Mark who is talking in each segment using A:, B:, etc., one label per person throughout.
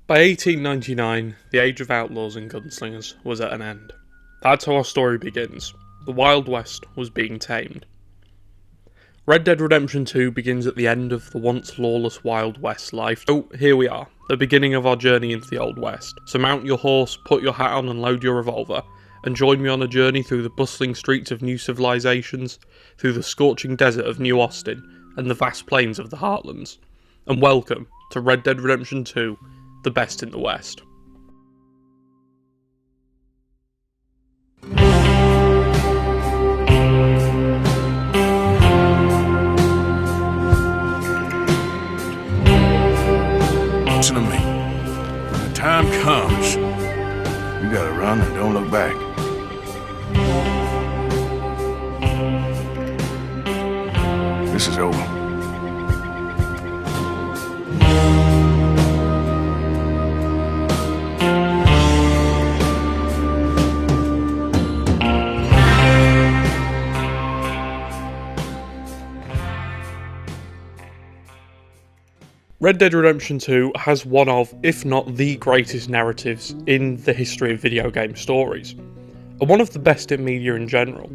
A: By 1899, the age of outlaws and gunslingers was at an end. That's how our story begins. The Wild West was being tamed. Red Dead Redemption 2 begins at the end of the once lawless Wild West life. So here we are, the beginning of our journey into the Old West. So mount your horse, put your hat on and load your revolver, and join me on a journey through the bustling streets of new civilizations, through the scorching desert of New Austin, and the vast plains of the Heartlands. And welcome to Red Dead Redemption 2, the best in the West.
B: Listen to me. When the time comes, you gotta run and don't look back. This is over.
A: Red Dead Redemption 2 has one of, if not the greatest narratives in the history of video game stories, and one of the best in media in general.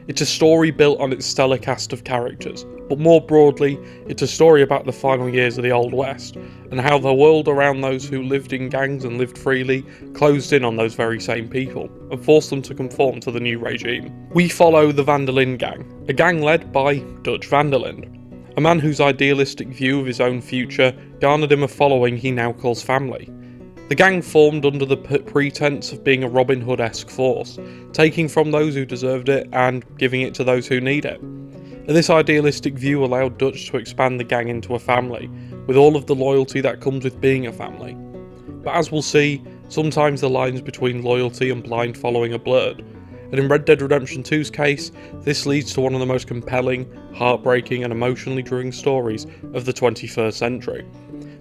A: It's a story built on its stellar cast of characters, but more broadly, it's a story about the final years of the Old West, and how the world around those who lived in gangs and lived freely closed in on those very same people, and forced them to conform to the new regime. We follow the Van der Linde gang, a gang led by Dutch Van der Linde, a man whose idealistic view of his own future garnered him a following he now calls family. The gang formed under the pretense of being a Robin Hood-esque force, taking from those who deserved it and giving it to those who need it. And this idealistic view allowed Dutch to expand the gang into a family, with all of the loyalty that comes with being a family. But as we'll see, sometimes the lines between loyalty and blind following are blurred, and in Red Dead Redemption 2's case, this leads to one of the most compelling, heartbreaking and emotionally drugging stories of the 21st century.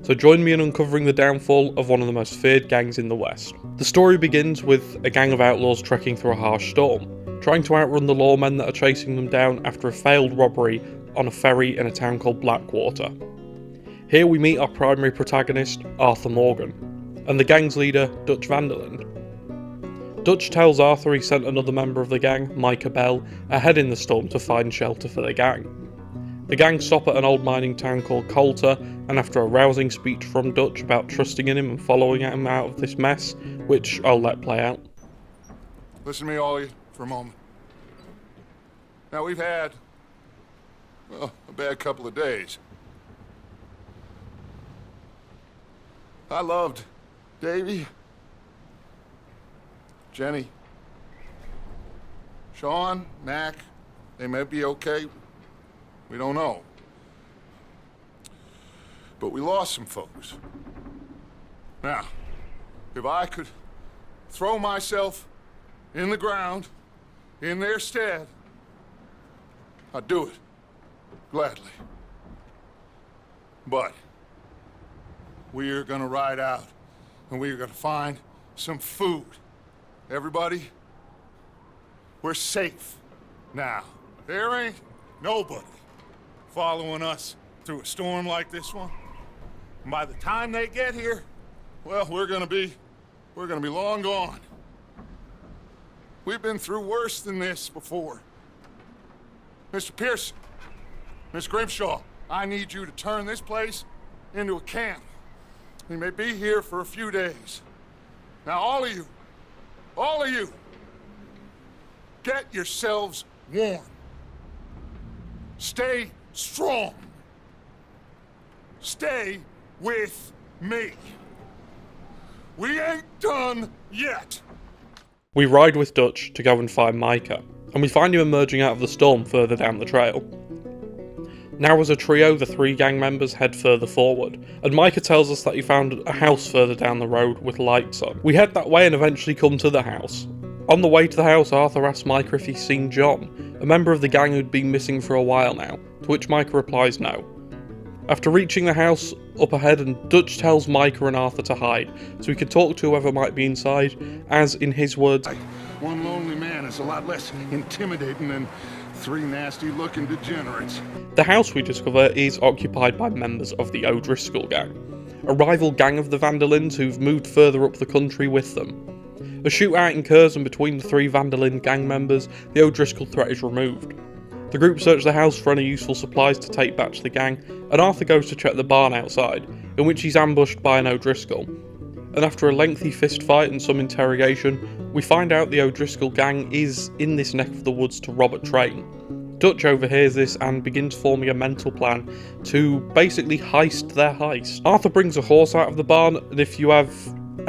A: So join me in uncovering the downfall of one of the most feared gangs in the West. The story begins with a gang of outlaws trekking through a harsh storm, trying to outrun the lawmen that are chasing them down after a failed robbery on a ferry in a town called Blackwater. Here we meet our primary protagonist, Arthur Morgan, and the gang's leader, Dutch Van der Linde. Dutch tells Arthur he sent another member of the gang, Micah Bell, ahead in the storm to find shelter for the gang. The gang stop at an old mining town called Coulter, and after a rousing speech from Dutch about trusting in him and following him out of this mess, which I'll let play out.
C: Listen to me, all of you, for a moment. Now, we've had, well, a bad couple of days. I loved Davy, Jenny, Sean, Mac. They may be okay. We don't know. But we lost some folks. Now, if I could throw myself in the ground in their stead, I'd do it gladly. But we are gonna ride out and we are gonna find some food. Everybody, we're safe now. There ain't nobody following us through a storm like this one. And by the time they get here, well, we're gonna be long gone. We've been through worse than this before. Mr. Pearson, Miss Grimshaw, I need you to turn this place into a camp. We may be here for a few days. Now, all of you, get yourselves warm. Stay strong. Stay with me. We ain't done yet.
A: We ride with Dutch to go and find Micah, and we find him emerging out of the storm further down the trail. Now as a trio, the three gang members head further forward, and Micah tells us that he found a house further down the road with lights on. We head that way and eventually come to the house. On the way to the house, Arthur asks Micah if he's seen John, a member of the gang who'd been missing for a while now, to which Micah replies no. After reaching the house up ahead, and Dutch tells Micah and Arthur to hide, so he can talk to whoever might be inside, as, in his words,
C: one lonely man is a lot less intimidating than three nasty-looking degenerates.
A: The house, we discover, is occupied by members of the O'Driscoll gang, a rival gang of the Vandalins who've moved further up the country with them. A shootout incurs, and between the 3 Vandalin gang members, the O'Driscoll threat is removed. The group search the house for any useful supplies to take back to the gang, and Arthur goes to check the barn outside, in which he's ambushed by an O'Driscoll. And after a lengthy fist fight and some interrogation, we find out the O'Driscoll gang is in this neck of the woods to rob a train. Dutch overhears this and begins forming a mental plan to basically heist their heist. Arthur brings a horse out of the barn, and if you have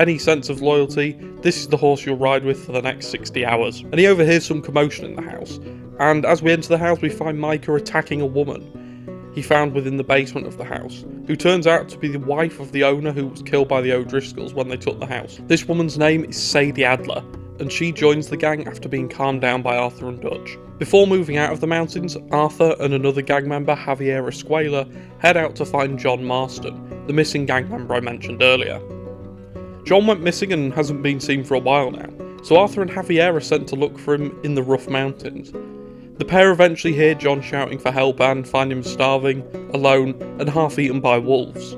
A: any sense of loyalty, this is the horse you'll ride with for the next 60 hours. And he overhears some commotion in the house, and as we enter the house we find Micah attacking a woman he found within the basement of the house, who turns out to be the wife of the owner who was killed by the O'Driscolls when they took the house. This woman's name is Sadie Adler, and she joins the gang after being calmed down by Arthur and Dutch. Before moving out of the mountains, Arthur and another gang member, Javier Escuela, head out to find John Marston, the missing gang member I mentioned earlier. John went missing and hasn't been seen for a while now, so Arthur and Javier are sent to look for him in the rough mountains. The pair eventually hear John shouting for help and find him starving, alone, and half-eaten by wolves.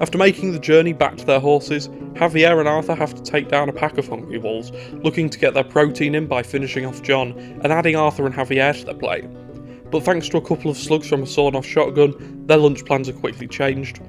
A: After making the journey back to their horses, Javier and Arthur have to take down a pack of hungry wolves, looking to get their protein in by finishing off John and adding Arthur and Javier to their plate. But thanks to a couple of slugs from a sawn-off shotgun, their lunch plans are quickly changed.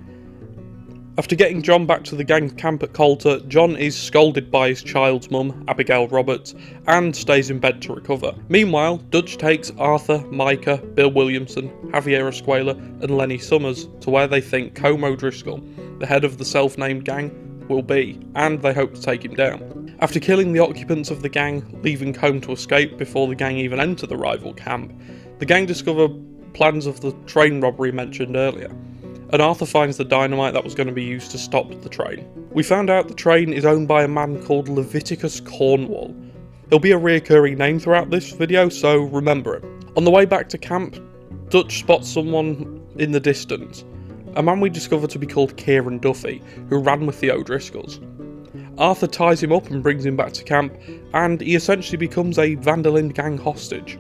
A: After getting John back to the gang camp at Coulter, John is scolded by his child's mum, Abigail Roberts, and stays in bed to recover. Meanwhile, Dutch takes Arthur, Micah, Bill Williamson, Javier Escuela, and Lenny Summers to where they think Colm O'Driscoll, the head of the self-named gang, will be, and they hope to take him down. After killing the occupants of the gang, leaving Colm to escape before the gang even enter the rival camp, the gang discover plans of the train robbery mentioned earlier, and Arthur finds the dynamite that was going to be used to stop the train. We found out the train is owned by a man called Leviticus Cornwall. He'll be a reoccurring name throughout this video, so remember it. On the way back to camp, Dutch spots someone in the distance, a man we discover to be called Kieran Duffy, who ran with the O'Driscolls. Arthur ties him up and brings him back to camp, and he essentially becomes a Vandalin gang hostage.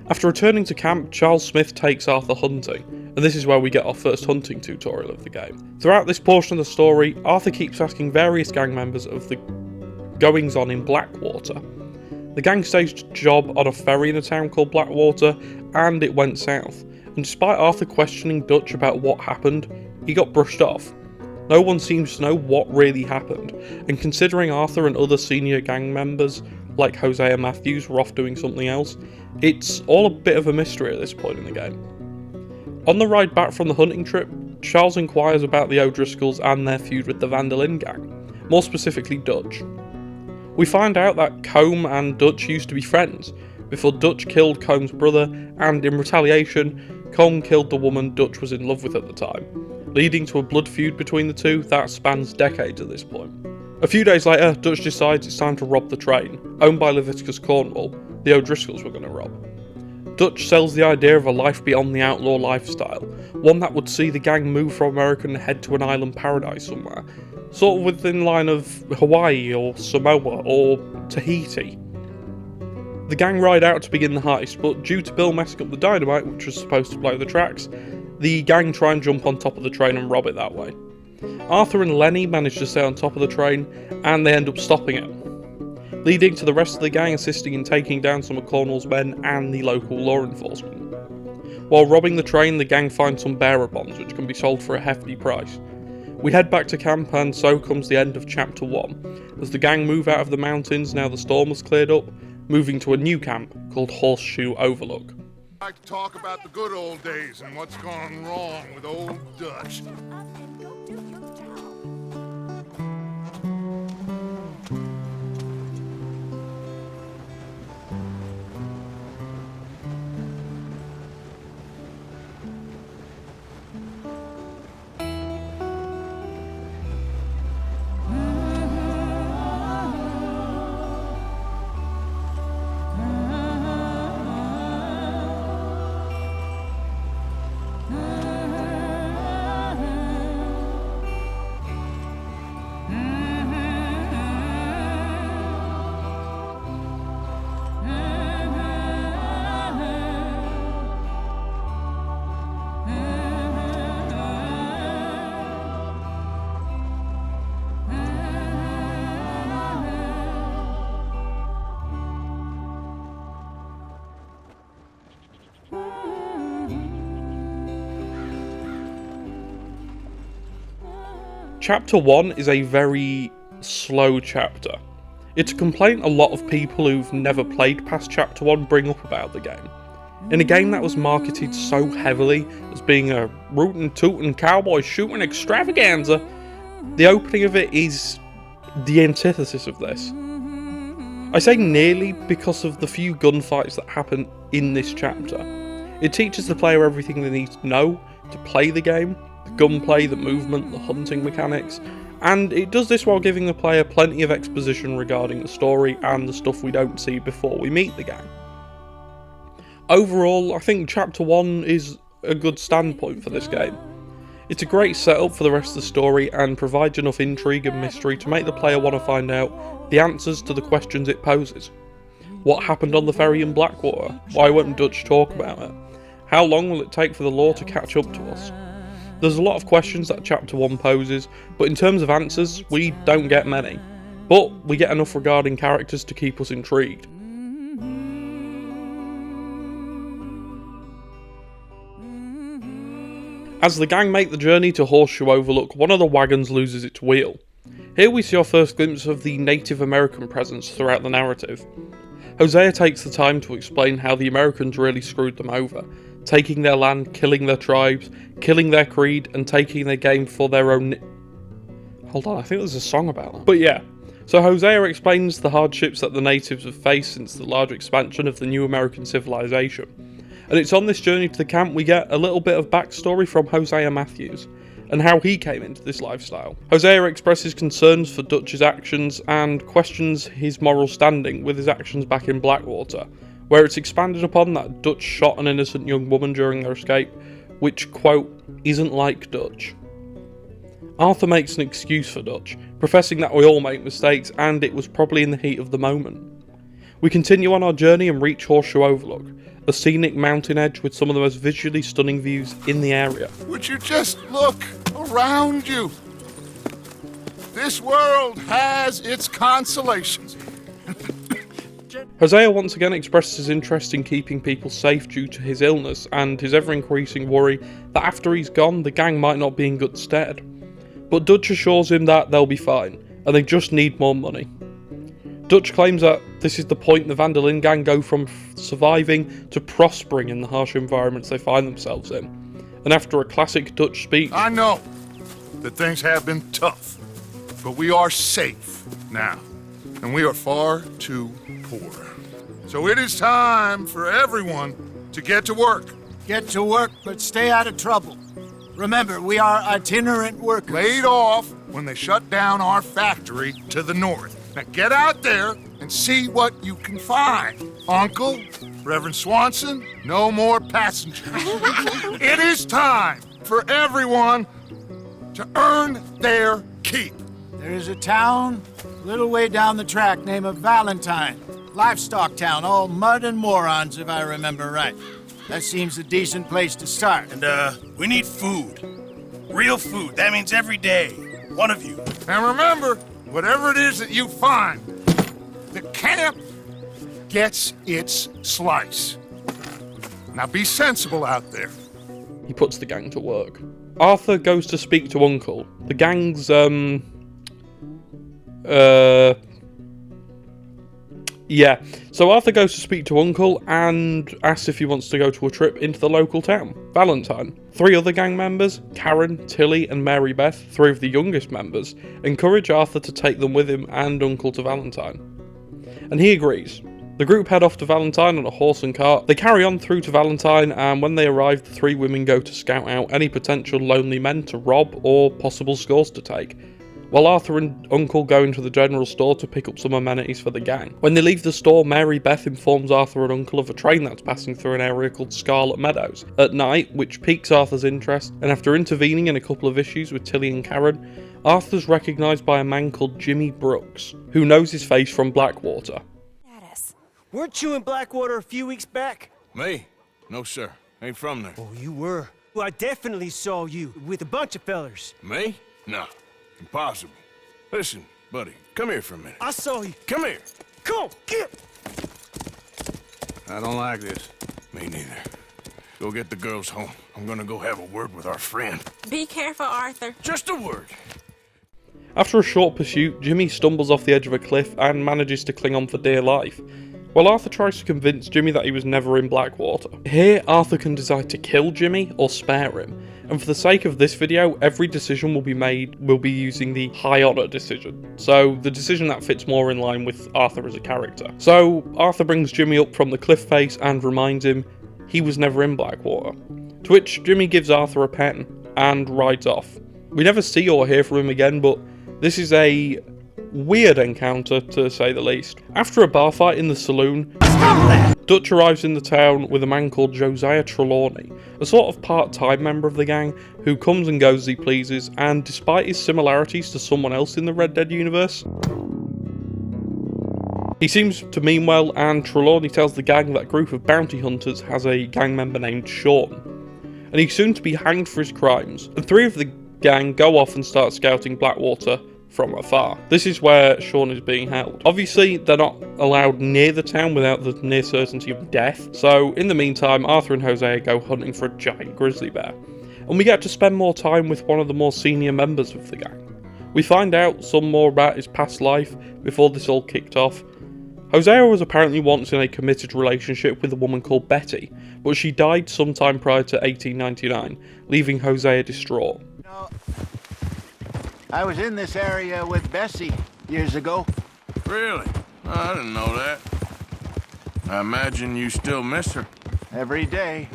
A: After returning to camp, Charles Smith takes Arthur hunting, and this is where we get our first hunting tutorial of the game. Throughout this portion of the story, Arthur keeps asking various gang members of the goings-on in Blackwater. The gang staged a job on a ferry in a town called Blackwater, and it went south, and despite Arthur questioning Dutch about what happened, he got brushed off. No one seems to know what really happened, and considering Arthur and other senior gang members, like Hosea Matthews, were off doing something else, it's all a bit of a mystery at this point in the game. On the ride back from the hunting trip, Charles inquires about the O'Driscolls and their feud with the Vandalin gang, more specifically Dutch. We find out that Colm and Dutch used to be friends, before Dutch killed Colm's brother, and in retaliation, Colm killed the woman Dutch was in love with at the time, leading to a blood feud between the two that spans decades at this point. A few days later, Dutch decides it's time to rob the train, owned by Leviticus Cornwall, the O'Driscolls were going to rob. Dutch sells the idea of a life beyond the outlaw lifestyle, one that would see the gang move from America and head to an island paradise somewhere, sort of within line of Hawaii or Samoa or Tahiti. The gang ride out to begin the heist, but due to Bill messing up the dynamite, which was supposed to blow the tracks, the gang try and jump on top of the train and rob it that way. Arthur and Lenny manage to stay on top of the train, and they end up stopping it, leading to the rest of the gang assisting in taking down some of Cornwall's men and the local law enforcement. While robbing the train, the gang finds some bearer bonds which can be sold for a hefty price. We head back to camp, and so comes the end of chapter 1, as the gang move out of the mountains now the storm has cleared up, moving to a new camp called Horseshoe Overlook.
C: I'd like to talk about the good old days and what's gone wrong with old Dutch.
A: Chapter 1 is a very slow chapter. It's a complaint a lot of people who've never played past Chapter 1 bring up about the game. In a game that was marketed so heavily as being a rootin' tootin' cowboy shooting extravaganza, the opening of it is the antithesis of this. I say nearly because of the few gunfights that happen in this chapter. It teaches the player everything they need to know to play the game, the gunplay, the movement, the hunting mechanics, and it does this while giving the player plenty of exposition regarding the story and the stuff we don't see before we meet the gang. Overall, I think Chapter 1 is a good standpoint for this game. It's a great setup for the rest of the story and provides enough intrigue and mystery to make the player want to find out the answers to the questions it poses. What happened on the ferry in Blackwater? Why won't Dutch talk about it? How long will it take for the law to catch up to us? There's a lot of questions that Chapter 1 poses, but in terms of answers, we don't get many. But we get enough regarding characters to keep us intrigued. As the gang make the journey to Horseshoe Overlook, one of the wagons loses its wheel. Here we see our first glimpse of the Native American presence throughout the narrative. Hosea takes the time to explain how the Americans really screwed them over, taking their land, killing their tribes, killing their creed, and taking their game for their own... Hold on, I think there's a song about that. But yeah, so Hosea explains the hardships that the natives have faced since the large expansion of the new American civilization. And it's on this journey to the camp we get a little bit of backstory from Hosea Matthews, and how he came into this lifestyle. Hosea expresses concerns for Dutch's actions and questions his moral standing with his actions back in Blackwater, where it's expanded upon that Dutch shot an innocent young woman during their escape, which, quote, isn't like Dutch. Arthur makes an excuse for Dutch, professing that we all make mistakes and it was probably in the heat of the moment. We continue on our journey and reach Horseshoe Overlook, a scenic mountain edge with some of the most visually stunning views in the area.
C: Would you just look around you? This world has its consolations.
A: Hosea once again expresses his interest in keeping people safe due to his illness and his ever-increasing worry that after he's gone, the gang might not be in good stead. But Dutch assures him that they'll be fine, and they just need more money. Dutch claims that this is the point the Van der Linde gang go from surviving to prospering in the harsh environments they find themselves in. And after a classic Dutch speech...
C: I know that things have been tough, but we are safe now, and we are far too poor. So it is time for everyone to get to work.
D: Get to work, but stay out of trouble. Remember, we are itinerant workers.
C: Laid off when they shut down our factory to the north. Now get out there and see what you can find. Uncle, Reverend Swanson, no more passengers. It is time for everyone to earn their keep.
D: There is a town a little way down the track named Valentine. Livestock town, all mud and morons, if I remember right. That seems a decent place to start.
E: And, we need food. Real food. That means every day. One of you.
C: And remember, whatever it is that you find, the camp gets its slice. Now be sensible out there.
A: He puts the gang to work. Arthur goes to speak to Uncle. The gang's, yeah. So Arthur goes to speak to Uncle and asks if he wants to go to a trip into the local town, Valentine. 3 other gang members, Karen, Tilly and Mary Beth, 3 of the youngest members, encourage Arthur to take them with him and Uncle to Valentine. And he agrees. The group head off to Valentine on a horse and cart. They carry on through to Valentine, and when they arrive, the 3 women go to scout out any potential lonely men to rob or possible scores to take, while Arthur and Uncle go into the general store to pick up some amenities for the gang. When they leave the store, Mary Beth informs Arthur and Uncle of a train that's passing through an area called Scarlet Meadows at night, which piques Arthur's interest, and after intervening in a couple of issues with Tilly and Karen, Arthur's recognised by a man called Jimmy Brooks, who knows his face from Blackwater.
F: Weren't you in Blackwater a few weeks back?
B: Me? No, sir. Ain't from there.
F: Oh, you were. Well, I definitely saw you with a bunch of fellers.
B: Me? No. Impossible. Listen, buddy, come here for a minute.
F: I saw you.
B: Come here.
F: Come on, get!
B: I don't like this. Me neither. Go get the girls home. I'm gonna go have a word with our friend.
G: Be careful, Arthur.
B: Just a word.
A: After a short pursuit, Jimmy stumbles off the edge of a cliff and manages to cling on for dear life, while Arthur tries to convince Jimmy that he was never in Blackwater. Here, Arthur can decide to kill Jimmy or spare him, and for the sake of this video, every decision will be using the high honour decision, so the decision that fits more in line with Arthur as a character. So Arthur brings Jimmy up from the cliff face and reminds him he was never in Blackwater, to which Jimmy gives Arthur a pen and rides off. We never see or hear from him again, but this is a weird encounter, to say the least. After a bar fight in the saloon, Dutch arrives in the town with a man called Josiah Trelawney, a sort of part-time member of the gang who comes and goes as he pleases, and despite his similarities to someone else in the Red Dead universe, he seems to mean well, and Trelawney tells the gang that a group of bounty hunters has a gang member named Sean, and he's soon to be hanged for his crimes, and 3 of the gang go off and start scouting Blackwater from afar. This is where Sean is being held. Obviously, they're not allowed near the town without the near certainty of death, so in the meantime, Arthur and Hosea go hunting for a giant grizzly bear, and we get to spend more time with one of the more senior members of the gang. We find out some more about his past life before this all kicked off. Hosea was apparently once in a committed relationship with a woman called Betty, but she died sometime prior to 1899, leaving Hosea distraught.
D: I was in this area with Bessie years ago.
B: Really? Oh, I didn't know that. I imagine you still miss her.
D: Every day.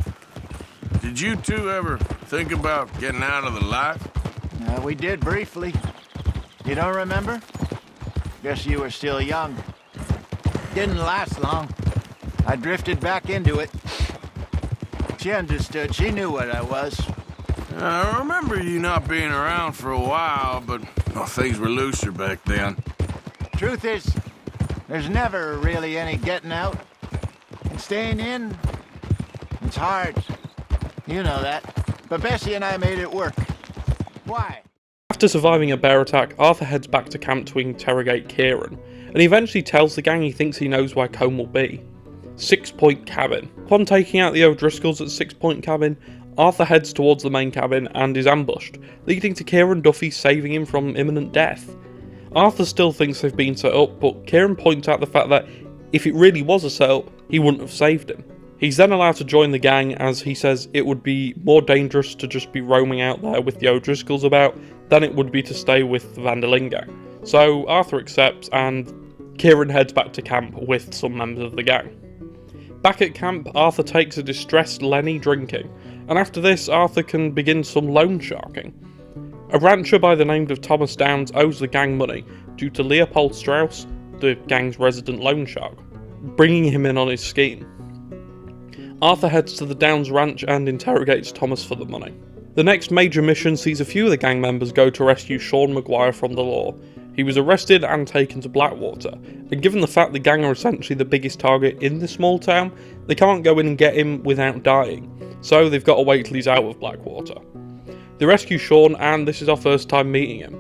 B: Did you two ever think about getting out of the life?
D: We did briefly. You don't remember? Guess you were still young. Didn't last long. I drifted back into it. She understood. She knew what I was.
B: I remember you not being around for a while, but things were looser back then.
D: Truth is, there's never really any getting out. And staying in, it's hard. You know that. But Bessie and I made it work. Why?
A: After surviving a bear attack, Arthur heads back to camp to interrogate Kieran, and he eventually tells the gang he thinks he knows where Combe will be. 6 Point Cabin. Upon taking out the O'Driscolls at 6 Point Cabin, Arthur heads towards the main cabin and is ambushed, leading to Kieran Duffy saving him from imminent death. Arthur still thinks they've been set up, but Kieran points out the fact that if it really was a setup, he wouldn't have saved him. He's then allowed to join the gang, as he says it would be more dangerous to just be roaming out there with the O'Driscolls about than it would be to stay with the Van der Linde gang. So Arthur accepts, and Kieran heads back to camp with some members of the gang. Back at camp, Arthur takes a distressed Lenny drinking, and after this, Arthur can begin some loan sharking. A rancher by the name of Thomas Downs owes the gang money due to Leopold Strauss, the gang's resident loan shark, bringing him in on his scheme. Arthur heads to the Downs ranch and interrogates Thomas for the money. The next major mission sees a few of the gang members go to rescue Sean Maguire from the law. He was arrested and taken to Blackwater, and given the fact the gang are essentially the biggest target in this small town, they can't go in and get him without dying, so they've got to wait till he's out of Blackwater. They rescue Sean, and this is our first time meeting him.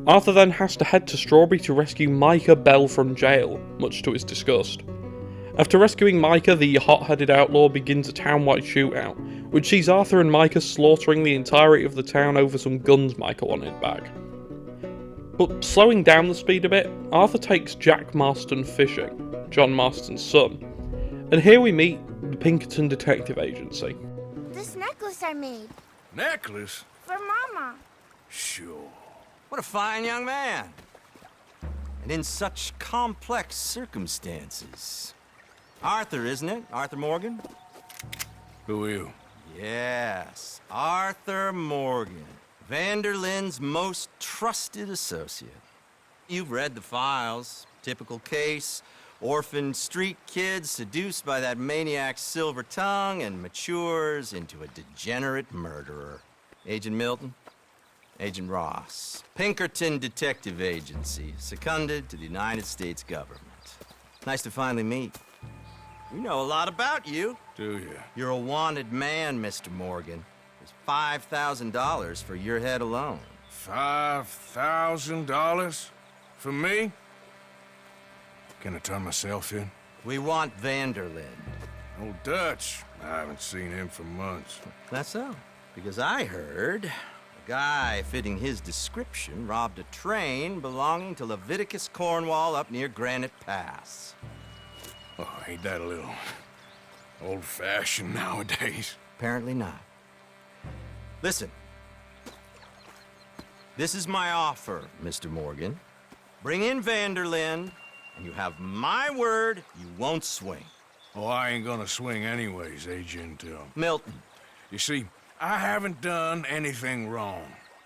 A: Arthur then has to head to Strawberry to rescue Micah Bell from jail, much to his disgust. After rescuing Micah, the hot-headed outlaw begins a town-wide shootout, which sees Arthur and Micah slaughtering the entirety of the town over some guns Micah wanted back. But slowing down the speed a bit, Arthur takes Jack Marston fishing, John Marston's son, and here we meet the Pinkerton Detective Agency.
G: This necklace I made.
B: Necklace?
G: For Mama.
B: Sure.
H: What a fine young man. And in such complex circumstances. Arthur, isn't it? Arthur Morgan?
B: Who are you?
H: Yes, Arthur Morgan. Van der Linde's most trusted associate. You've read the files. Typical case. Orphaned street kid seduced by that maniac's silver tongue and matures into a degenerate murderer. Agent Milton? Agent Ross. Pinkerton Detective Agency, seconded to the United States government. Nice to finally meet. We know a lot about you.
B: Do you?
H: You're a wanted man, Mr. Morgan. There's $5,000 for your head alone.
B: $5,000? For me? Can I turn myself in?
H: We want Van der Linde.
B: Old Dutch. I haven't seen him for months.
H: That's so. Because I heard guy fitting his description robbed a train belonging to Leviticus Cornwall up near Granite Pass.
B: Oh, ain't that a little old-fashioned nowadays?
H: Apparently not. Listen. This is my offer, Mr. Morgan. Bring in Vanderlyn, and you have my word you won't swing.
B: Oh, I ain't gonna swing anyways, Agent,
H: Milton.
B: You see, I haven't done anything wrong,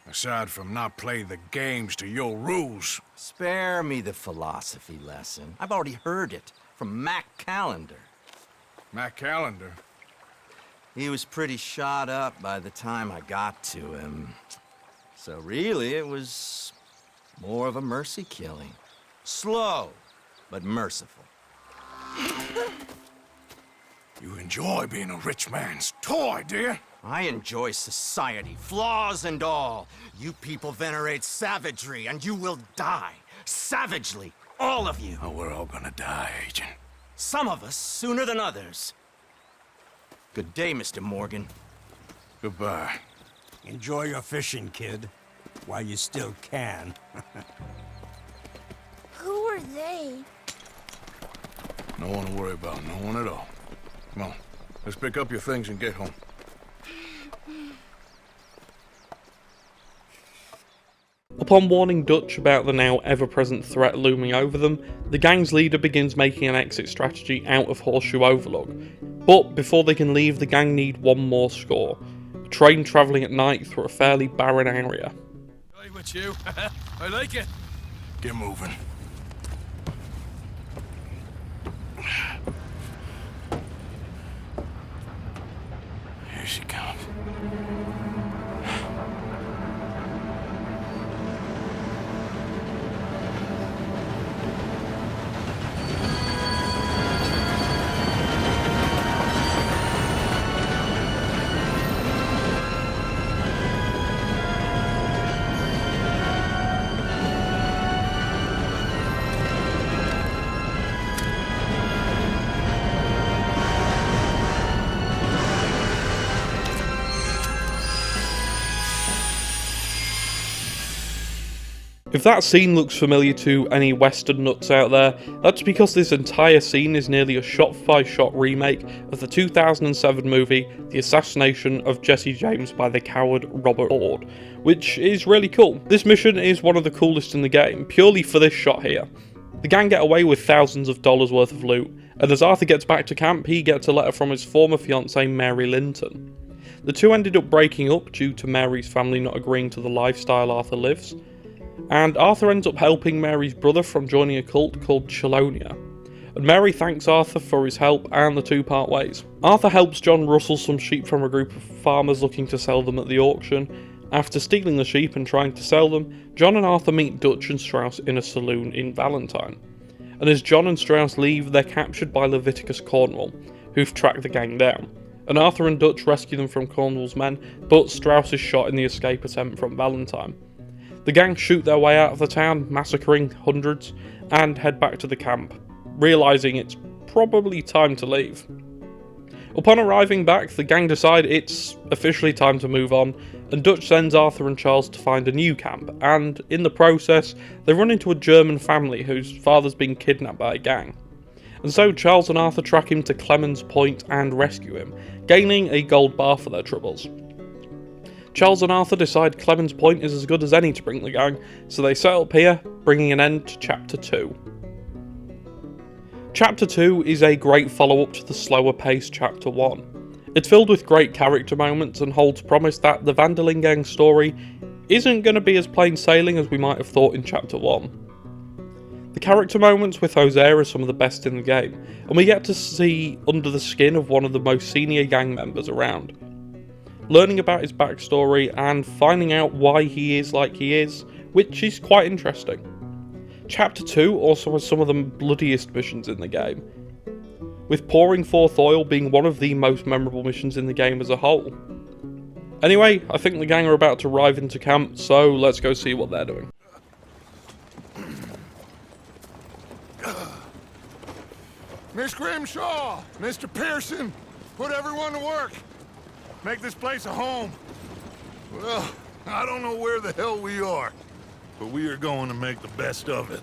B: aside from not play the games to your rules.
H: Spare me the philosophy lesson. I've already heard it from Mac Callender.
B: Mac Callender?
H: He was pretty shot up by the time I got to him. So really, it was more of a mercy killing. Slow, but merciful.
B: You enjoy being a rich man's toy, dear?
H: I enjoy society, flaws and all. You people venerate savagery, and you will die. Savagely, all of you.
B: Oh, we're all gonna die, Agent.
H: Some of us sooner than others. Good day, Mr. Morgan.
B: Goodbye.
F: Enjoy your fishing, kid, while you still can.
G: Who are they?
B: No one to worry about, no one at all. Come on, let's pick up your things and get home.
A: Upon warning Dutch about the now ever-present threat looming over them, the gang's leader begins making an exit strategy out of Horseshoe Overlook. But before they can leave, the gang need one more score. A train travelling at night through a fairly barren area.
E: Right with you. I like it.
B: Get moving. Here she comes.
A: If that scene looks familiar to any Western nuts out there, that's because this entire scene is nearly a shot-by-shot remake of the 2007 movie The Assassination of Jesse James by the coward Robert Ford, which is really cool. This mission is one of the coolest in the game, purely for this shot here. The gang get away with thousands of dollars worth of loot, and as Arthur gets back to camp, he gets a letter from his former fiancée Mary Linton. The two ended up breaking up due to Mary's family not agreeing to the lifestyle Arthur lives, and Arthur ends up helping Mary's brother from joining a cult called Chelonia. And Mary thanks Arthur for his help, and the two part ways. Arthur helps John rustle some sheep from a group of farmers looking to sell them at the auction. After stealing the sheep and trying to sell them, John and Arthur meet Dutch and Strauss in a saloon in Valentine. And as John and Strauss leave, they're captured by Leviticus Cornwall, who've tracked the gang down. And Arthur and Dutch rescue them from Cornwall's men, but Strauss is shot in the escape attempt from Valentine. The gang shoot their way out of the town, massacring hundreds, and head back to the camp, realising it's probably time to leave. Upon arriving back, the gang decide it's officially time to move on, and Dutch sends Arthur and Charles to find a new camp, and in the process, they run into a German family whose father's been kidnapped by a gang. And so Charles and Arthur track him to Clemens Point and rescue him, gaining a gold bar for their troubles. Charles and Arthur decide Clemens Point is as good as any to bring the gang, so they set up here, bringing an end to Chapter 2. Chapter 2 is a great follow-up to the slower-paced Chapter 1. It's filled with great character moments and holds promise that the Van der Linde gang story isn't going to be as plain sailing as we might have thought in Chapter 1. The character moments with Hosea are some of the best in the game, and we get to see under the skin of one of the most senior gang members around. Learning about his backstory and finding out why he is like he is, which is quite interesting. Chapter 2 also has some of the bloodiest missions in the game, with pouring forth oil being one of the most memorable missions in the game as a whole. Anyway, I think the gang are about to arrive into camp, so let's go see what they're doing.
C: Miss Grimshaw, Mr. Pearson, put everyone to work. Make this place a home. Well, I don't know where the hell we are, but we are going to make the best of it.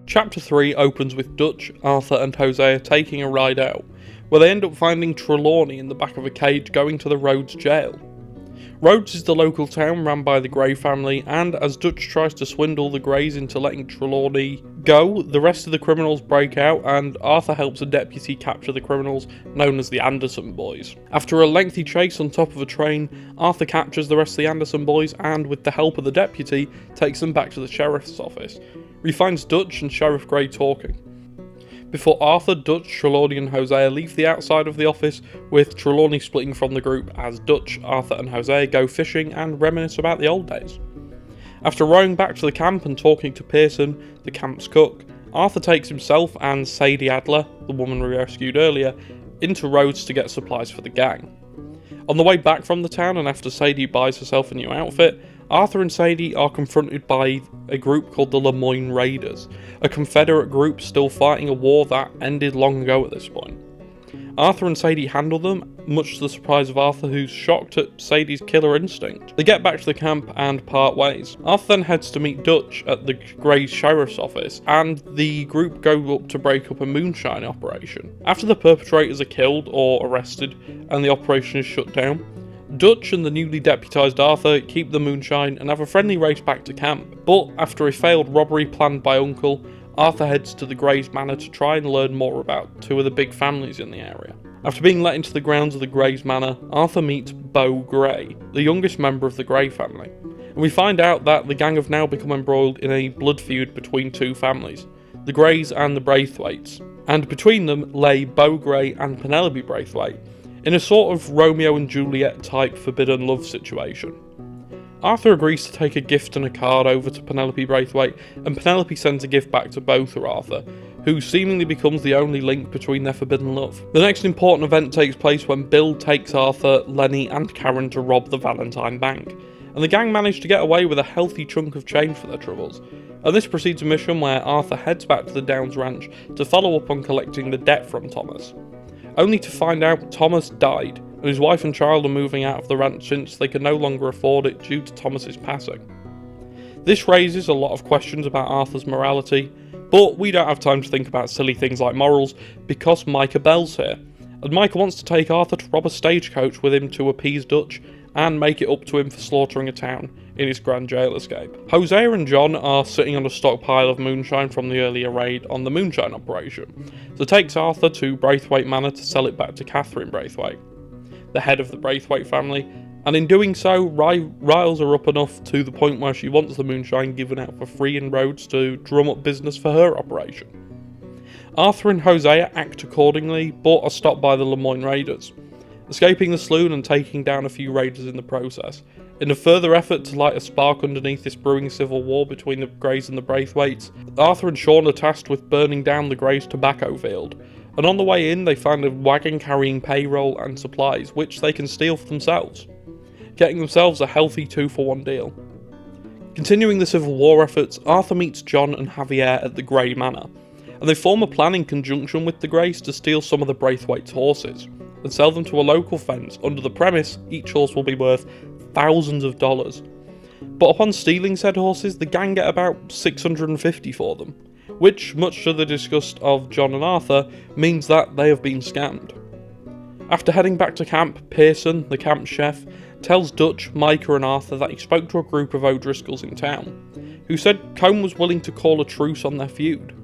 A: Chapter 3 opens with Dutch, Arthur and Hosea taking a ride out, where they end up finding Trelawney in the back of a cage going to the Rhodes jail. Rhodes is the local town ran by the Grey family, and as Dutch tries to swindle the Greys into letting Trelawney go, the rest of the criminals break out and Arthur helps a deputy capture the criminals known as the Anderson boys. After a lengthy chase on top of a train, Arthur captures the rest of the Anderson boys and, with the help of the deputy, takes them back to the sheriff's office. We find Dutch and Sheriff Grey talking. Before Arthur, Dutch, Trelawney and Hosea leave the outside of the office, with Trelawney splitting from the group as Dutch, Arthur and Hosea go fishing and reminisce about the old days. After rowing back to the camp and talking to Pearson, the camp's cook, Arthur takes himself and Sadie Adler, the woman we rescued earlier, into Rhodes to get supplies for the gang. On the way back from the town, and after Sadie buys herself a new outfit, Arthur and Sadie are confronted by a group called the Lemoyne Raiders, a Confederate group still fighting a war that ended long ago at this point. Arthur and Sadie handle them, much to the surprise of Arthur, who's shocked at Sadie's killer instinct. They get back to the camp and part ways. Arthur then heads to meet Dutch at the Grey's sheriff's office, and the group go up to break up a moonshine operation. After the perpetrators are killed or arrested and the operation is shut down, Dutch and the newly deputised Arthur keep the moonshine and have a friendly race back to camp, but after a failed robbery planned by Uncle, Arthur heads to the Greys' manor to try and learn more about two of the big families in the area. After being let into the grounds of the Greys' manor, Arthur meets Beau Grey, the youngest member of the Grey family, and we find out that the gang have now become embroiled in a blood feud between two families, the Greys and the Braithwaites, and between them lay Beau Grey and Penelope Braithwaite, in a sort of Romeo and Juliet type forbidden love situation. Arthur agrees to take a gift and a card over to Penelope Braithwaite, and Penelope sends a gift back to both for Arthur, who seemingly becomes the only link between their forbidden love. The next important event takes place when Bill takes Arthur, Lenny and Karen to rob the Valentine Bank, and the gang manage to get away with a healthy chunk of change for their troubles. And this precedes a mission where Arthur heads back to the Downs Ranch to follow up on collecting the debt from Thomas, only to find out Thomas died, and his wife and child are moving out of the ranch since they can no longer afford it due to Thomas's passing. This raises a lot of questions about Arthur's morality, but we don't have time to think about silly things like morals because Micah Bell's here, and Micah wants to take Arthur to rob a stagecoach with him to appease Dutch and make it up to him for slaughtering a town in his grand jail escape. Hosea and John are sitting on a stockpile of moonshine from the earlier raid on the moonshine operation, so it takes Arthur to Braithwaite Manor to sell it back to Catherine Braithwaite, the head of the Braithwaite family, and in doing so, riles are up enough to the point where she wants the moonshine given out for free in Rhodes to drum up business for her operation. Arthur and Hosea act accordingly, but are stopped by the Lemoyne Raiders, escaping the saloon and taking down a few raiders in the process, in a further effort to light a spark underneath this brewing civil war between the Greys and the Braithwaites. Arthur and Sean are tasked with burning down the Greys' tobacco field, and on the way in they find a wagon carrying payroll and supplies, which they can steal for themselves, getting themselves a healthy 2-for-1 deal. Continuing the civil war efforts, Arthur meets John and Javier at the Grey Manor, and they form a plan in conjunction with the Greys to steal some of the Braithwaites' horses, and sell them to a local fence under the premise each horse will be worth thousands of dollars. But upon stealing said horses, the gang get about 650 for them, which, much to the disgust of John and Arthur, means that they have been scammed. After heading back to camp, Pearson, the camp chef, tells Dutch, Micah and Arthur that he spoke to a group of O'Driscolls in town, who said Combe was willing to call a truce on their feud.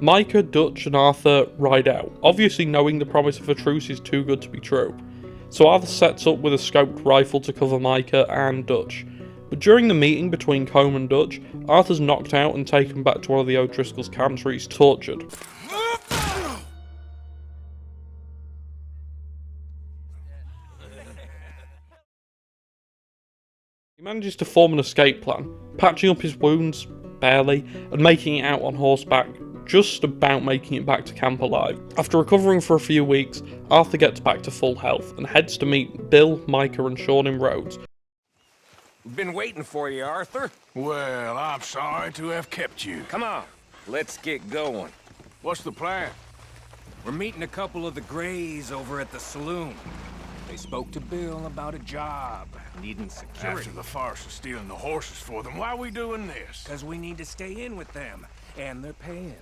A: Micah, Dutch and Arthur ride out, obviously knowing the promise of a truce is too good to be true, so Arthur sets up with a scoped rifle to cover Micah and Dutch. But during the meeting between Combe and Dutch, Arthur's knocked out and taken back to one of the O'Driscoll's camps where he's tortured. He manages to form an escape plan, patching up his wounds, barely, and making it out on horseback, just about making it back to camp alive. After recovering for a few weeks, Arthur gets back to full health and heads to meet Bill, Micah and Sean in Rhodes.
I: We've been waiting for you, Arthur.
B: Well, I'm sorry to have kept you.
I: Come on, let's get going.
B: What's the plan?
F: We're meeting a couple of the Greys over at the saloon. They spoke to Bill about a job, needing security.
B: After the farce of stealing the horses for them, why are we doing this?
F: Because we need to stay in with them, and they're paying.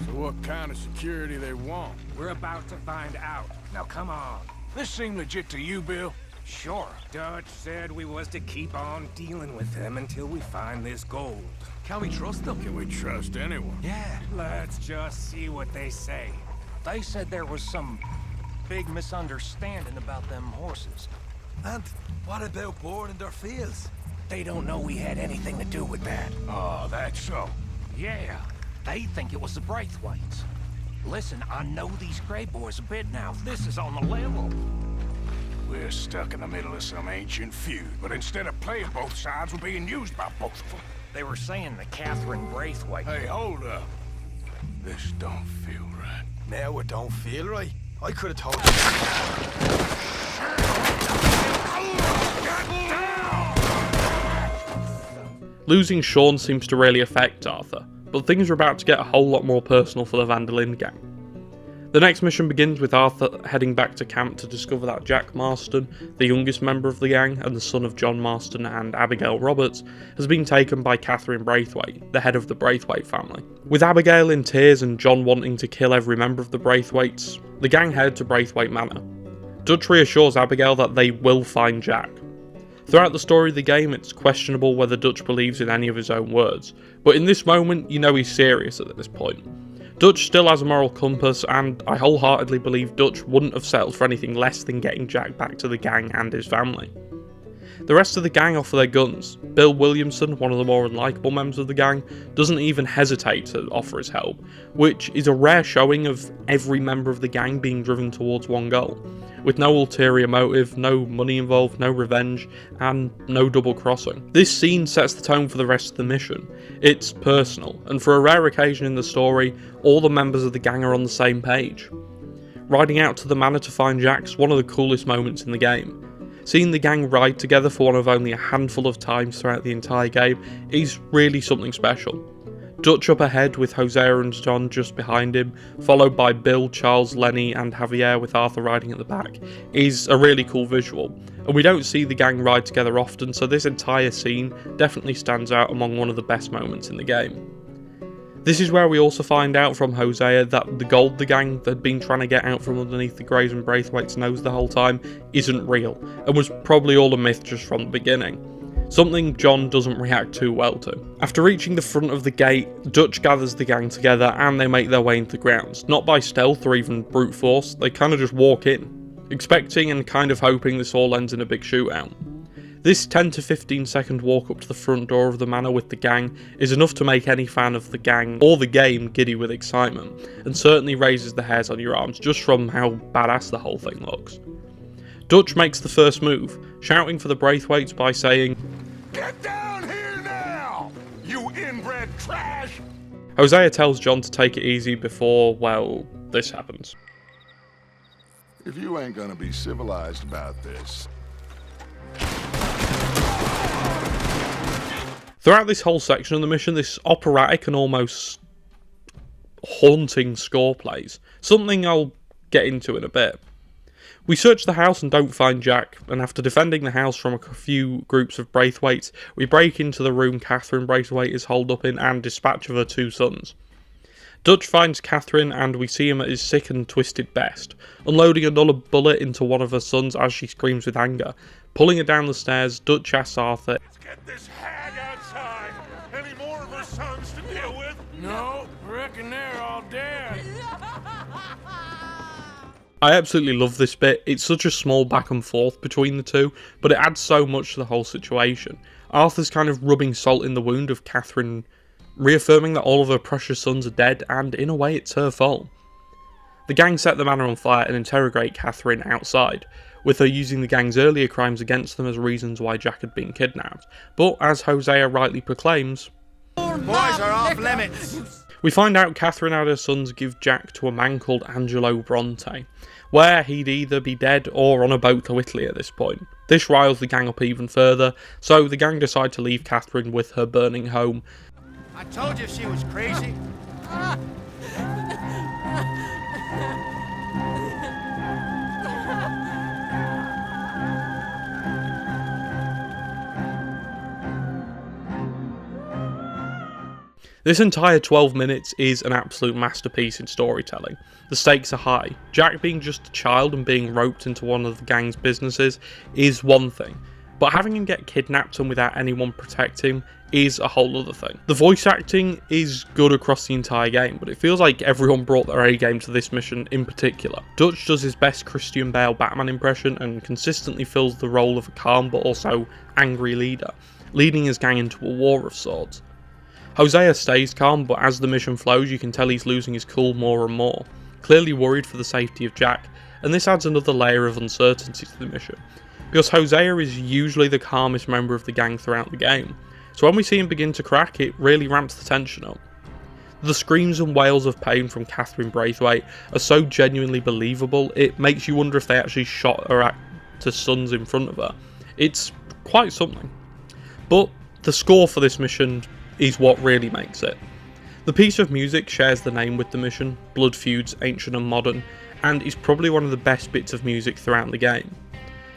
B: So what kind of security they want?
F: We're about to find out. Now come on.
B: This seem legit to you, Bill?
F: Sure. Dutch said we was to keep on dealing with them until we find this gold.
E: Can we trust them?
B: Can we trust anyone?
E: Yeah.
F: Let's just see what they say.
J: They said there was some big misunderstanding about them horses.
E: And what about boarding their fields?
J: They don't know we had anything to do with that.
B: Oh, that's so.
J: Yeah, they think it was the Braithwaites. Listen, I know these Grey boys a bit now. This is on the level.
B: We're stuck in the middle of some ancient feud, but instead of playing both sides, we're being used by both of them.
J: They were saying that Catherine Braithwaite...
B: Hey, hold up. This don't feel right.
E: Now it don't feel right. I could have told you.
A: Losing Sean seems to really affect Arthur, but things are about to get a whole lot more personal for the Van der Linde gang. The next mission begins with Arthur heading back to camp to discover that Jack Marston, the youngest member of the gang and the son of John Marston and Abigail Roberts, has been taken by Catherine Braithwaite, the head of the Braithwaite family. With Abigail in tears and John wanting to kill every member of the Braithwaites, the gang head to Braithwaite Manor. Dutch reassures Abigail that they will find Jack. Throughout the story of the game, it's questionable whether Dutch believes in any of his own words, but in this moment, you know he's serious at this point. Dutch still has a moral compass, and I wholeheartedly believe Dutch wouldn't have settled for anything less than getting Jack back to the gang and his family. The rest of the gang offer their guns. Bill Williamson, one of the more unlikable members of the gang, doesn't even hesitate to offer his help, which is a rare showing of every member of the gang being driven towards one goal, with no ulterior motive, no money involved, no revenge, and no double crossing. This scene sets the tone for the rest of the mission. It's personal, and for a rare occasion in the story, all the members of the gang are on the same page. Riding out to the manor to find Jack's one of the coolest moments in the game. Seeing the gang ride together for one of only a handful of times throughout the entire game is really something special. Dutch up ahead with Hosea and John just behind him, followed by Bill, Charles, Lenny and Javier with Arthur riding at the back, is a really cool visual, and we don't see the gang ride together often, so this entire scene definitely stands out among one of the best moments in the game. This is where we also find out from Hosea that the gold the gang had been trying to get out from underneath the Greys and Braithwaite's nose the whole time isn't real, and was probably all a myth just from the beginning. Something John doesn't react too well to. After reaching the front of the gate, Dutch gathers the gang together and they make their way into the grounds. Not by stealth or even brute force, they kind of just walk in, expecting and kind of hoping this all ends in a big shootout. This 10 to 15 second walk up to the front door of the manor with the gang is enough to make any fan of the gang or the game giddy with excitement, and certainly raises the hairs on your arms just from how badass the whole thing looks. Dutch makes the first move, shouting for the Braithwaites by saying,
C: Get down here now, you inbred trash!
A: Hosea tells John to take it easy before, well, this happens.
C: If you ain't gonna be civilized about this...
A: Throughout this whole section of the mission, this operatic and almost haunting score plays, something I'll get into in a bit. We search the house and don't find Jack, and after defending the house from a few groups of Braithwaites, we break into the room Catherine Braithwaite is holed up in and dispatch of her two sons. Dutch finds Catherine and we see him at his sick and twisted best, unloading another bullet into one of her sons as she screams with anger. Pulling her down the stairs, Dutch asks Arthur,
C: Let's get this hag outside! Any more of her sons to deal with?
B: No, reckon they're all dead.
A: I absolutely love this bit. It's such a small back and forth between the two, but it adds so much to the whole situation. Arthur's kind of rubbing salt in the wound of Catherine, reaffirming that all of her precious sons are dead, and in a way it's her fault. The gang set the manor on fire and interrogate Catherine outside, with her using the gang's earlier crimes against them as reasons why Jack had been kidnapped. But as Hosea rightly proclaims,
D: Boys are off limits.
A: We find out Catherine and her sons give Jack to a man called Angelo Bronte, where he'd either be dead or on a boat to Italy at this point. This riles the gang up even further, so the gang decide to leave Catherine with her burning home.
D: I told you she was crazy.
A: This entire 12 minutes is an absolute masterpiece in storytelling. The stakes are high. Jack being just a child and being roped into one of the gang's businesses is one thing, but having him get kidnapped and without anyone protect him is a whole other thing. The voice acting is good across the entire game, but it feels like everyone brought their A game to this mission in particular. Dutch does his best Christian Bale Batman impression and consistently fills the role of a calm but also angry leader, leading his gang into a war of sorts. Hosea stays calm, but as the mission flows you can tell he's losing his cool more and more, clearly worried for the safety of Jack, and this adds another layer of uncertainty to the mission, because Hosea is usually the calmest member of the gang throughout the game, so when we see him begin to crack it really ramps the tension up. The screams and wails of pain from Catherine Braithwaite are so genuinely believable, it makes you wonder if they actually shot her actor's sons in front of her. It's quite something. But the score for this mission is what really makes it. The piece of music shares the name with the mission, Blood Feuds, Ancient and Modern, and is probably one of the best bits of music throughout the game.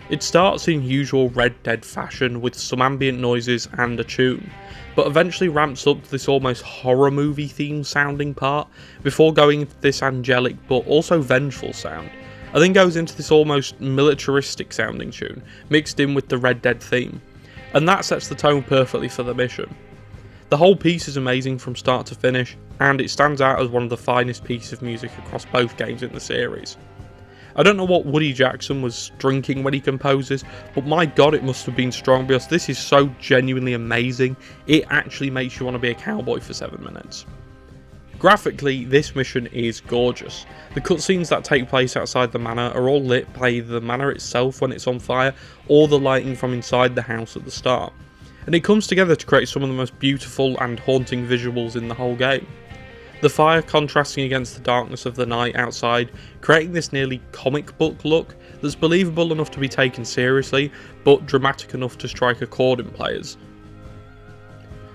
A: It starts in usual Red Dead fashion with some ambient noises and a tune, but eventually ramps up to this almost horror movie themed sounding part, before going into this angelic but also vengeful sound, and then goes into this almost militaristic sounding tune, mixed in with the Red Dead theme, and that sets the tone perfectly for the mission. The whole piece is amazing from start to finish, and it stands out as one of the finest pieces of music across both games in the series. I don't know what Woody Jackson was drinking when he composes, but my god, it must have been strong, because this is so genuinely amazing, it actually makes you want to be a cowboy for 7 minutes. Graphically, this mission is gorgeous. The cutscenes that take place outside the manor are all lit by either the manor itself when it's on fire, or the lighting from inside the house at the start, and it comes together to create some of the most beautiful and haunting visuals in the whole game. The fire contrasting against the darkness of the night outside, creating this nearly comic book look that's believable enough to be taken seriously, but dramatic enough to strike a chord in players.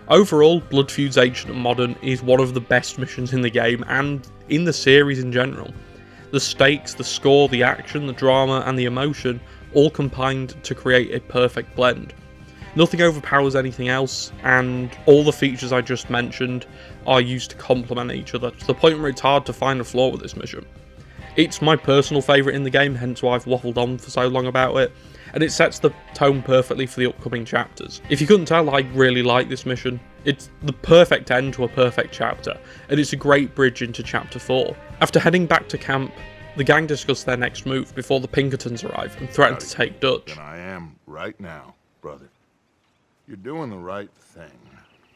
A: Overall, Blood Feuds Ancient and Modern is one of the best missions in the game, and in the series in general. The stakes, the score, the action, the drama, and the emotion all combined to create a perfect blend. Nothing overpowers anything else, and all the features I just mentioned are used to complement each other, to the point where it's hard to find a flaw with this mission. It's my personal favourite in the game, hence why I've waffled on for so long about it, and it sets the tone perfectly for the upcoming chapters. If you couldn't tell, I really like this mission. It's the perfect end to a perfect chapter, and it's a great bridge into chapter 4. After heading back to camp, the gang discuss their next move before the Pinkertons arrive and threaten to take Dutch.
C: And I am right now, brother. You're doing the right thing.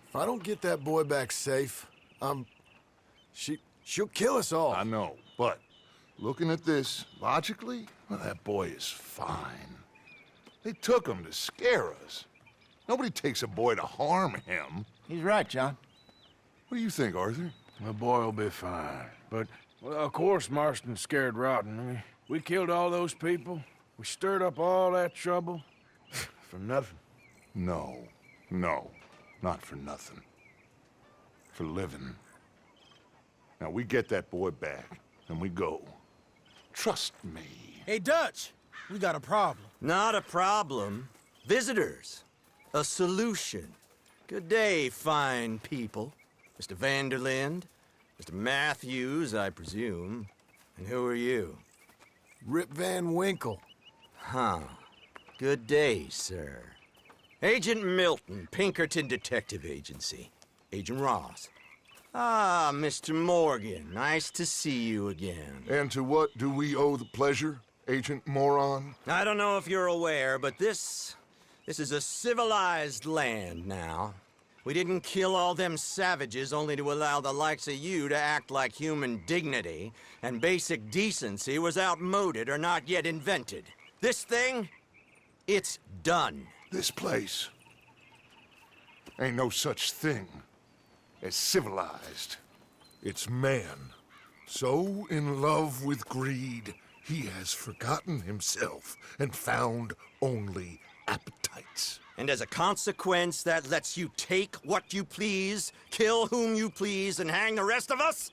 K: If I don't get that boy back safe, she'll kill us all.
C: I know, but looking at this logically, well, that boy is fine. They took him to scare us. Nobody takes a boy to harm him.
D: He's right, John.
C: What do you think, Arthur?
B: The boy will be fine. But, well, of course Marston's scared rotten. I mean, we killed all those people. We stirred up all that trouble. For nothing.
C: No, not for nothing. For living. Now, we get that boy back, and we go. Trust me.
J: Hey, Dutch, we got a problem.
H: Not a problem. Visitors. A solution. Good day, fine people. Mr. Vanderlind, Mr. Matthews, I presume. And who are you?
K: Rip Van Winkle.
H: Huh. Good day, sir. Agent Milton, Pinkerton Detective Agency. Agent Ross. Ah, Mr. Morgan, nice to see you again.
C: And to what do we owe the pleasure, Agent Moron?
H: I don't know if you're aware, but this is a civilized land now. We didn't kill all them savages only to allow the likes of you to act like human dignity, and basic decency was outmoded or not yet invented. This thing, it's done.
C: This place ain't no such thing as civilized. It's man so in love with greed He has forgotten himself and found only appetites.
H: And as a consequence, that lets you take what you please, kill whom you please, and hang the rest of us?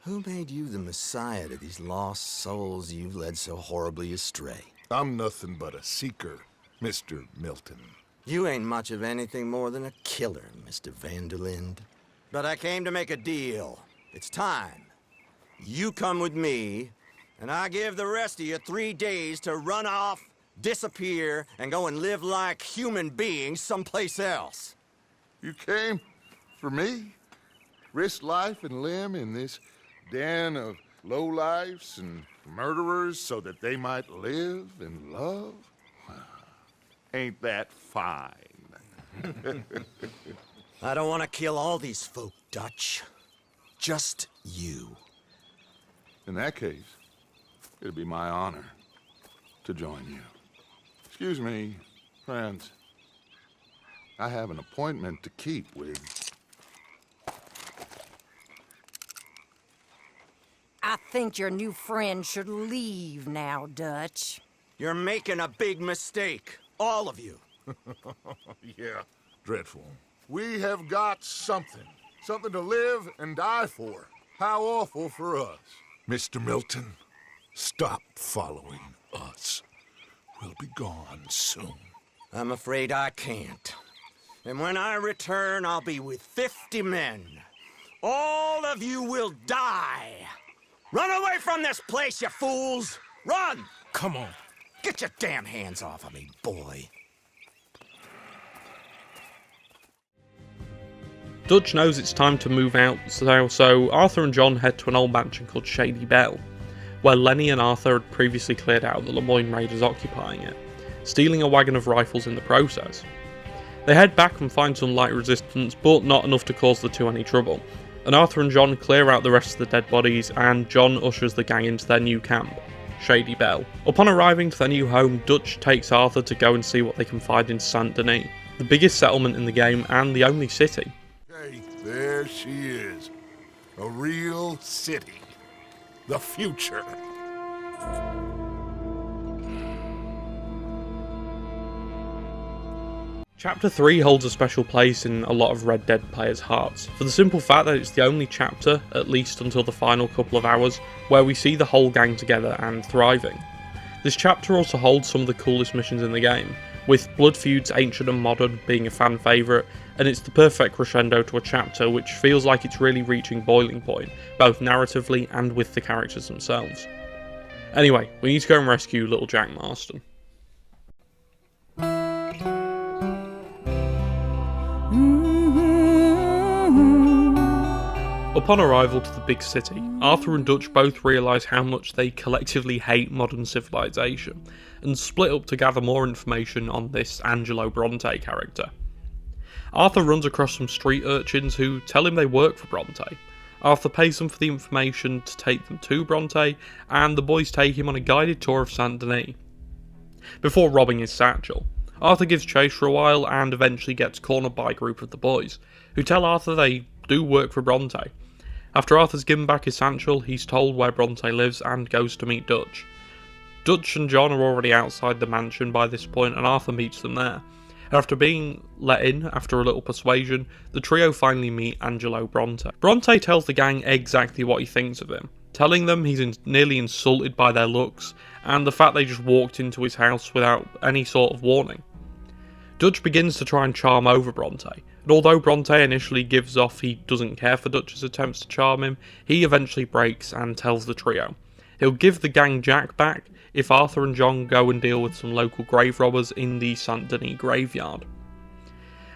H: Who made you the messiah to these lost souls you've led so horribly astray?
C: I'm nothing but a seeker, Mr. Milton.
H: You ain't much of anything more than a killer, Mr. Van der Linde. But I came to make a deal. It's time. You come with me, and I give the rest of you 3 days to run off, disappear, and go and live like human beings someplace else.
C: You came for me? Risk life and limb in this den of lowlifes and murderers so that they might live and love? Ain't that fine?
H: I don't want to kill all these folk, Dutch. Just you.
C: In that case, it'd be my honor to join you. Excuse me, friends. I have an appointment to keep with...
L: I think your new friend should leave now, Dutch.
H: You're making a big mistake. All of you.
C: Yeah, dreadful. We have got something. Something to live and die for. How awful for us. Mr. Milton, stop following us. We'll be gone soon.
H: I'm afraid I can't. And when I return, I'll be with 50 men. All of you will die. Run away from this place, you fools! Run!
F: Come on.
H: Get your damn hands off of me, boy.
A: Dutch knows it's time to move out, so Arthur and John head to an old mansion called Shady Belle, where Lenny and Arthur had previously cleared out the Lemoyne Raiders occupying it, stealing a wagon of rifles in the process. They head back and find some light resistance, but not enough to cause the two any trouble, and Arthur and John clear out the rest of the dead bodies, and John ushers the gang into their new camp, Shady Belle. Upon arriving to their new home, Dutch takes Arthur to go and see what they can find in Saint Denis, the biggest settlement in the game and the only city.
C: Hey, there she is. A real city. The future.
A: Chapter 3 holds a special place in a lot of Red Dead players' hearts, for the simple fact that it's the only chapter, at least until the final couple of hours, where we see the whole gang together and thriving. This chapter also holds some of the coolest missions in the game, with Blood Feuds Ancient and Modern being a fan favourite, and it's the perfect crescendo to a chapter which feels like it's really reaching boiling point, both narratively and with the characters themselves. Anyway, we need to go and rescue little Jack Marston. Upon arrival to the big city, Arthur and Dutch both realise how much they collectively hate modern civilization, and split up to gather more information on this Angelo Bronte character. Arthur runs across some street urchins who tell him they work for Bronte. Arthur pays them for the information to take them to Bronte, and the boys take him on a guided tour of Saint Denis. Before robbing his satchel, Arthur gives chase for a while and eventually gets cornered by a group of the boys, who tell Arthur they do work for Bronte. After Arthur's given back his satchel, he's told where Bronte lives and goes to meet Dutch. Dutch and John are already outside the mansion by this point, and Arthur meets them there. And after being let in, after a little persuasion, the trio finally meet Angelo Bronte. Bronte tells the gang exactly what he thinks of him, telling them he's nearly insulted by their looks, and the fact they just walked into his house without any sort of warning. Dutch begins to try and charm over Bronte, and although Bronte initially gives off he doesn't care for Dutch's attempts to charm him, he eventually breaks and tells the trio he'll give the gang Jack back if Arthur and John go and deal with some local grave robbers in the Saint Denis graveyard.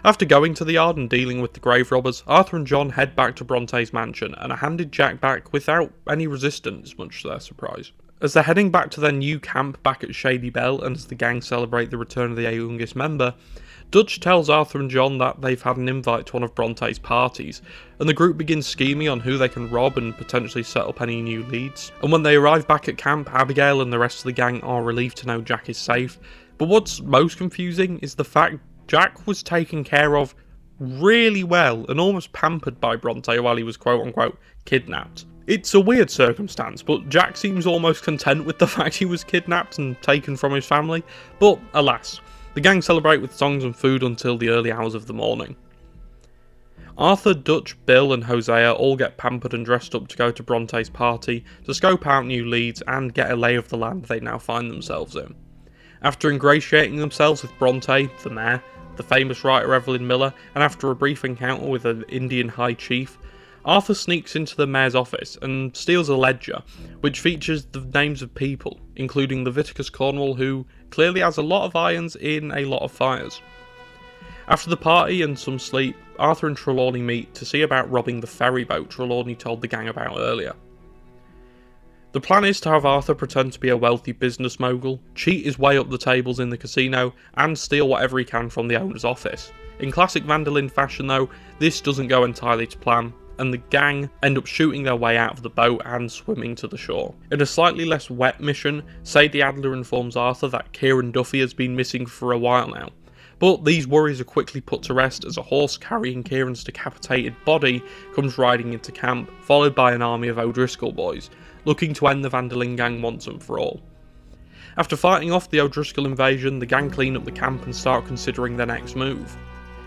A: After going to the yard and dealing with the grave robbers, Arthur and John head back to Bronte's mansion and are handed Jack back without any resistance, much to their surprise. As they're heading back to their new camp back at Shady Belle, and as the gang celebrate the return of their youngest member, Dutch tells Arthur and John that they've had an invite to one of Bronte's parties, and the group begins scheming on who they can rob and potentially set up any new leads. And when they arrive back at camp, Abigail and the rest of the gang are relieved to know Jack is safe, but what's most confusing is the fact Jack was taken care of really well and almost pampered by Bronte while he was quote-unquote kidnapped. It's a weird circumstance, but Jack seems almost content with the fact he was kidnapped and taken from his family, but alas, the gang celebrate with songs and food until the early hours of the morning. Arthur, Dutch, Bill and Hosea all get pampered and dressed up to go to Bronte's party to scope out new leads and get a lay of the land they now find themselves in. After ingratiating themselves with Bronte, the mayor, the famous writer Evelyn Miller, and after a brief encounter with an Indian high chief, Arthur sneaks into the mayor's office and steals a ledger, which features the names of people, including Leviticus Cornwall, who clearly has a lot of irons in a lot of fires. After the party and some sleep, Arthur and Trelawney meet to see about robbing the ferry boat Trelawney told the gang about earlier. The plan is to have Arthur pretend to be a wealthy business mogul, cheat his way up the tables in the casino, and steal whatever he can from the owner's office. In classic Van der Linde fashion though, this doesn't go entirely to plan, and the gang end up shooting their way out of the boat and swimming to the shore. In a slightly less wet mission, Sadie Adler informs Arthur that Kieran Duffy has been missing for a while now, but these worries are quickly put to rest as a horse carrying Kieran's decapitated body comes riding into camp, followed by an army of O'Driscoll boys, looking to end the Van der Linde gang once and for all. After fighting off the O'Driscoll invasion, the gang clean up the camp and start considering their next move.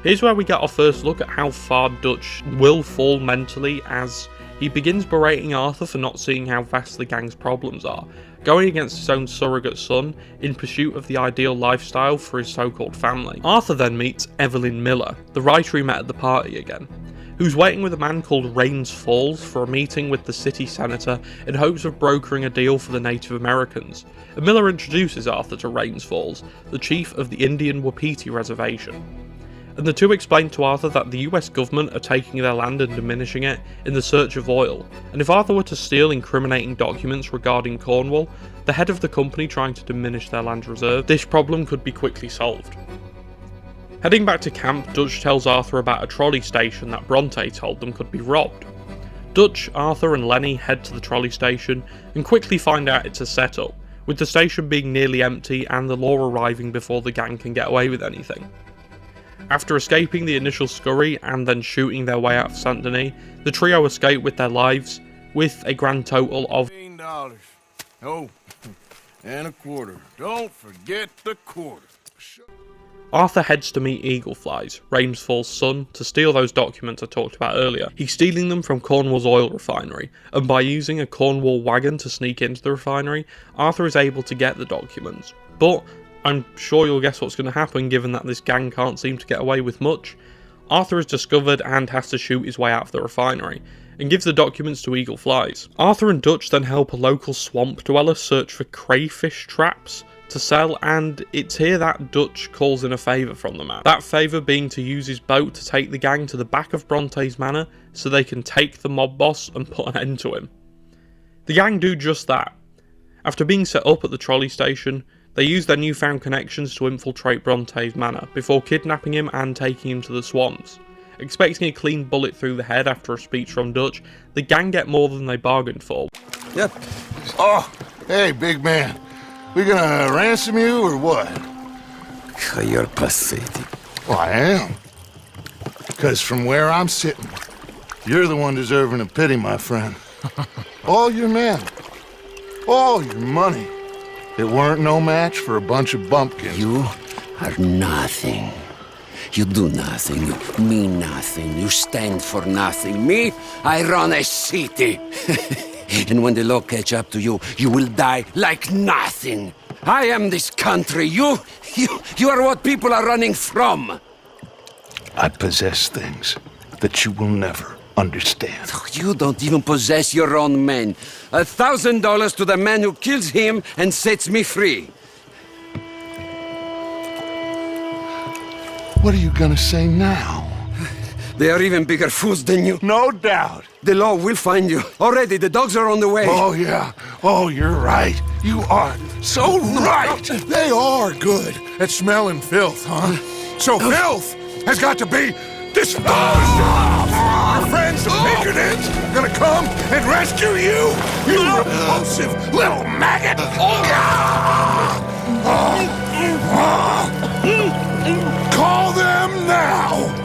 A: Here's where we get our first look at how far Dutch will fall mentally, as he begins berating Arthur for not seeing how vast the gang's problems are, going against his own surrogate son in pursuit of the ideal lifestyle for his so-called family. Arthur then meets Evelyn Miller, the writer he met at the party again, who's waiting with a man called Rains Falls for a meeting with the city senator in hopes of brokering a deal for the Native Americans. And Miller introduces Arthur to Rains Falls, the chief of the Indian Wapiti reservation. And the two explain to Arthur that the US government are taking their land and diminishing it in the search of oil, and if Arthur were to steal incriminating documents regarding Cornwall, the head of the company trying to diminish their land reserve, this problem could be quickly solved. Heading back to camp, Dutch tells Arthur about a trolley station that Bronte told them could be robbed. Dutch, Arthur and Lenny head to the trolley station and quickly find out it's a setup, with the station being nearly empty and the law arriving before the gang can get away with anything. After escaping the initial scurry and then shooting their way out of Saint Denis, the trio escape with their lives, with a grand total of
B: $15. Oh, and a quarter. Don't forget the quarter.
A: Arthur heads to meet Eagleflies, Rainsfall's son, to steal those documents I talked about earlier. He's stealing them from Cornwall's oil refinery, and by using a Cornwall wagon to sneak into the refinery, Arthur is able to get the documents. But I'm sure you'll guess what's going to happen given that this gang can't seem to get away with much. Arthur is discovered and has to shoot his way out of the refinery, and gives the documents to Eagleflies. Arthur and Dutch then help a local swamp dweller search for crayfish traps to sell, and it's here that Dutch calls in a favour from the man. That favour being to use his boat to take the gang to the back of Bronte's manor so they can take the mob boss and put an end to him. The gang do just that. After being set up at the trolley station, they use their newfound connections to infiltrate Bronte's manor before kidnapping him and taking him to the swamps. Expecting a clean bullet through the head after a speech from Dutch, the gang get more than they bargained for.
C: Yep. Oh, hey, big man. We gonna ransom you or what?
K: You're pathetic.
C: Well, I am. Because from where I'm sitting, you're the one deserving of pity, my friend. All your men, all your money, it weren't no match for a bunch of bumpkins.
K: You are nothing. You do nothing. You mean nothing. You stand for nothing. Me, I run a city. And when the law catch up to you, you will die like nothing. I am this country. You are what people are running from.
C: I possess things that you will never understand.
K: You don't even possess your own men. $1,000 to the man who kills him and sets me free.
C: What are you gonna say now?
K: They are even bigger fools than you.
C: No doubt.
K: The law will find you. Already, the dogs are on the way.
C: Oh, yeah. Oh, you're right. You are so right.
B: They are good at smelling filth, huh? So filth has got to be disposed of. Our friends the Pinkertons are gonna come and rescue you, you repulsive little maggot. Call them now.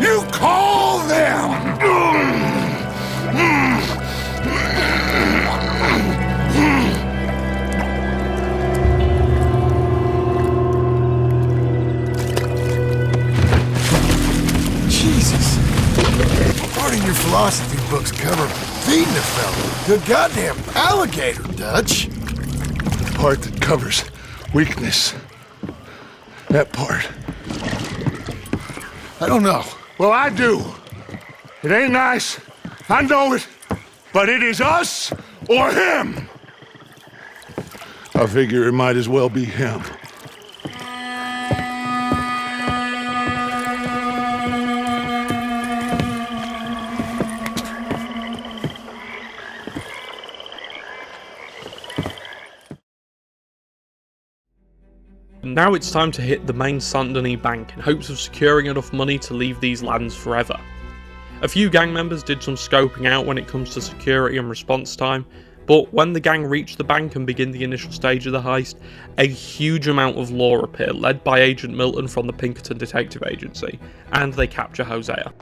B: You call them. Jesus. What part of your philosophy books cover feeding a fella? Good goddamn alligator, Dutch.
C: The part that covers weakness. That part. I don't know. Well, I do. It ain't nice. I know it. But it is us or him. I figure it might as well be him.
A: Now it's time to hit the main Saint Denis bank in hopes of securing enough money to leave these lands forever. A few gang members did some scoping out when it comes to security and response time, but when the gang reach the bank and begin the initial stage of the heist, a huge amount of law appear, led by Agent Milton from the Pinkerton Detective Agency, and they capture Hosea.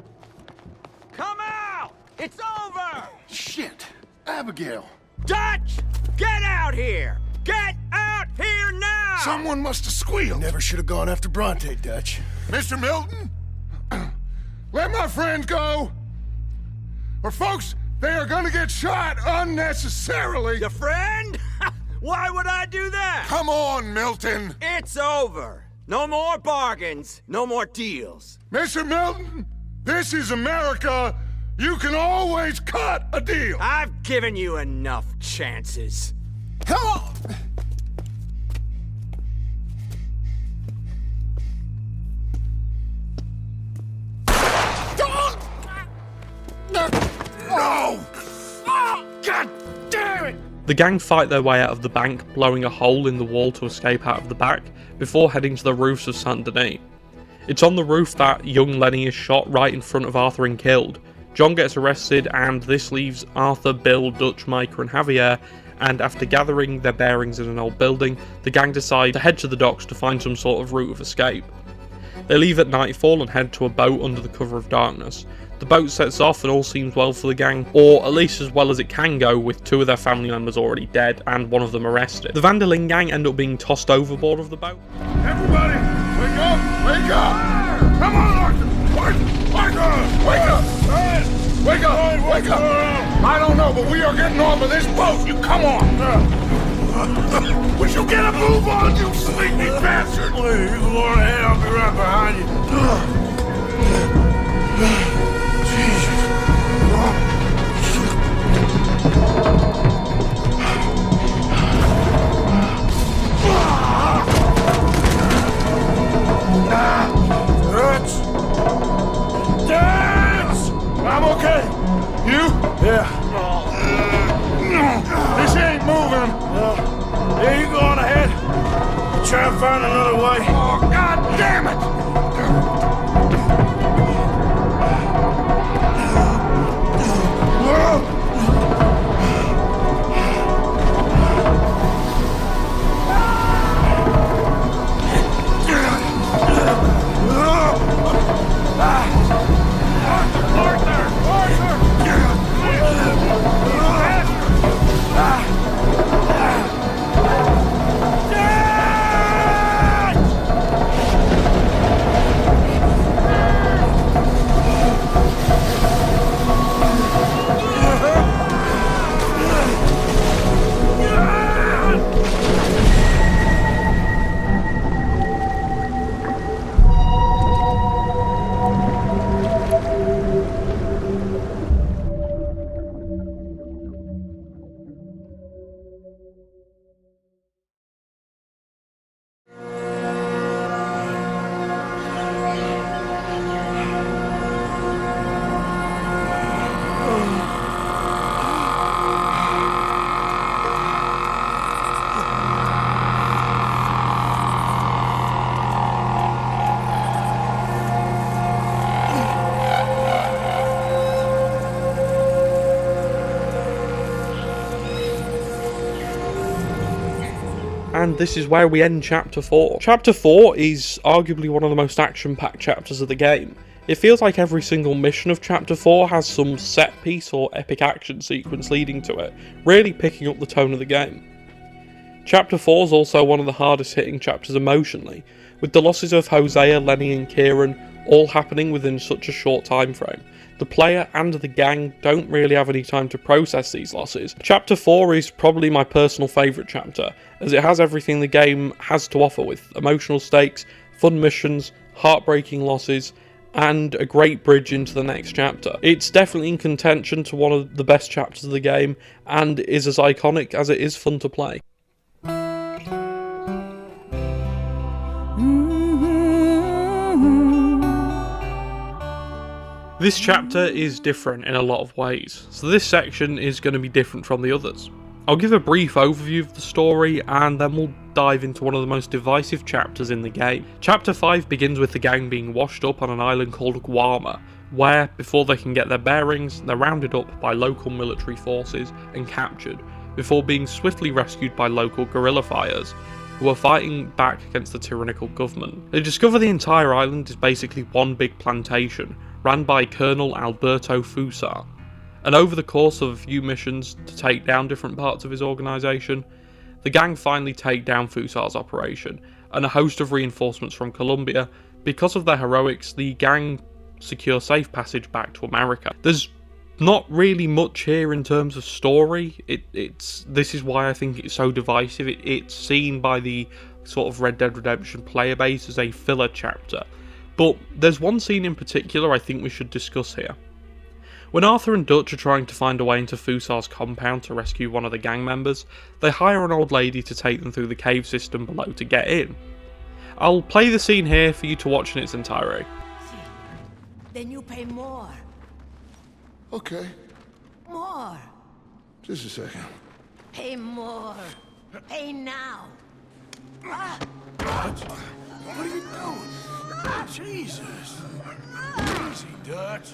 J: Come out! It's over!
B: Shit. Abigail.
J: Dutch! Get out here! Get out here now!
C: Someone must have squealed.
B: Never should have gone after Bronte, Dutch.
C: Mr. Milton? Let my friend go! Or folks, they are gonna get shot unnecessarily!
J: Your friend? Why would I do that?
C: Come on, Milton!
J: It's over. No more bargains, no more deals.
C: Mr. Milton, this is America. You can always cut a deal.
J: I've given you enough chances.
B: Come on!
C: No! God damn it!
A: The gang fight their way out of the bank, blowing a hole in the wall to escape out of the back, before heading to the roofs of Saint Denis. It's on the roof that young Lenny is shot right in front of Arthur and killed. John gets arrested, and this leaves Arthur, Bill, Dutch, Micah and Javier, and after gathering their bearings in an old building, the gang decide to head to the docks to find some sort of route of escape. They leave at nightfall and head to a boat under the cover of darkness. The boat sets off and all seems well for the gang, or at least as well as it can go, with two of their family members already dead and one of them arrested. The Van der Linde gang end up being tossed overboard of the boat.
C: Everybody, wake up! Wake up! Come on, Arthur! Wake up! Wake up! Wake up! Wake up! I don't know, but we are getting off of this boat! You come on! Would you get a move on, you sleepy bastard?
B: Please, you go on ahead, I'll be right behind you. Jesus.
C: Dance! I'm okay. You?
B: Yeah.
C: This ain't moving.
B: Yeah, you go on ahead. Try and find another way.
C: Oh, God damn it!
A: And this is where we end Chapter 4. Chapter 4 is arguably one of the most action-packed chapters of the game. It feels like every single mission of Chapter 4 has some set piece or epic action sequence leading to it, really picking up the tone of the game. Chapter 4 is also one of the hardest hitting chapters emotionally, with the losses of Hosea, Lenny and Kieran all happening within such a short time frame. The player and the gang don't really have any time to process these losses. Chapter 4 is probably my personal favourite chapter, as it has everything the game has to offer, with emotional stakes, fun missions, heartbreaking losses, and a great bridge into the next chapter. It's definitely in contention to one of the best chapters of the game, and is as iconic as it is fun to play. This chapter is different in a lot of ways, so this section is going to be different from the others. I'll give a brief overview of the story, and then we'll dive into one of the most divisive chapters in the game. Chapter 5 begins with the gang being washed up on an island called Guarma, where, before they can get their bearings, they're rounded up by local military forces and captured, before being swiftly rescued by local guerrilla fighters, who are fighting back against the tyrannical government. They discover the entire island is basically one big plantation, ran by Colonel Alberto Fusar, and over the course of a few missions to take down different parts of his organisation, the gang finally take down Fusar's operation, and a host of reinforcements from Colombia. Because of their heroics, the gang secure safe passage back to America. There's not really much here in terms of story. This is why I think it's so divisive. It's seen by the sort of Red Dead Redemption player base as a filler chapter. But there's one scene in particular I think we should discuss here. When Arthur and Dutch are trying to find a way into Fusar's compound to rescue one of the gang members, they hire an old lady to take them through the cave system below to get in. I'll play the scene here for you to watch in its entirety.
L: Then you pay more.
C: Okay,
L: More.
C: just a second.
L: Pay more. Pay now.
E: What are you doing? Jesus. Easy, Dutch.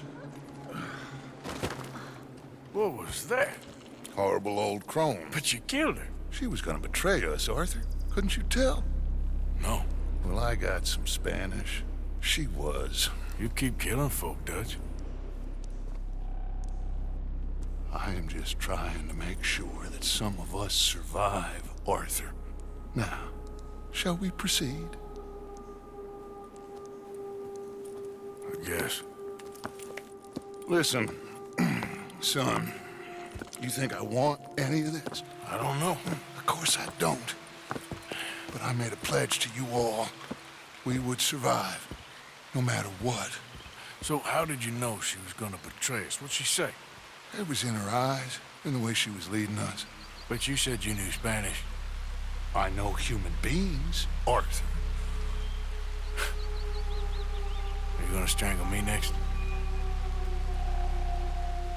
E: What was that?
C: Horrible old crone.
E: But you killed her.
C: She was gonna betray us, Arthur. Couldn't you tell?
E: No.
C: Well, I got some Spanish. She was.
E: You keep killing folk, Dutch.
C: I am just trying to make sure that some of us survive, Arthur. Now, shall we proceed?
E: I guess.
C: Listen, son, you think I want any of this?
E: I don't know.
C: Of course I don't. But I made a pledge to you all. We would survive, no matter what.
E: So how did you know she was gonna betray us? What'd she say?
C: It was in her eyes, in the way she was leading us.
E: But you said you knew Spanish.
C: I know human beings, Arthur.
E: Are you gonna strangle me next?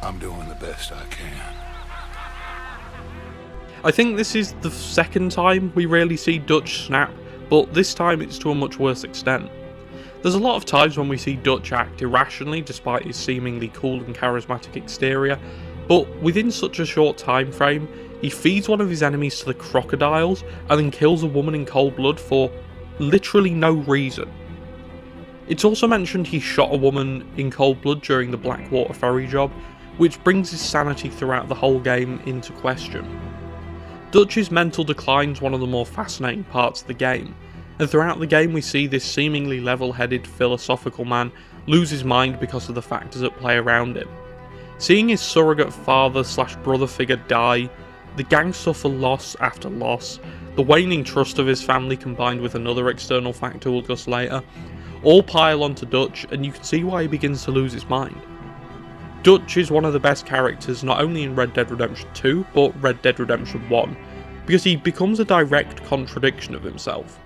C: I'm doing the best I can.
A: I think this is the second time we really see Dutch snap, but this time it's to a much worse extent. There's a lot of times when we see Dutch act irrationally despite his seemingly cool and charismatic exterior, but within such a short time frame, he feeds one of his enemies to the crocodiles and then kills a woman in cold blood for literally no reason. It's also mentioned he shot a woman in cold blood during the Blackwater ferry job, which brings his sanity throughout the whole game into question. Dutch's mental decline is one of the more fascinating parts of the game, and throughout the game we see this seemingly level-headed, philosophical man lose his mind because of the factors at play around him. Seeing his surrogate father/brother figure die, the gang suffer loss after loss, the waning trust of his family combined with another external factor we'll discuss later, all pile onto Dutch, and you can see why he begins to lose his mind. Dutch is one of the best characters not only in Red Dead Redemption 2, but Red Dead Redemption 1, because he becomes a direct contradiction of himself.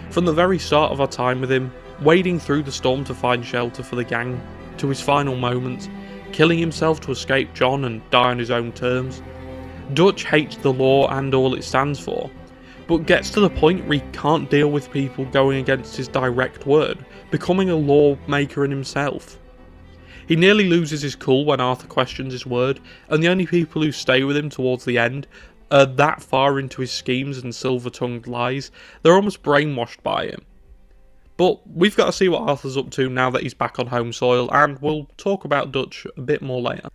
A: From the very start of our time with him, wading through the storm to find shelter for the gang, to his final moments, killing himself to escape John and die on his own terms, Dutch hates the law and all it stands for, but gets to the point where he can't deal with people going against his direct word, becoming a lawmaker in himself. He nearly loses his cool when Arthur questions his word, and the only people who stay with him towards the end are that far into his schemes and silver-tongued lies, they're almost brainwashed by him. But we've got to see what Arthur's up to now that he's back on home soil, and we'll talk about Dutch a bit more later.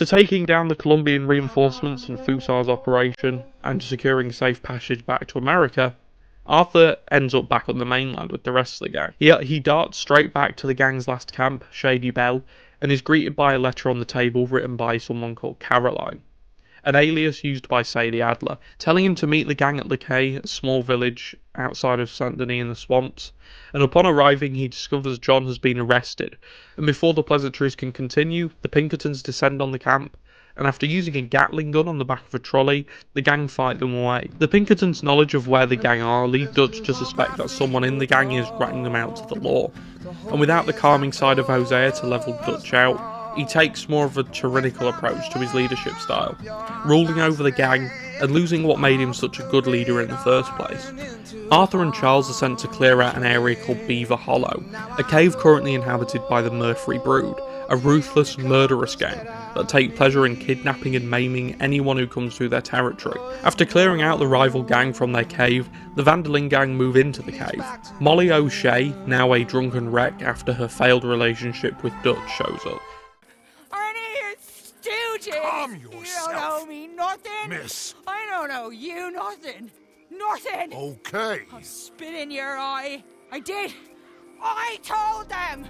A: After taking down the Colombian reinforcements and Fusar's operation, and securing safe passage back to America, Arthur ends up back on the mainland with the rest of the gang. He darts straight back to the gang's last camp, Shady Belle, and is greeted by a letter on the table written by someone called Caroline, an alias used by Sadie Adler, telling him to meet the gang at Le Quay, a small village outside of Saint Denis in the swamps, and upon arriving he discovers John has been arrested, and before the pleasantries can continue, the Pinkertons descend on the camp, and after using a Gatling gun on the back of a trolley, the gang fight them away. The Pinkertons' knowledge of where the gang are lead Dutch to suspect that someone in the gang is ratting them out to the law, and without the calming side of Hosea to level Dutch out, he takes more of a tyrannical approach to his leadership style, ruling over the gang and losing what made him such a good leader in the first place. Arthur and Charles are sent to clear out an area called Beaver Hollow, a cave currently inhabited by the Murphy Brood, a ruthless, murderous gang that take pleasure in kidnapping and maiming anyone who comes through their territory. After clearing out the rival gang from their cave, the Vanderlyn gang move into the cave. Molly O'Shea, now a drunken wreck after her failed relationship with Dutch, shows up.
C: Calm
L: You
C: yourself.
L: don't owe me nothing.
C: Miss.
L: I don't owe you nothing. Nothing.
C: Okay.
L: I'll spit in your eye. I did. I told them.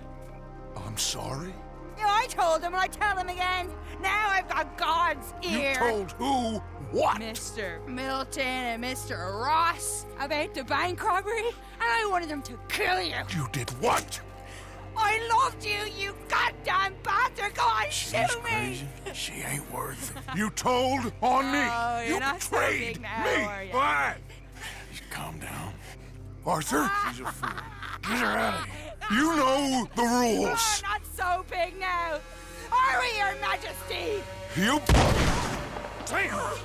C: I'm sorry?
L: Yeah, I told them and I tell them again. Now I've got God's ear.
C: You told who what?
L: Mr. Milton and Mr. Ross about the bank robbery, and I wanted them to kill you.
C: You did what?
L: I loved you, you goddamn bastard! Go on, shoot me!
C: She ain't worth it. You told on me.
L: Oh, you're
C: You
L: not so
C: betrayed
L: big now,
C: me.
L: are you?
C: What? Calm down. Arthur? She's a fool. Get her out of here. You know the rules.
L: You're not so big now. Are we, Your Majesty?
C: You... Damn.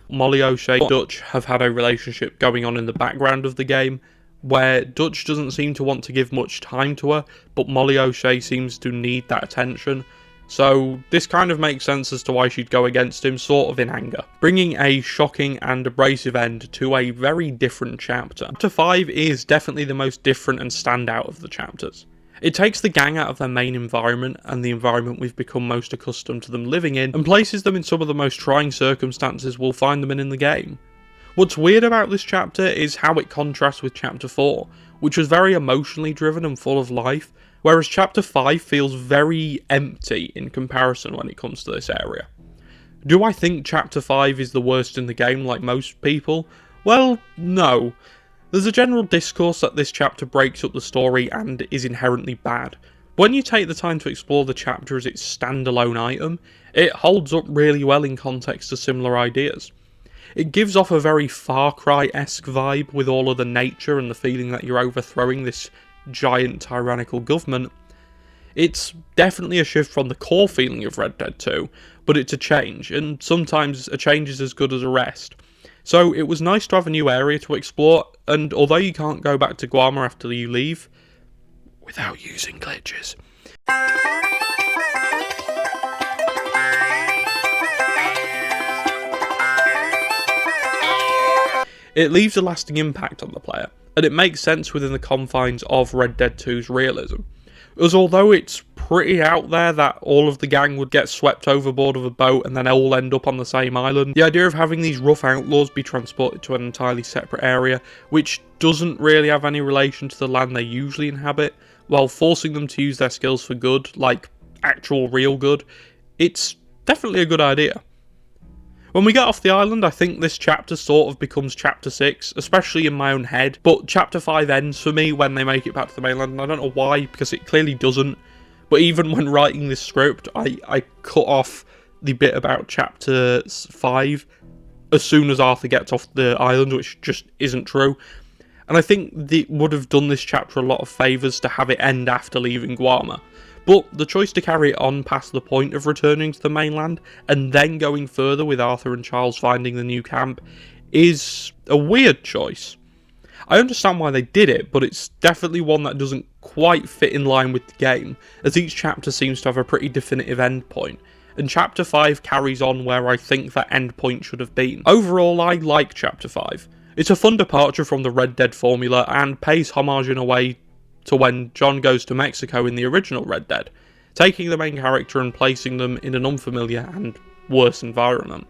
A: Molly O'Shea and Dutch have had a relationship going on in the background of the game, where Dutch doesn't seem to want to give much time to her, but Molly O'Shea seems to need that attention. So this kind of makes sense as to why she'd go against him, sort of in anger. Bringing a shocking and abrasive end to a very different chapter. Chapter 5 is definitely the most different and standout of the chapters. It takes the gang out of their main environment and the environment we've become most accustomed to them living in, and places them in some of the most trying circumstances we'll find them in the game. What's weird about this chapter is how it contrasts with chapter 4, which was very emotionally driven and full of life, whereas chapter 5 feels very empty in comparison when it comes to this area. Do I think chapter 5 is the worst in the game like most people? Well, no. There's a general discourse that this chapter breaks up the story and is inherently bad. When you take the time to explore the chapter as its standalone item, it holds up really well in context to similar ideas. It gives off a very Far Cry-esque vibe with all of the nature and the feeling that you're overthrowing this giant tyrannical government. It's definitely a shift from the core feeling of Red Dead 2, but it's a change, and sometimes a change is as good as a rest. So it was nice to have a new area to explore, and although you can't go back to Guarma after you leave, without using glitches, it leaves a lasting impact on the player, and it makes sense within the confines of Red Dead 2's realism. As although it's pretty out there that all of the gang would get swept overboard of a boat and then all end up on the same island, the idea of having these rough outlaws be transported to an entirely separate area, which doesn't really have any relation to the land they usually inhabit, while forcing them to use their skills for good, like actual real good, it's definitely a good idea. When we get off the island, I think this chapter sort of becomes chapter 6, especially in my own head, but chapter 5 ends for me when they make it back to the mainland, and I don't know why, because it clearly doesn't, but even when writing this script, I cut off the bit about chapter 5 as soon as Arthur gets off the island, which just isn't true, and I think it would have done this chapter a lot of favours to have it end after leaving Guarma. But the choice to carry it on past the point of returning to the mainland, and then going further with Arthur and Charles finding the new camp, is a weird choice. I understand why they did it, but it's definitely one that doesn't quite fit in line with the game, as each chapter seems to have a pretty definitive endpoint, and chapter 5 carries on where I think that endpoint should have been. Overall, I like chapter 5. It's a fun departure from the Red Dead formula, and pays homage in a way to when John goes to Mexico in the original Red Dead, taking the main character and placing them in an unfamiliar and worse environment.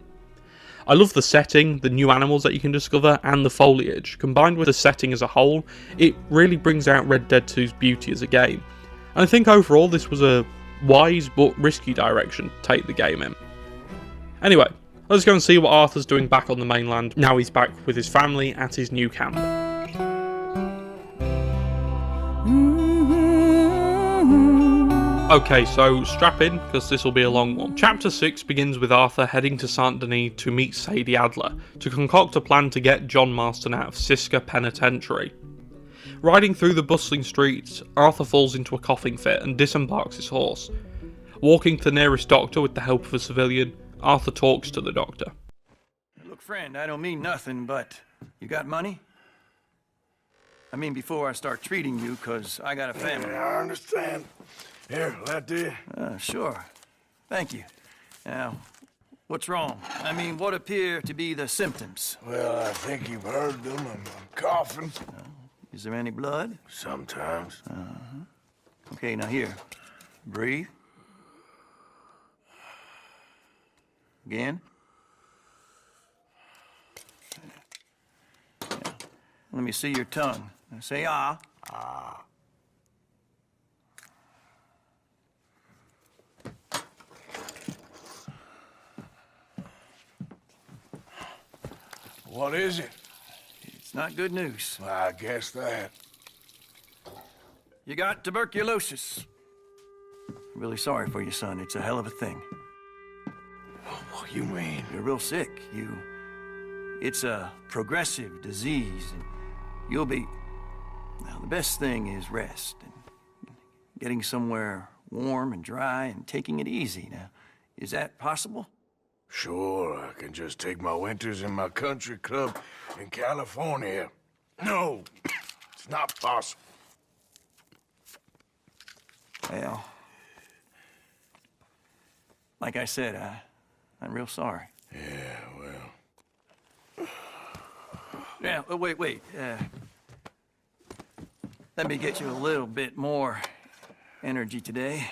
A: I love the setting, the new animals that you can discover, and the foliage. Combined with the setting as a whole, it really brings out Red Dead 2's beauty as a game. And I think overall this was a wise but risky direction to take the game in. Anyway, let's go and see what Arthur's doing back on the mainland now he's back with his family at his new camp. Okay, so strap in, because this will be a long one. Chapter 6 begins with Arthur heading to Saint Denis to meet Sadie Adler, to concoct a plan to get John Marston out of Siska Penitentiary. Riding through the bustling streets, Arthur falls into a coughing fit and disembarks his horse. Walking to the nearest doctor with the help of a civilian, Arthur talks to the doctor.
M: Look, friend, I don't mean nothing, but you got money? I mean, before I start treating you, 'cause I got a family.
B: Yeah, I understand. Here, that do you?
M: Sure. Thank you. Now, what's wrong? I mean, what appear to be the symptoms?
B: Well, I think you've heard them. I'm coughing.
M: Is there any blood?
B: Sometimes.
M: Okay, now here. Breathe. Again. Yeah. Let me see your tongue. Now say ah.
B: Ah. What is it?
M: It's not good news.
B: I guess that.
M: You got tuberculosis. I'm really sorry for you, son. It's a hell of a thing.
B: What you mean?
M: You're real sick. It's a progressive disease, and you'll be... Now, the best thing is rest, and getting somewhere warm and dry, and taking it easy. Now, is that possible?
B: Sure, I can just take my winters in my country club in California. No, it's not possible.
M: Well, like I said, I'm real sorry.
B: Yeah, well...
M: Yeah, wait. Let me get you a little bit more energy today.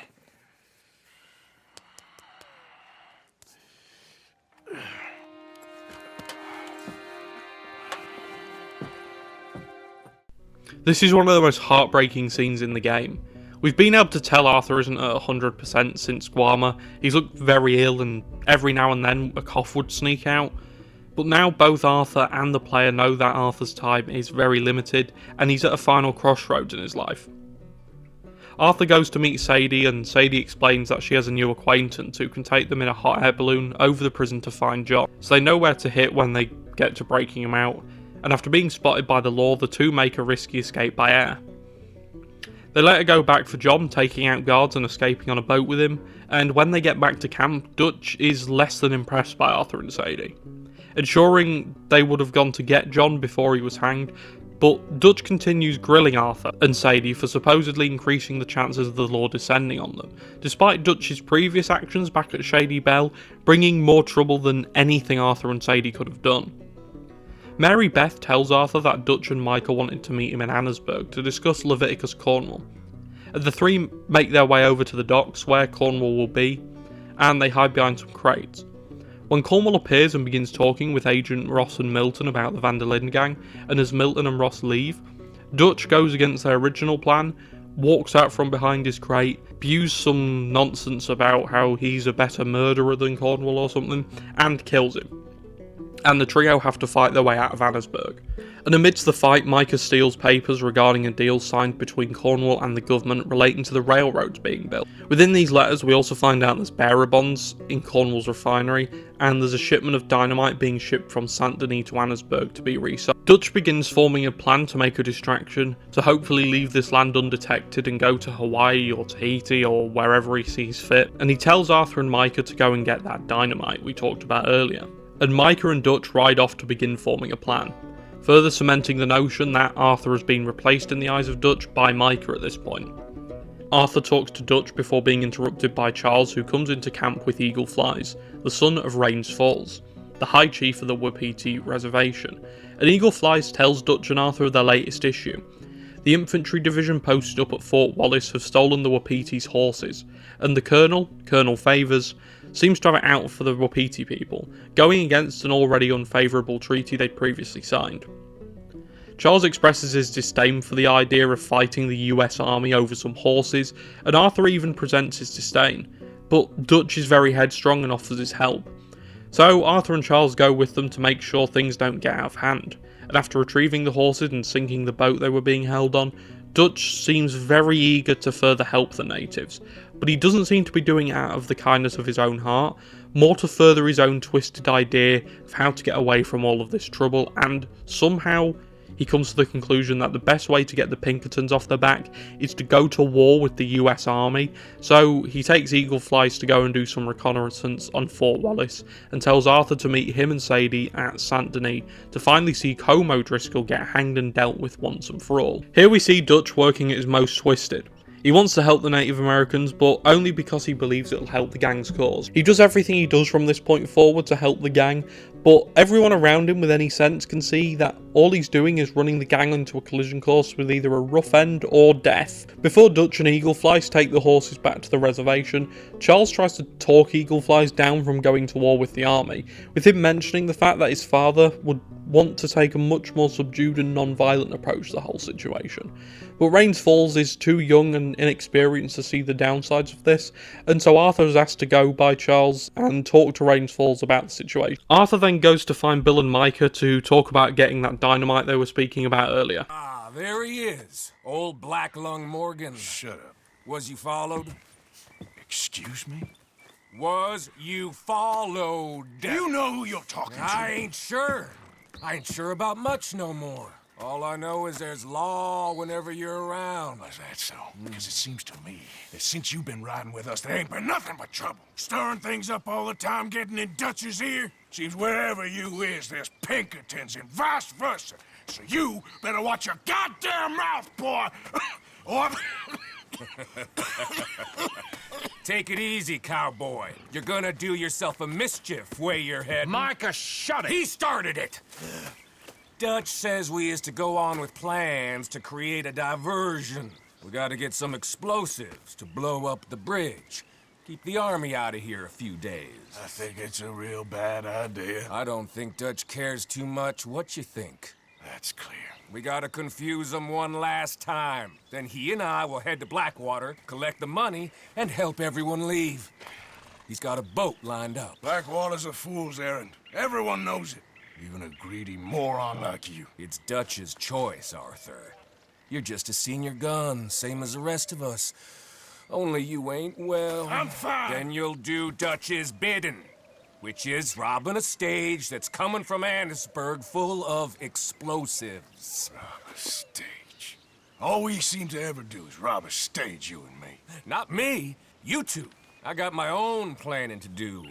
A: This is one of the most heartbreaking scenes in the game. We've been able to tell Arthur isn't at 100% since Guarma. He's looked very ill and every now and then a cough would sneak out. But now both Arthur and the player know that Arthur's time is very limited and he's at a final crossroads in his life. Arthur goes to meet Sadie and Sadie explains that she has a new acquaintance who can take them in a hot air balloon over the prison to find John, so they know where to hit when they get to breaking him out, and after being spotted by the law, the two make a risky escape by air. They later go back for John, taking out guards and escaping on a boat with him, and when they get back to camp, Dutch is less than impressed by Arthur and Sadie, ensuring they would have gone to get John before he was hanged, but Dutch continues grilling Arthur and Sadie for supposedly increasing the chances of the law descending on them, despite Dutch's previous actions back at Shady Belle bringing more trouble than anything Arthur and Sadie could have done. Mary Beth tells Arthur that Dutch and Micah wanted to meet him in Annesburg to discuss Leviticus Cornwall, and the three make their way over to the docks where Cornwall will be, and they hide behind some crates. When Cornwall appears and begins talking with Agent Ross and Milton about the Van der Linde gang, and as Milton and Ross leave, Dutch goes against their original plan, walks out from behind his crate, spews some nonsense about how he's a better murderer than Cornwall or something, and kills him. And the trio have to fight their way out of Annesburg. And amidst the fight, Micah steals papers regarding a deal signed between Cornwall and the government relating to the railroads being built. Within these letters, we also find out there's bearer bonds in Cornwall's refinery, and there's a shipment of dynamite being shipped from Saint Denis to Annesburg to be resold. Dutch begins forming a plan to make a distraction, to hopefully leave this land undetected and go to Hawaii or Tahiti or wherever he sees fit, and he tells Arthur and Micah to go and get that dynamite we talked about earlier. And Micah and Dutch ride off to begin forming a plan, further cementing the notion that Arthur has been replaced in the eyes of Dutch by Micah at this point. Arthur talks to Dutch before being interrupted by Charles, who comes into camp with Eagle Flies, the son of Rains Falls, the High Chief of the Wapiti Reservation, and Eagle Flies tells Dutch and Arthur of their latest issue. The infantry division posted up at Fort Wallace have stolen the Wapiti's horses, and the Colonel, Colonel Favors, seems to have it out for the Wapiti people, going against an already unfavourable treaty they'd previously signed. Charles expresses his disdain for the idea of fighting the US Army over some horses, and Arthur even presents his disdain, but Dutch is very headstrong and offers his help. So Arthur and Charles go with them to make sure things don't get out of hand, and after retrieving the horses and sinking the boat they were being held on, Dutch seems very eager to further help the natives, but he doesn't seem to be doing it out of the kindness of his own heart, more to further his own twisted idea of how to get away from all of this trouble, and somehow he comes to the conclusion that the best way to get the Pinkertons off their back is to go to war with the US Army, so he takes Eagle Flies to go and do some reconnaissance on Fort Wallace, and tells Arthur to meet him and Sadie at Saint Denis to finally see Colm O'Driscoll get hanged and dealt with once and for all. Here we see Dutch working at his most twisted. He wants to help the Native Americans, but only because he believes it'll help the gang's cause. He does everything he does from this point forward to help the gang, but everyone around him with any sense can see that all he's doing is running the gang into a collision course with either a rough end or death. Before Dutch and Eagle Flies take the horses back to the reservation, Charles tries to talk Eagle Flies down from going to war with the army, with him mentioning the fact that his father would want to take a much more subdued and non-violent approach to the whole situation. But Rains Falls is too young and inexperienced to see the downsides of this, and so Arthur is asked to go by Charles and talk to Rains Falls about the situation. Arthur then goes to find Bill and Micah to talk about getting that dynamite they were speaking about earlier.
F: Ah, there he is. Old Black Lung Morgan.
E: Shut up.
F: Was you followed?
E: Excuse me?
F: Was you followed?
E: You know who you're talking to.
F: I ain't sure. I ain't sure about much no more. All I know is there's law whenever you're around.
E: Is that so? Because it seems to me that since you've been riding with us, there ain't been nothing but trouble. Stirring things up all the time, getting in Dutch's ear. Seems wherever you is, there's Pinkertons and vice versa. So you better watch your goddamn mouth, boy! Or...
F: Take it easy, cowboy. You're gonna do yourself a mischief where you're heading.
J: Micah, shut it!
F: He started it! Dutch says we is to go on with plans to create a diversion. We gotta get some explosives to blow up the bridge. Keep the army out of here a few days.
E: I think it's a real bad idea.
F: I don't think Dutch cares too much. What you think?
E: That's clear.
F: We gotta confuse him one last time. Then he and I will head to Blackwater, collect the money, and help everyone leave. He's got a boat lined up.
E: Blackwater's a fool's errand. Everyone knows it. Even a greedy moron like you.
F: It's Dutch's choice, Arthur. You're just a senior gun, same as the rest of us. Only you ain't well.
E: I'm fine.
F: Then you'll do Dutch's bidding, which is robbing a stage that's coming from Annisburg full of explosives.
E: Rob a stage. All we seem to ever do is rob a stage, you and me.
F: Not me. You two. I got my own planning to do.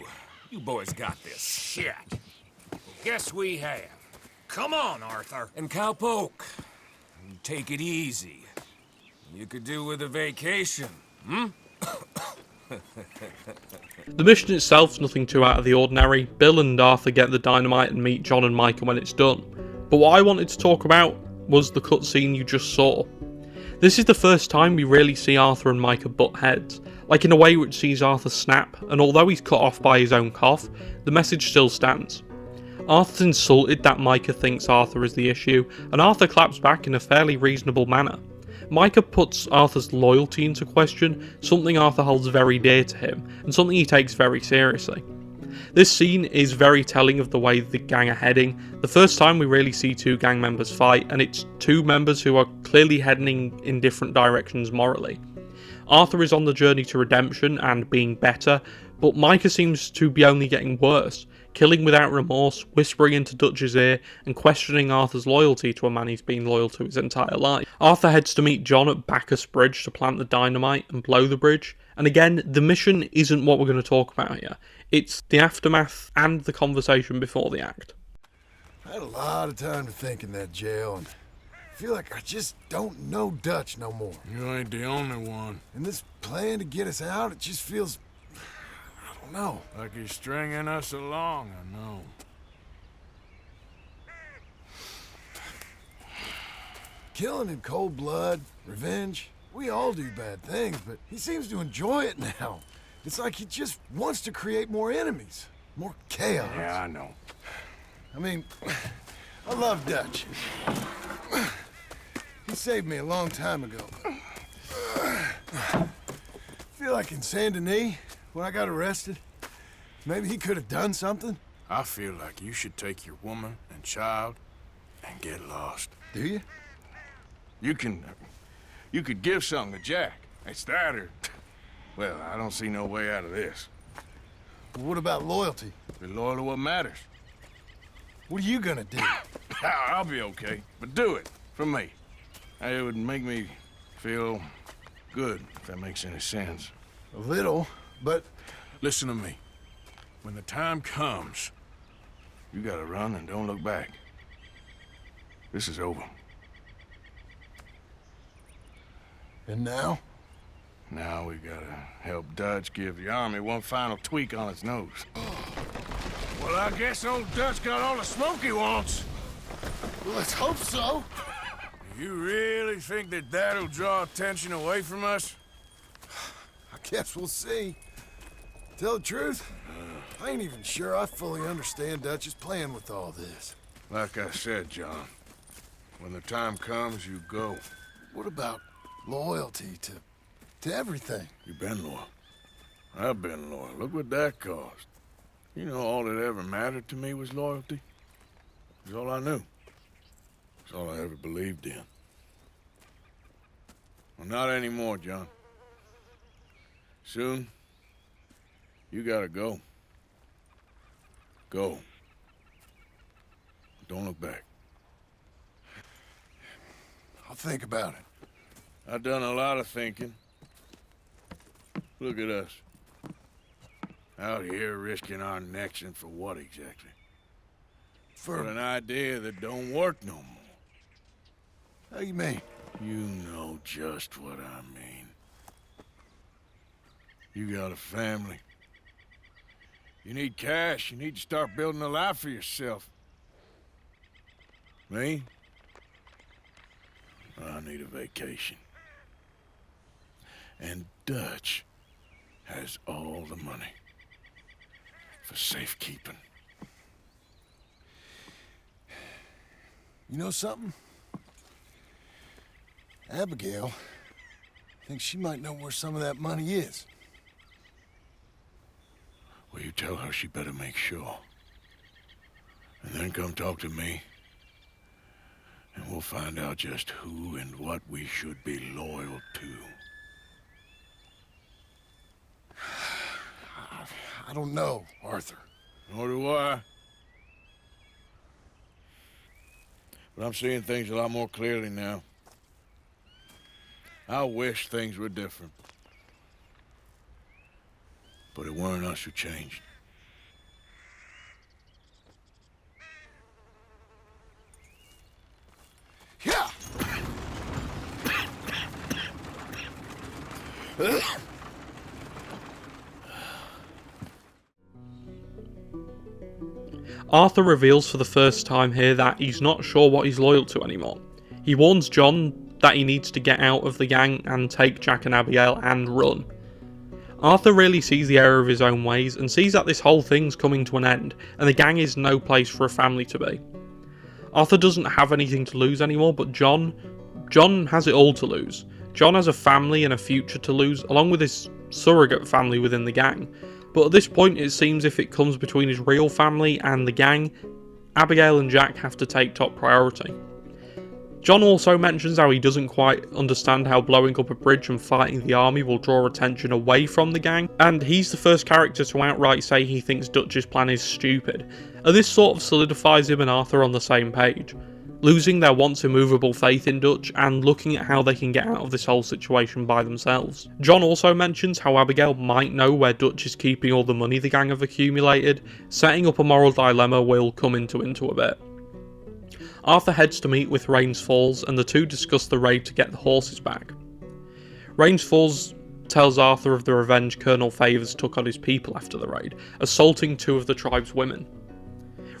F: You boys got this.
J: Shit. Guess we have. Come on, Arthur.
F: And Cowpoke, take it easy. You could do with a vacation, hmm?
A: The mission itself's nothing too out of the ordinary. Bill and Arthur get the dynamite and meet John and Micah when it's done. But what I wanted to talk about was the cutscene you just saw. This is the first time we really see Arthur and Micah butt heads, like in a way which sees Arthur snap, and although he's cut off by his own cough, the message still stands. Arthur's insulted that Micah thinks Arthur is the issue, and Arthur claps back in a fairly reasonable manner. Micah puts Arthur's loyalty into question, something Arthur holds very dear to him, and something he takes very seriously. This scene is very telling of the way the gang are heading. The first time we really see two gang members fight, and it's two members who are clearly heading in different directions morally. Arthur is on the journey to redemption and being better, but Micah seems to be only getting worse, killing without remorse, whispering into Dutch's ear, and questioning Arthur's loyalty to a man he's been loyal to his entire life. Arthur heads to meet John at Bacchus Bridge to plant the dynamite and blow the bridge, and again, the mission isn't what we're going to talk about here. It's the aftermath and the conversation before the act.
B: I had a lot of time to think in that jail, and I feel like I just don't know Dutch no more.
E: You ain't the only one.
B: And this plan to get us out, it just feels... I don't know.
E: Like he's stringing us along, I know.
B: Killing in cold blood, revenge, we all do bad things, but he seems to enjoy it now. It's like he just wants to create more enemies, more chaos.
E: Yeah, I know.
B: I mean, I love Dutch. He saved me a long time ago. I feel like in Saint Denis, when I got arrested, maybe he could have done something.
E: I feel like you should take your woman and child and get lost.
B: Do you?
E: You could give something to Jack. It's that or... Well, I don't see no way out of this.
B: Well, what about loyalty?
E: Be loyal to what matters.
B: What are you gonna do?
E: I'll be okay, but do it for me. It would make me feel good, if that makes any sense.
C: A little, but...
E: Listen to me. When the time comes, you gotta run and don't look back. This is over.
C: And now?
E: Now we gotta help Dutch give the army one final tweak on its nose. Well, I guess old Dutch got all the smoke he wants.
C: Let's hope so.
E: You really think that that'll draw attention away from us?
C: I guess we'll see. Tell the truth, I ain't even sure I fully understand Dutch's plan with all this.
E: Like I said, John, when the time comes, you go.
C: What about loyalty to everything?
E: You've been loyal. I've been loyal. Look what that cost. You know, all that ever mattered to me was loyalty. It was all I knew. It's all I ever believed in. Well, not anymore, John. Soon, you gotta go. Go. Don't look back.
C: I'll think about it.
E: I've done a lot of thinking. Look at us. Out here risking our necks, and for what exactly? For an idea that don't work no more.
C: How you mean?
E: You know just what I mean. You got a family. You need cash. You need to start building a life for yourself. Me? I need a vacation. And Dutch has all the money for safekeeping.
C: You know something? Abigail thinks she might know where some of that money is.
E: Well, you tell her she better make sure. And then come talk to me. And we'll find out just who and what we should be loyal to.
C: I don't know, Arthur.
E: Nor do I. But I'm seeing things a lot more clearly now. I wish things were different. But it weren't us who changed.
C: Yeah!
A: Arthur reveals for the first time here that he's not sure what he's loyal to anymore. He warns John that he needs to get out of the gang and take Jack and Abigail and run. Arthur really sees the error of his own ways and sees that this whole thing's coming to an end and the gang is no place for a family to be. Arthur doesn't have anything to lose anymore, but John has it all to lose. John has a family and a future to lose, along with his surrogate family within the gang. But at this point it seems if it comes between his real family and the gang, Abigail and Jack have to take top priority. John also mentions how he doesn't quite understand how blowing up a bridge and fighting the army will draw attention away from the gang, and he's the first character to outright say he thinks Dutch's plan is stupid, and this sort of solidifies him and Arthur on the same page, losing their once immovable faith in Dutch and looking at how they can get out of this whole situation by themselves. John also mentions how Abigail might know where Dutch is keeping all the money the gang have accumulated, setting up a moral dilemma we'll come into a bit. Arthur heads to meet with Rains Falls and the two discuss the raid to get the horses back. Rains Falls tells Arthur of the revenge Colonel Favors took on his people after the raid, assaulting two of the tribe's women.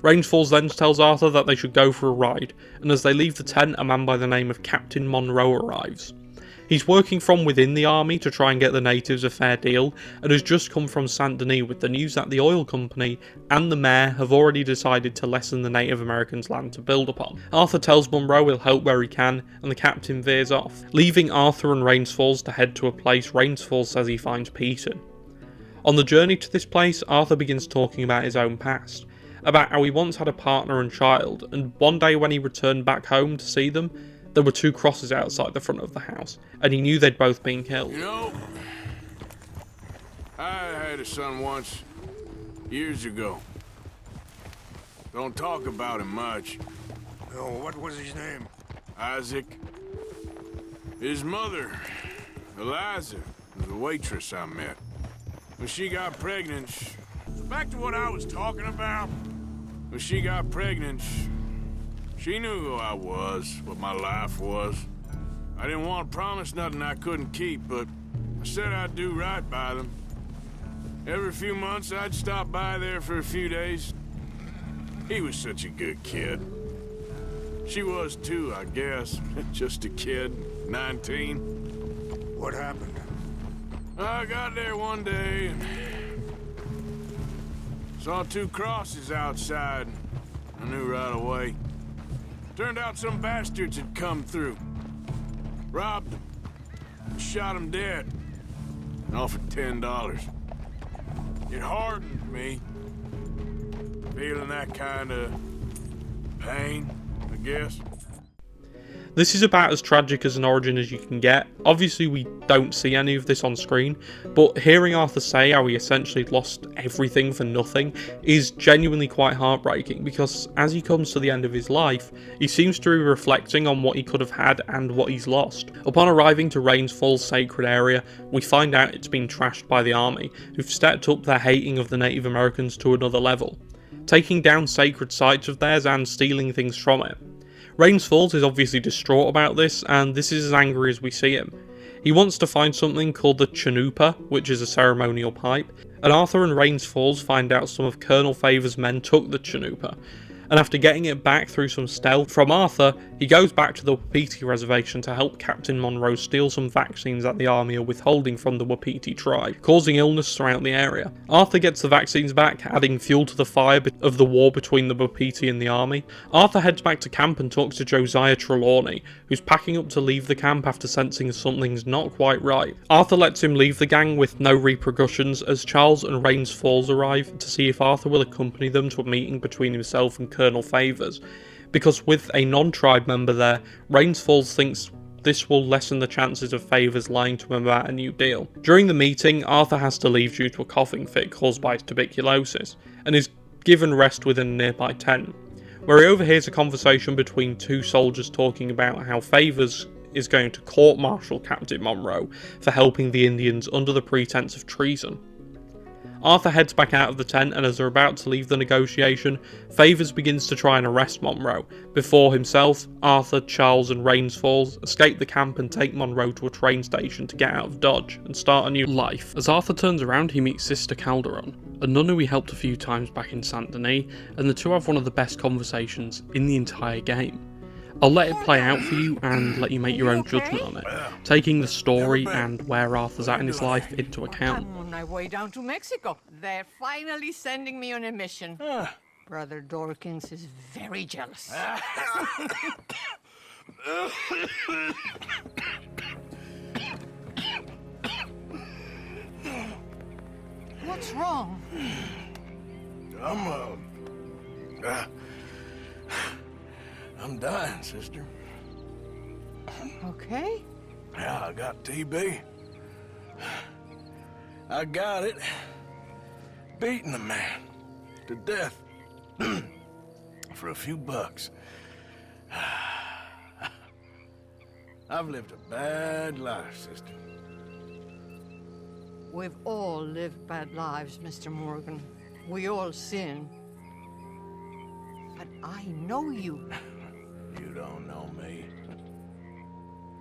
A: Rains Falls then tells Arthur that they should go for a ride, and as they leave the tent, a man by the name of Captain Monroe arrives. He's working from within the army to try and get the natives a fair deal, and has just come from Saint Denis with the news that the oil company and the mayor have already decided to lessen the Native Americans' land to build upon. Arthur tells Monroe he'll help where he can, and the captain veers off, leaving Arthur and Rains Falls to head to a place Rains Falls says he finds peace in. On the journey to this place, Arthur begins talking about his own past, about how he once had a partner and child, and one day when he returned back home to see them, there were two crosses outside the front of the house, and he knew they'd both been killed.
E: You know, I had a son once, years ago. Don't talk about him much. Oh, what was his name? Isaac. His mother, Eliza, was a waitress I met. When she got pregnant, so back to what I was talking about. When she got pregnant, she knew who I was, what my life was. I didn't want to promise nothing I couldn't keep, but I said I'd do right by them. Every few months, I'd stop by there for a few days. He was such a good kid. She was too, I guess. Just a kid, 19.
C: What happened?
E: I got there one day and saw 2 crosses outside. I knew right away. Turned out some bastards had come through. Robbed them. Shot them dead. And offered $10. It hardened me. Feeling that kind of pain, I guess.
A: This is about as tragic as an origin as you can get. Obviously we don't see any of this on screen, but hearing Arthur say how he essentially lost everything for nothing is genuinely quite heartbreaking, because as he comes to the end of his life, he seems to be reflecting on what he could have had and what he's lost. Upon arriving to Rains Fall's sacred area, we find out it's been trashed by the army, who've stepped up their hating of the Native Americans to another level, taking down sacred sites of theirs and stealing things from it. Rains Falls is obviously distraught about this, and this is as angry as we see him. He wants to find something called the Chanupa, which is a ceremonial pipe, and Arthur and Rains Falls find out some of Colonel Favor's men took the Chanupa, and after getting it back through some stealth from Arthur, he goes back to the Wapiti reservation to help Captain Monroe steal some vaccines that the army are withholding from the Wapiti tribe, causing illness throughout the area. Arthur gets the vaccines back, adding fuel to the fire of the war between the Wapiti and the army. Arthur heads back to camp and talks to Josiah Trelawney, who's packing up to leave the camp after sensing something's not quite right. Arthur lets him leave the gang with no repercussions as Charles and Rains Falls arrive to see if Arthur will accompany them to a meeting between himself and Colonel Favors, because with a non-tribe member there, Rains Falls thinks this will lessen the chances of Favors lying to him about a new deal. During the meeting, Arthur has to leave due to a coughing fit caused by tuberculosis, and is given rest within a nearby tent, where he overhears a conversation between 2 soldiers talking about how Favors is going to court-martial Captain Monroe for helping the Indians under the pretense of treason. Arthur heads back out of the tent, and as they're about to leave the negotiation, Favors begins to try and arrest Monroe, before himself, Arthur, Charles and Rains Falls escape the camp and take Monroe to a train station to get out of Dodge and start a new life. As Arthur turns around, he meets Sister Calderon, a nun who he helped a few times back in Saint Denis, and the two have one of the best conversations in the entire game. I'll let it play out for you and let you make your own judgment on it, taking the story and where Arthur's at in his life into account.
N: I'm on my way down to Mexico. They're finally sending me on a mission. Brother Dorkins is very jealous. What's wrong?
E: I'm dying, sister.
N: Okay.
E: Yeah, I got TB. I got it. Beating a man to death for a few bucks. I've lived a bad life, sister.
N: We've all lived bad lives, Mr. Morgan. We all sin. But I know you.
E: You don't know me.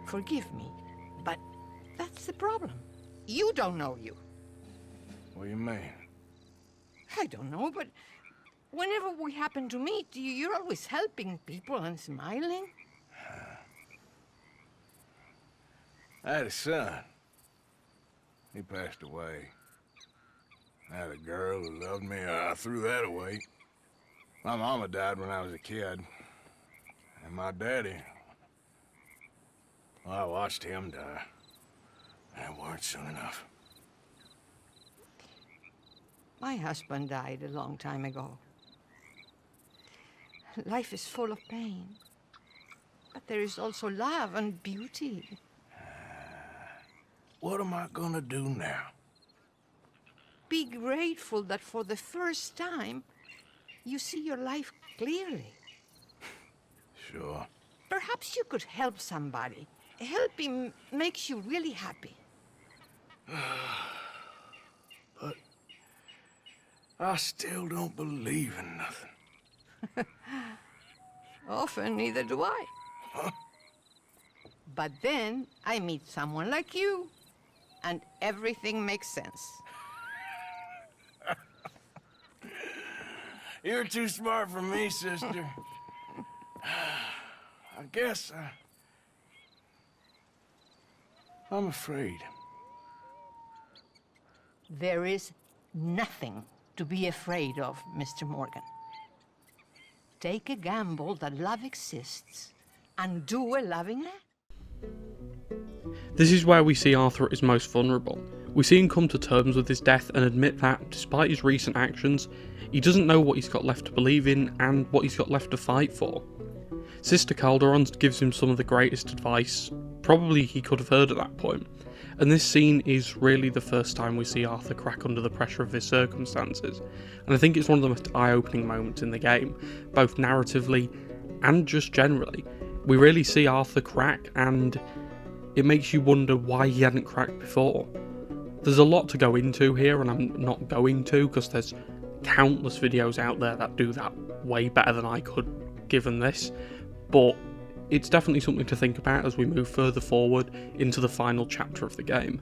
N: Forgive me, but that's the problem. You don't know you.
E: What do you mean?
N: I don't know, but whenever we happen to meet, you're always helping people and smiling.
E: I had a son. He passed away. I had a girl who loved me. I threw that away. My mama died when I was a kid. And my daddy, well, I watched him die. It weren't soon enough.
N: My husband died a long time ago. Life is full of pain. But there is also love and beauty.
E: What am I gonna do now?
N: Be grateful that for the first time, you see your life clearly.
E: Sure.
N: Perhaps you could help somebody. Helping makes you really happy.
E: But I still don't believe in nothing.
N: Often, neither do I.
E: Huh?
N: But then I meet someone like you, and everything makes sense.
E: You're too smart for me, sister. I guess I'm afraid.
N: There is nothing to be afraid of, Mr. Morgan. Take a gamble that love exists, and do a loving act.
A: This is where we see Arthur at his most vulnerable. We see him come to terms with his death and admit that, despite his recent actions, he doesn't know what he's got left to believe in and what he's got left to fight for. Sister Calderon gives him some of the greatest advice probably he could have heard at that point, and this scene is really the first time we see Arthur crack under the pressure of his circumstances, and I think it's one of the most eye-opening moments in the game, both narratively and just generally. We really see Arthur crack, and it makes you wonder why he hadn't cracked before. There's a lot to go into here, and I'm not going to, because there's countless videos out there that do that way better than I could, given this, but it's definitely something to think about as we move further forward into the final chapter of the game.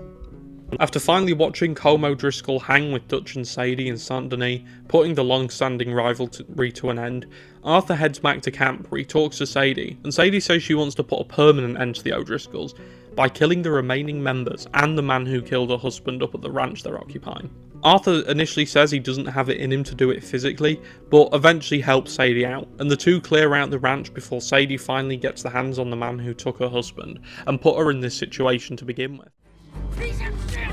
A: After finally watching Colm O'Driscoll hang with Dutch and Sadie in Saint Denis, putting the long-standing rivalry to an end, Arthur heads back to camp where he talks to Sadie, and Sadie says she wants to put a permanent end to the O'Driscolls by killing the remaining members and the man who killed her husband up at the ranch they're occupying. Arthur initially says he doesn't have it in him to do it physically, but eventually helps Sadie out, and the two clear out the ranch before Sadie finally gets the hands on the man who took her husband and put her in this situation to begin with.
J: Piece of shit!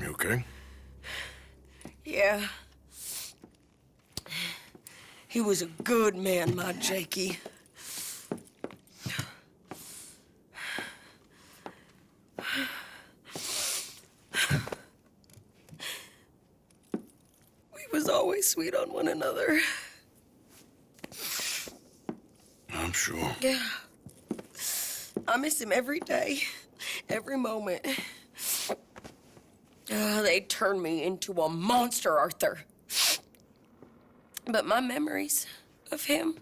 E: You okay?
O: Yeah. He was a good man, my Jakey. We was always sweet on one another.
E: I'm sure.
O: Yeah. I miss him every day, every moment. They turned me into a monster, Arthur. But my memories of him,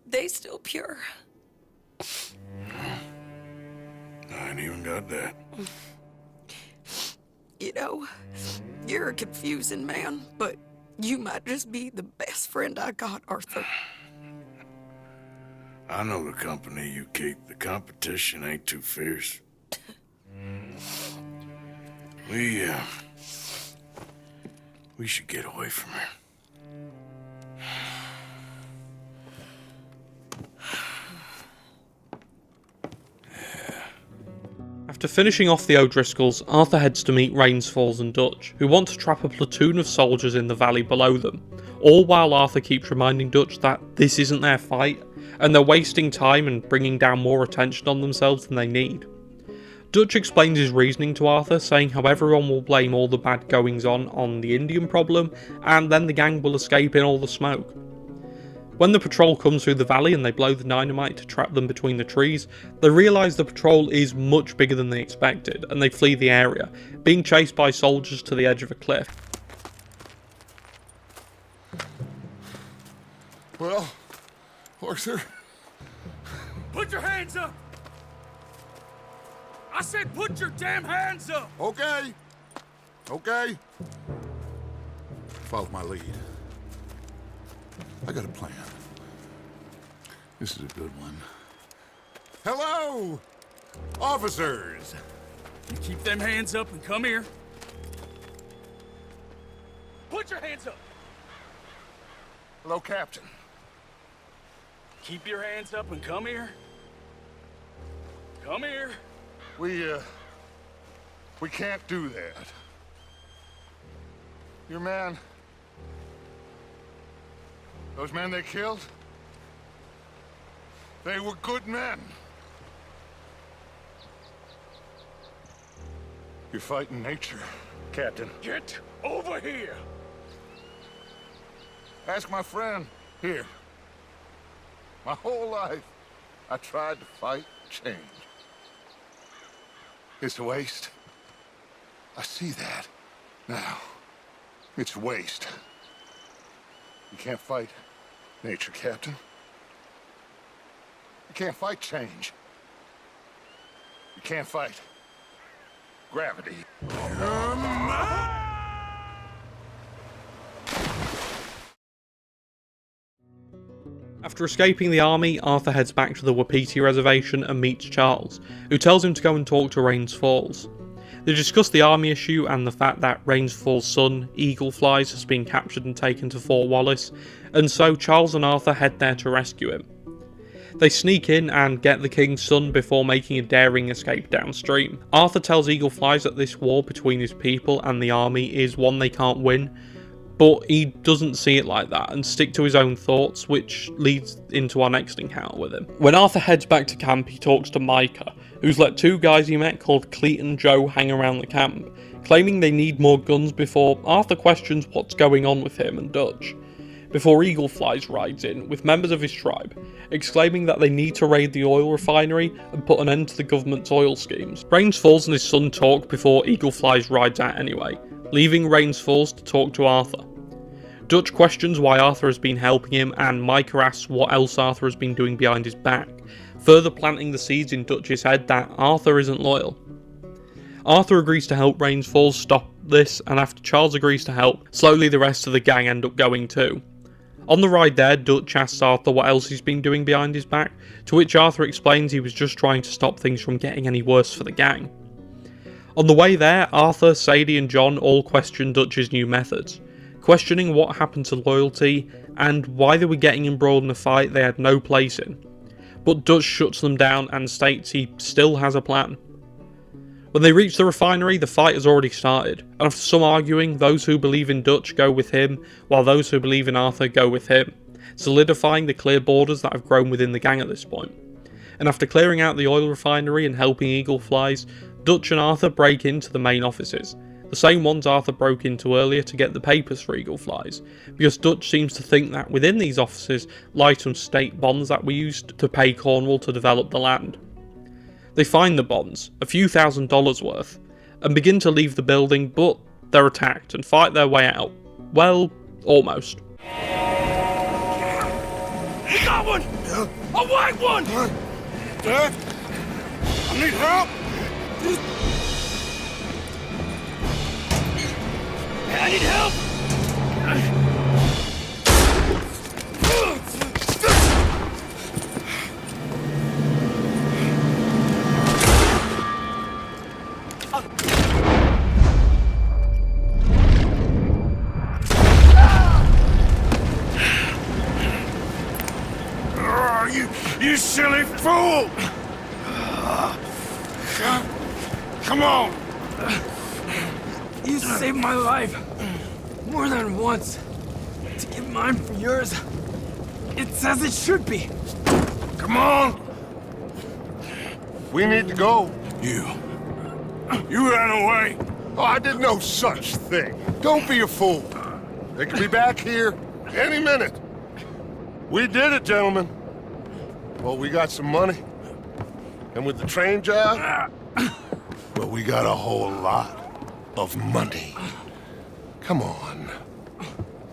O: they still pure.
E: I ain't even got that.
O: You know, you're a confusing man, but you might just be the best friend I got, Arthur.
E: I know the company you keep. The competition ain't too fierce. We should get away from her.
A: After finishing off the O'Driscolls, Arthur heads to meet Rains Falls and Dutch, who want to trap a platoon of soldiers in the valley below them, all while Arthur keeps reminding Dutch that this isn't their fight, and they're wasting time and bringing down more attention on themselves than they need. Dutch explains his reasoning to Arthur, saying how everyone will blame all the bad goings-on the Indian problem, and then the gang will escape in all the smoke. When the patrol comes through the valley and they blow the dynamite to trap them between the trees, they realise the patrol is much bigger than they expected, and they flee the area, being chased by soldiers to the edge of a cliff.
C: Well, Arthur?
F: Put your hands up! I said put your damn hands up!
C: Okay. Okay. Follow my lead. I got a plan. This is a good one. Hello, officers!
F: You keep them hands up and come here. Put your hands up!
C: Hello, Captain.
F: Keep your hands up and come here. Come here.
C: We can't do that. Your man, Those men they killed, they were good men. You're fighting nature, Captain.
E: Get over here!
C: Ask my friend here. My whole life, I tried to fight change. It's a waste. I see that now. It's a waste. You can't fight nature, Captain. You can't fight change. You can't fight gravity.
A: After escaping the army, Arthur heads back to the weighty reservation and meets Charles, who tells him to go and talk to Rains Falls. They discuss the army issue and the fact that Rains Falls' son, Eagle Flies, has been captured and taken to Fort Wallace, and so Charles and Arthur head there to rescue him. They sneak in and get the king's son before making a daring escape downstream. Arthur tells Eagle Flies that this war between his people and the army is one they can't win, but he doesn't see it like that and stick to his own thoughts, which leads into our next encounter with him. When Arthur heads back to camp, he talks to Micah, who's let two guys he met called Cleet and Joe hang around the camp, claiming they need more guns before Arthur questions what's going on with him and Dutch. Before Eagle Flies rides in with members of his tribe, exclaiming that they need to raid the oil refinery and put an end to the government's oil schemes. Rains Falls and his son talk before Eagle Flies rides out anyway, leaving Rains Falls to talk to Arthur. Dutch questions why Arthur has been helping him, and Micah asks what else Arthur has been doing behind his back, further planting the seeds in Dutch's head that Arthur isn't loyal. Arthur agrees to help Rains Falls stop this, and after Charles agrees to help, slowly the rest of the gang end up going too. On the ride there, Dutch asks Arthur what else he's been doing behind his back, to which Arthur explains he was just trying to stop things from getting any worse for the gang. On the way there, Arthur, Sadie and John all question Dutch's new methods, questioning what happened to loyalty and why they were getting embroiled in a fight they had no place in. But Dutch shuts them down and states he still has a plan. When they reach the refinery, the fight has already started, and after some arguing, those who believe in Dutch go with him, while those who believe in Arthur go with him, solidifying the clear borders that have grown within the gang at this point. And after clearing out the oil refinery and helping Eagle Flies, Dutch and Arthur break into the main offices, the same ones Arthur broke into earlier to get the papers for Eagle Flies, because Dutch seems to think that within these offices lie some state bonds that were used to pay Cornwall to develop the land. They find the bonds, a few $1,000s worth, and begin to leave the building, but they're attacked and fight their way out. Well, almost.
E: You got one! A white one!
C: Dad? I need help!
E: I need help! You silly fool! Come on!
P: You saved my life more than once. To give mine for yours, it's as it should be.
C: Come on! We need to go.
E: You ran away.
C: Oh, I did no such thing. Don't be a fool. They could be back here any minute. We did it, gentlemen. Well, we got some money. And with the train job, well, we got a whole lot of money. Come on.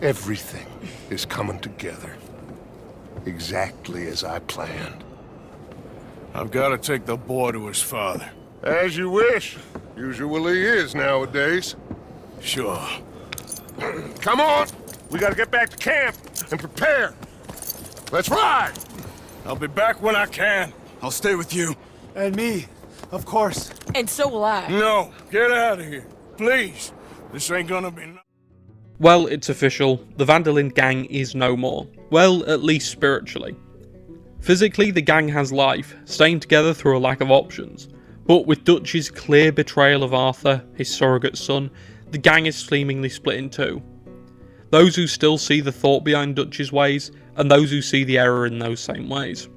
C: Everything is coming together. Exactly as I planned.
E: I've got to take the boy to his father.
C: As you wish. Usually is nowadays.
E: Sure.
C: Come on! We gotta get back to camp and prepare. Let's ride!
E: I'll be back when I can.
P: I'll stay with you. And me, of course.
O: And so will I.
E: No, get out of here. Please. This ain't gonna be...
A: Well, it's official. The Van der Linde gang is no more. Well, at least spiritually. Physically, the gang has life, staying together through a lack of options. But with Dutch's clear betrayal of Arthur, his surrogate son, the gang is seemingly split in two. those who still see the thought behind Dutch's ways, and those who see the error in those same ways.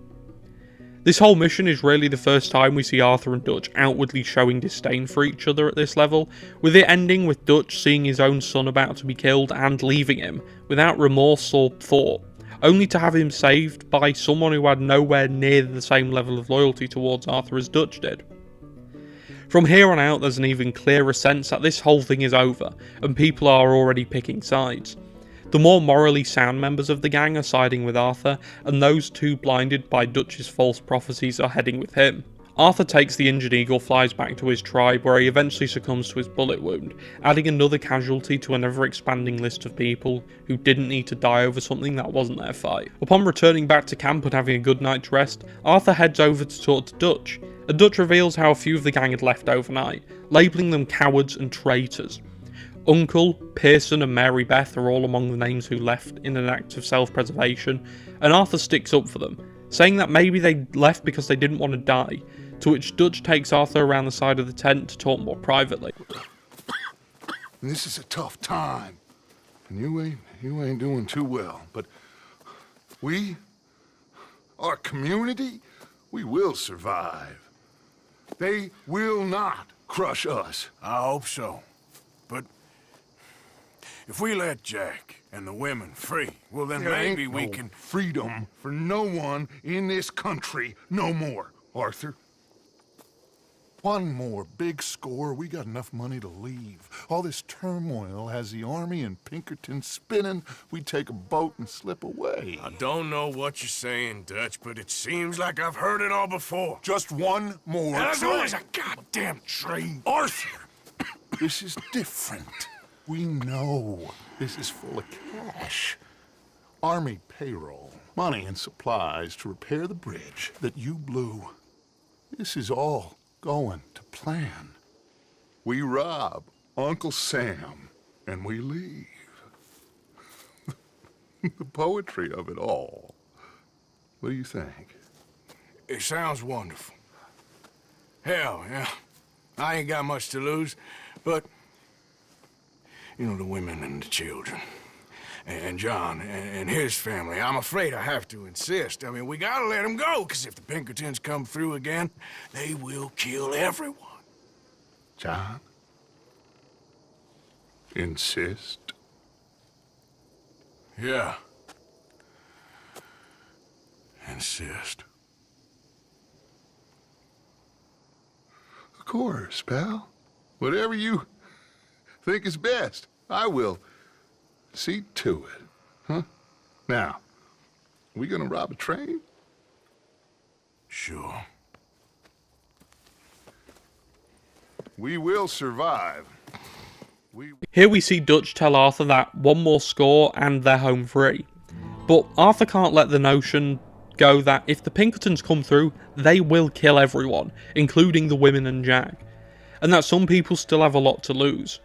A: This whole mission is really the first time we see Arthur and Dutch outwardly showing disdain for each other at this level, with it ending with Dutch seeing his own son about to be killed and leaving him, without remorse or thought, only to have him saved by someone who had nowhere near the same level of loyalty towards Arthur as Dutch did. From here on out, there's an even clearer sense that this whole thing is over, and people are already picking sides. The more morally sound members of the gang are siding with Arthur, and those too blinded by Dutch's false prophecies are heading with him. Arthur takes the injured eagle flies back to his tribe, where he eventually succumbs to his bullet wound, adding another casualty to an ever-expanding list of people who didn't need to die over something that wasn't their fight. Upon returning back to camp and having a good night's rest, Arthur heads over to talk to Dutch, and Dutch reveals how a few of the gang had left overnight, labelling them cowards and traitors. Uncle, Pearson and Mary Beth are all among the names who left in an act of self-preservation, and Arthur sticks up for them, saying that maybe they left because they didn't want to die, to which Dutch takes Arthur around the side of the tent to talk more privately.
C: This is a tough time, and you ain't doing too well, but our community, we will survive. They will not crush us.
E: I hope so. But if we let Jack and the women free, well then
C: There
E: maybe
C: ain't
E: we
C: no
E: can...
C: freedom for no one in this country no more, Arthur. One more big score, we got enough money to leave. All this turmoil has the army and Pinkerton spinning. We take a boat and slip away.
E: I don't know what you're saying, Dutch, but it seems like I've heard it all before.
C: Just one more
E: And there's
C: train.
E: always a goddamn train.
C: Arthur, this is different. We know this is full of cash. Army payroll, money and supplies to repair the bridge that you blew. This is all going to plan. We rob Uncle Sam and we leave. The poetry of it all. What do you think?
E: It sounds wonderful. Hell, yeah. I ain't got much to lose, but... You know, the women and the children. And John and his family. I'm afraid I have to insist. I mean, we gotta let them go, because if the Pinkertons come through again, they will kill everyone.
C: John? Insist?
E: Yeah. Insist.
C: Of course, pal. Whatever you think is best, I will see to it. Huh? Now, we gonna rob a train?
E: Sure.
C: We will survive.
A: Here we see Dutch tell Arthur that one more score and they're home free. But Arthur can't let the notion go that if the Pinkertons come through, they will kill everyone, including the women and Jack. And that some people still have a lot to lose,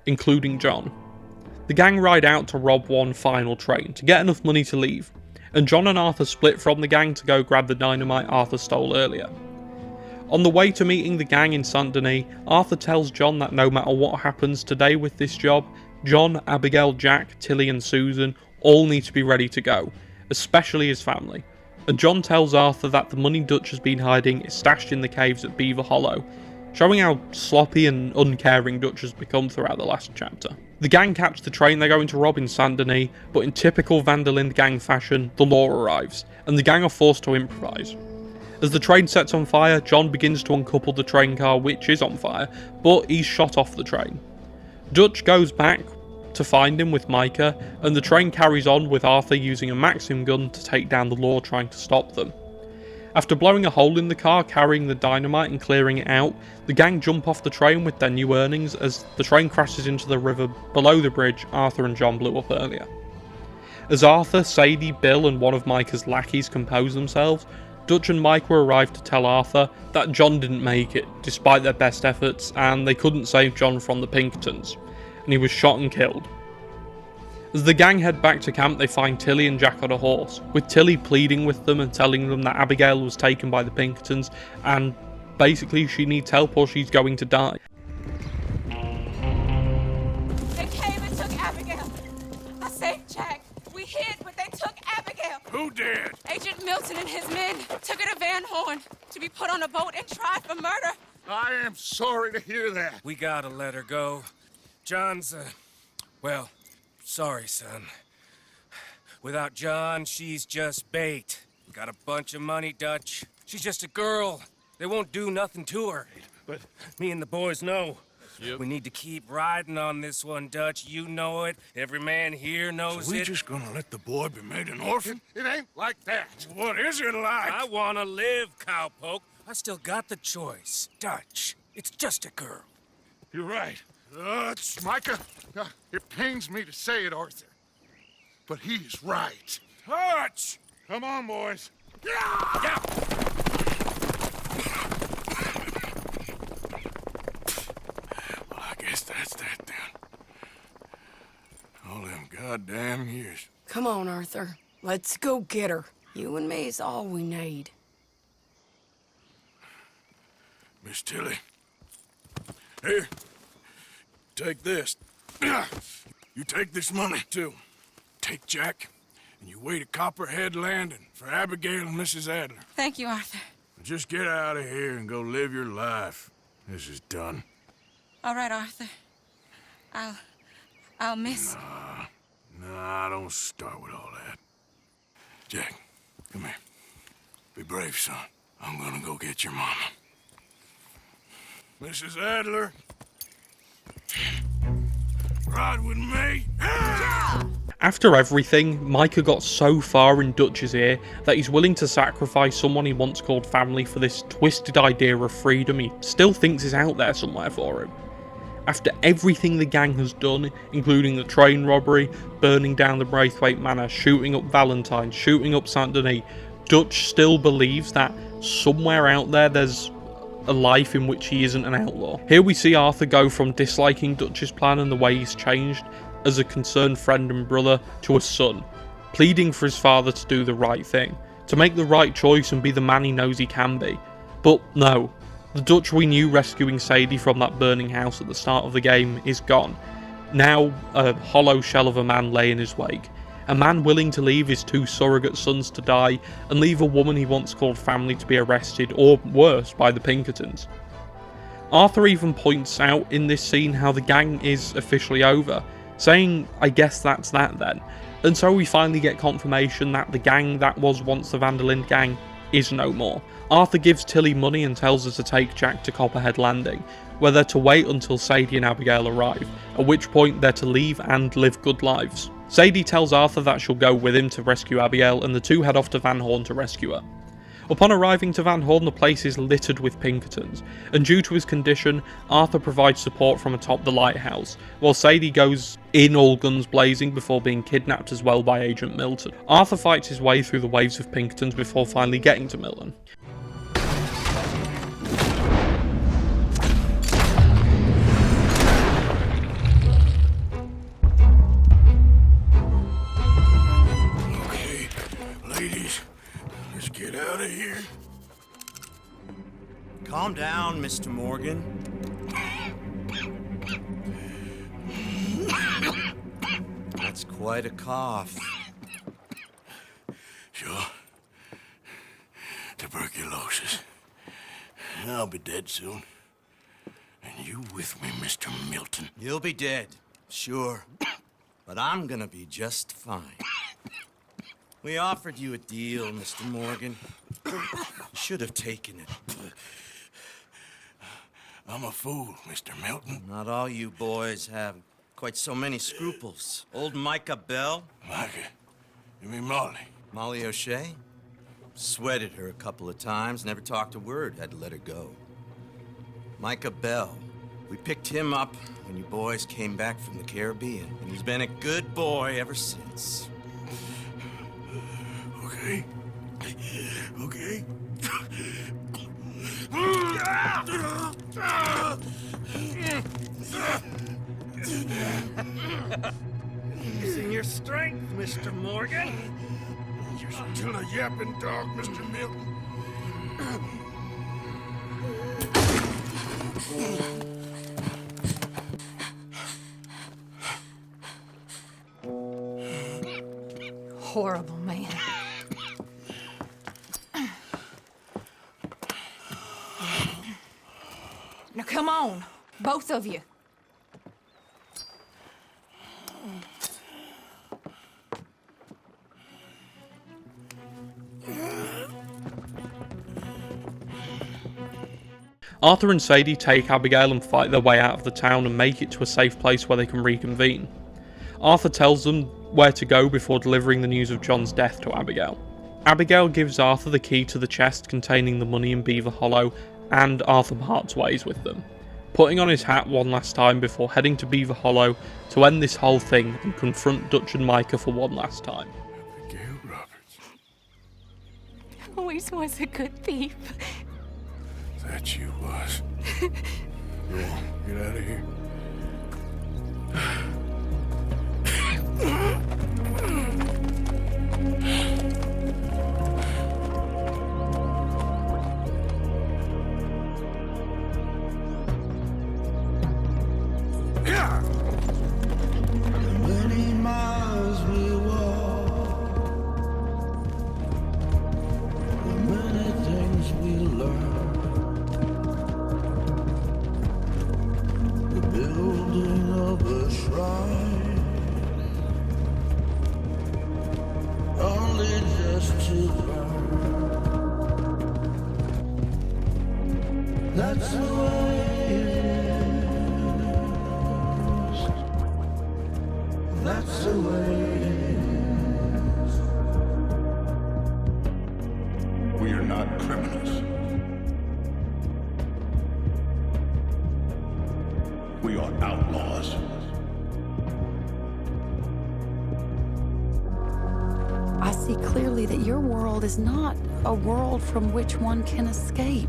A: including John. The gang ride out to rob one final train to get enough money to leave, and John and Arthur split from the gang to go grab the dynamite Arthur stole earlier. On the way to meeting the gang in Saint Denis, Arthur tells John that no matter what happens today with this job, John, Abigail, Jack, Tilly and Susan all need to be ready to go, especially his family. And John tells Arthur that the money Dutch has been hiding is stashed in the caves at Beaver Hollow, showing how sloppy and uncaring Dutch has become throughout the last chapter. The gang catch the train they're going to rob in Saint Denis, but in typical Van der Linde gang fashion, the law arrives, and the gang are forced to improvise. As the train sets on fire, John begins to uncouple the train car, which is on fire, but he's shot off the train. Dutch goes back to find him with Micah, and the train carries on with Arthur using a Maxim gun to take down the law trying to stop them. After blowing a hole in the car carrying the dynamite and clearing it out, the gang jump off the train with their new earnings as the train crashes into the river below the bridge Arthur and John blew up earlier. As Arthur, Sadie, Bill and one of Micah's lackeys compose themselves, Dutch and Micah arrive to tell Arthur that John didn't make it, despite their best efforts, and they couldn't save John from the Pinkertons, and he was shot and killed. As the gang head back to camp, they find Tilly and Jack on a horse, with Tilly pleading with them and telling them that Abigail was taken by the Pinkertons, and basically she needs help or she's going to die.
L: They came and took Abigail. I Milton and his men took her to Van Horn to be put on a boat and tried for murder.
C: I am sorry to hear that.
F: We gotta let her go. John's, well, sorry, son. Without John, she's just bait. Got a bunch of money, Dutch. She's just a girl. They won't do nothing to her. But me and the boys know.
E: Yep.
F: We need to keep riding on this one, Dutch. You know it. Every man here knows
E: So we
F: it.
E: just gonna let the boy be made an orphan?
C: It ain't like that.
E: What is it like?
F: I wanna live, cowpoke. I still got the choice. Dutch, it's just a girl.
C: You're right. Micah, it pains me to say it, Arthur, but he's right.
E: Hutch!
C: Come on, boys.
E: Yeah! Well, I guess that's that then. All them goddamn years.
O: Come on, Arthur. Let's go get her. You and me is all we need.
E: Miss Tilly. Here. Take this. You take this money, too. Take Jack, and you wait at Copperhead Landing for Abigail and Mrs. Adler.
L: Thank you, Arthur.
E: Just get out of here and go live your life. This is done.
L: All right, Arthur. I'll miss...
E: Nah, don't start with all that. Jack, come here. Be brave, son. I'm gonna go get your mama. Mrs. Adler. Ride with me.
A: After everything, Micah got so far in Dutch's ear that he's willing to sacrifice someone he once called family for this twisted idea of freedom he still thinks is out there somewhere for him. After everything the gang has done, including the train robbery, burning down the Braithwaite Manor, shooting up Valentine, shooting up Saint Denis, Dutch still believes that somewhere out there there's a life in which he isn't an outlaw. Here we see Arthur go from disliking Dutch's plan and the way he's changed as a concerned friend and brother to a son, pleading for his father to do the right thing, to make the right choice and be the man he knows he can be. But no, the Dutch we knew rescuing Sadie from that burning house at the start of the game is gone. Now a hollow shell of a man lay in his wake. A man willing to leave his two surrogate sons to die and leave a woman he once called family to be arrested, or worse, by the Pinkertons. Arthur even points out in this scene how the gang is officially over, saying, I guess that's that then. And so we finally get confirmation that the gang that was once the Van der Linde gang is no more. Arthur gives Tilly money and tells her to take Jack to Copperhead Landing, where they're to wait until Sadie and Abigail arrive, at which point they're to leave and live good lives. Sadie tells Arthur that she'll go with him to rescue Abigail, and the two head off to Van Horn to rescue her. Upon arriving to Van Horn, the place is littered with Pinkertons, and due to his condition, Arthur provides support from atop the lighthouse, while Sadie goes in all guns blazing before being kidnapped as well by Agent Milton. Arthur fights his way through the waves of Pinkertons before finally getting to Milton.
E: Get out of here.
H: Calm down, Mr. Morgan. That's quite a cough.
E: Sure. Tuberculosis. I'll be dead soon. And you with me, Mr. Milton?
H: You'll be dead, sure. But I'm gonna be just fine. We offered you a deal, Mr. Morgan. You should have taken it.
E: I'm a fool, Mr. Milton.
H: Not all you boys have quite so many scruples. Old Micah Bell.
E: Micah? You mean Molly?
H: Molly O'Shea? Sweated her a couple of times, never talked a word, had to let her go. Micah Bell. We picked him up when you boys came back from the Caribbean, and he's been a good boy ever since.
E: Okay. Okay.
F: Using your strength, Mr. Morgan.
E: You're still a yapping dog, Mr. Milton.
N: Horrible man.
L: Now come on, both of you.
A: Arthur and Sadie take Abigail and fight their way out of the town and make it to a safe place where they can reconvene. Arthur tells them where to go before delivering the news of John's death to Abigail. Abigail gives Arthur the key to the chest containing the money in Beaver Hollow, and Arthur parts ways with them, putting on his hat one last time before heading to Beaver Hollow to end this whole thing and confront Dutch and Micah for one last time.
C: Abigail Roberts.
L: Always was a good thief.
C: That you was. Go on, get out of here.
Q: Many miles we walk, the many things we learn, the building of a shrine, only just to burn. That's the way it is. That's the way it is.
C: We are not criminals. We are outlaws.
R: I see clearly that your world is not a world from which one can escape.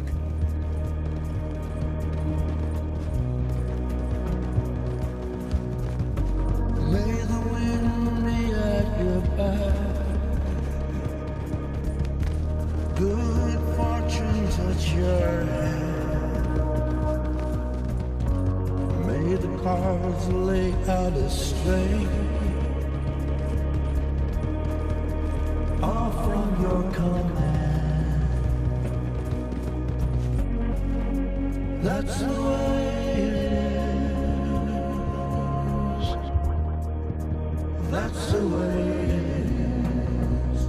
Q: May the wind be at your back, good fortune touch your hand. May the cards lay out astray, all from your command. That's the way it is. That's the way it is.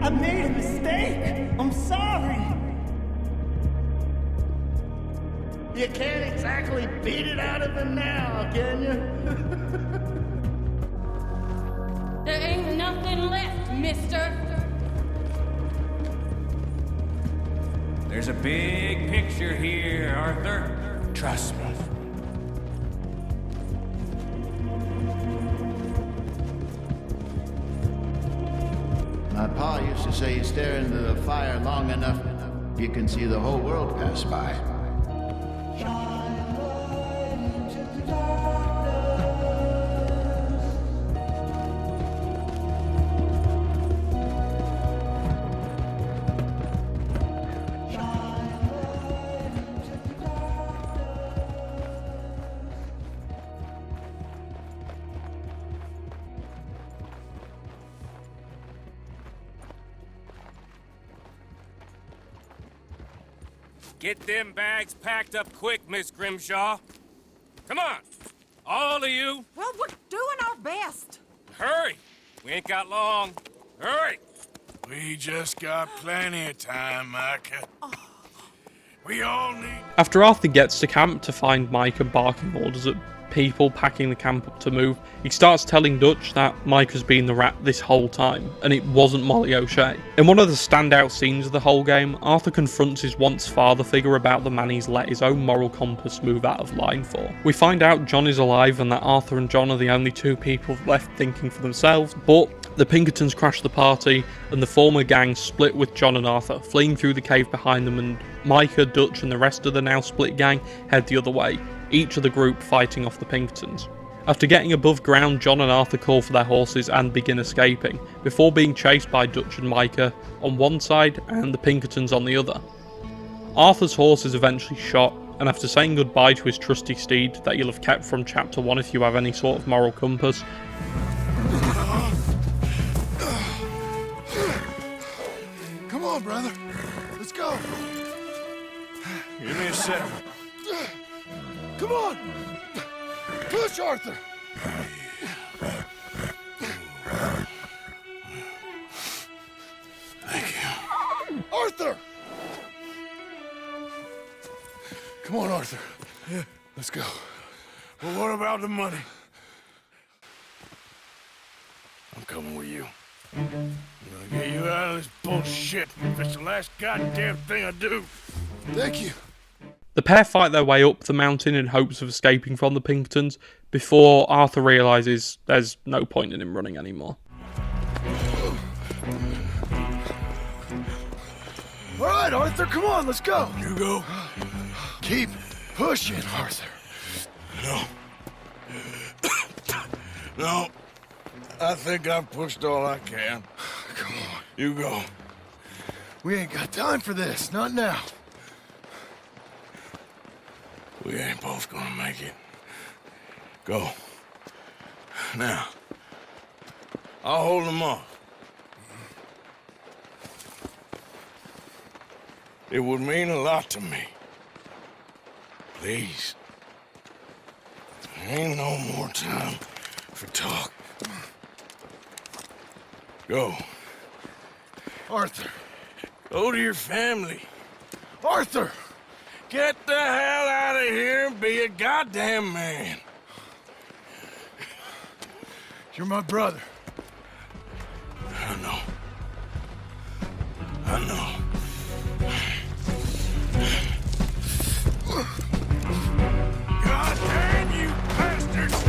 S: I made a mistake. I'm sorry. You can't exactly beat it out of him now, can you?
L: There ain't nothing left, mister.
F: There's a big picture here, Arthur. Trust me.
D: My pa used to say you stare into the fire long enough, you can see the whole world pass by.
F: Get them bags packed up quick, Miss Grimshaw. Come on, all of you.
T: Well, we're doing our best.
F: Hurry. We ain't got long. Hurry.
E: We just got plenty of time, Micah. We all need...
A: After Arthur gets to camp to find Micah barking orders at people packing the camp up to move, he starts telling Dutch that Micah's been the rat this whole time, and it wasn't Molly O'Shea. In one of the standout scenes of the whole game, Arthur confronts his once father figure about the man he's let his own moral compass move out of line for. We find out John is alive and that Arthur and John are the only two people left thinking for themselves, but the Pinkertons crash the party, and the former gang split with John and Arthur, fleeing through the cave behind them, and Micah, Dutch and the rest of the now split gang head the other way, each of the group fighting off the Pinkertons. After getting above ground, John and Arthur call for their horses and begin escaping, before being chased by Dutch and Micah on one side and the Pinkertons on the other. Arthur's horse is eventually shot, and after saying goodbye to his trusty steed that you'll have kept from chapter 1 if you have any sort of moral compass,
C: Come on, brother. Let's go.
E: Give me a second.
B: Come on! Push, Arthur!
E: Thank you.
B: Arthur! Come on, Arthur.
E: Yeah.
B: Let's go.
E: Well, what about the money? I'm coming with you. I'm gonna get you out of this bullshit if it's the last goddamn thing I do.
B: Thank you.
A: The pair fight their way up the mountain in hopes of escaping from the Pinkertons before Arthur realises there's no point in him running anymore.
B: All right, Arthur, come on, let's go.
E: You go.
B: Keep pushing, Arthur.
E: No. No. I think I've pushed all I can.
B: Come on.
E: You go.
B: We ain't got time for this, not now.
E: We ain't both gonna make it. Go. Now. I'll hold them off. It would mean a lot to me. Please. There ain't no more time for talk. Go.
B: Arthur.
E: Go to your family.
B: Arthur!
E: Get the hell out of here and be a goddamn man.
B: You're my brother.
E: I know. I know. God damn you bastards!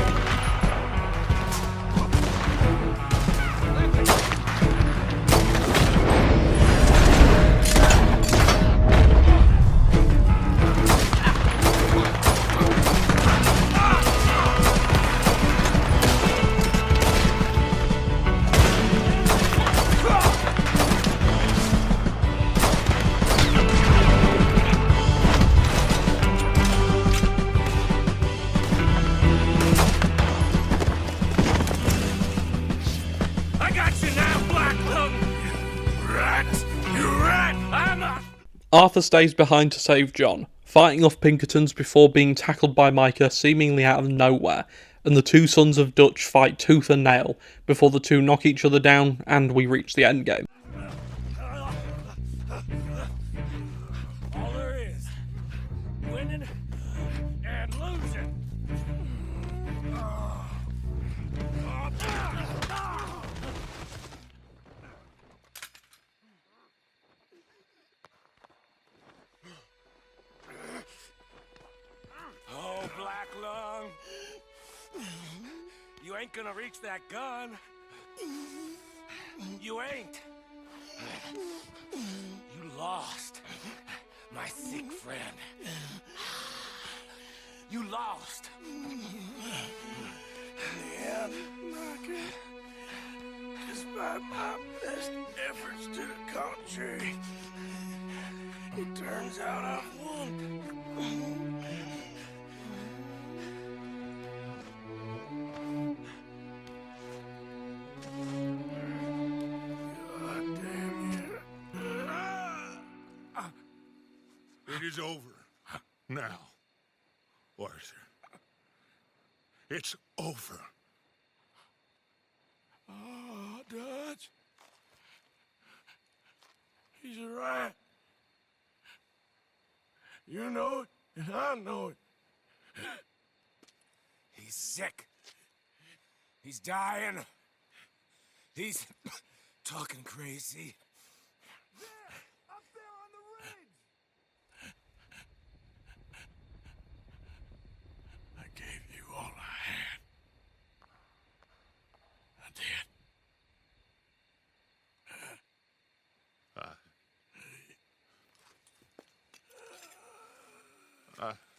A: Arthur stays behind to save John, fighting off Pinkertons before being tackled by Micah seemingly out of nowhere, and the two sons of Dutch fight tooth and nail before the two knock each other down and we reach the endgame.
E: All there is, winning and losing.
F: Oh, Black Lung. You ain't gonna reach that gun. You ain't. You lost, my sick friend. You lost.
E: In the end, Micah, despite my best efforts to the contrary, it turns out I've won. God damn you.
C: It is over. Now, Arthur. It's over.
E: Oh, Dutch. He's right. You know it, and I know it.
F: He's sick. He's dying. He's talking crazy.
E: Up there on the ridge. I gave you all I had. I did.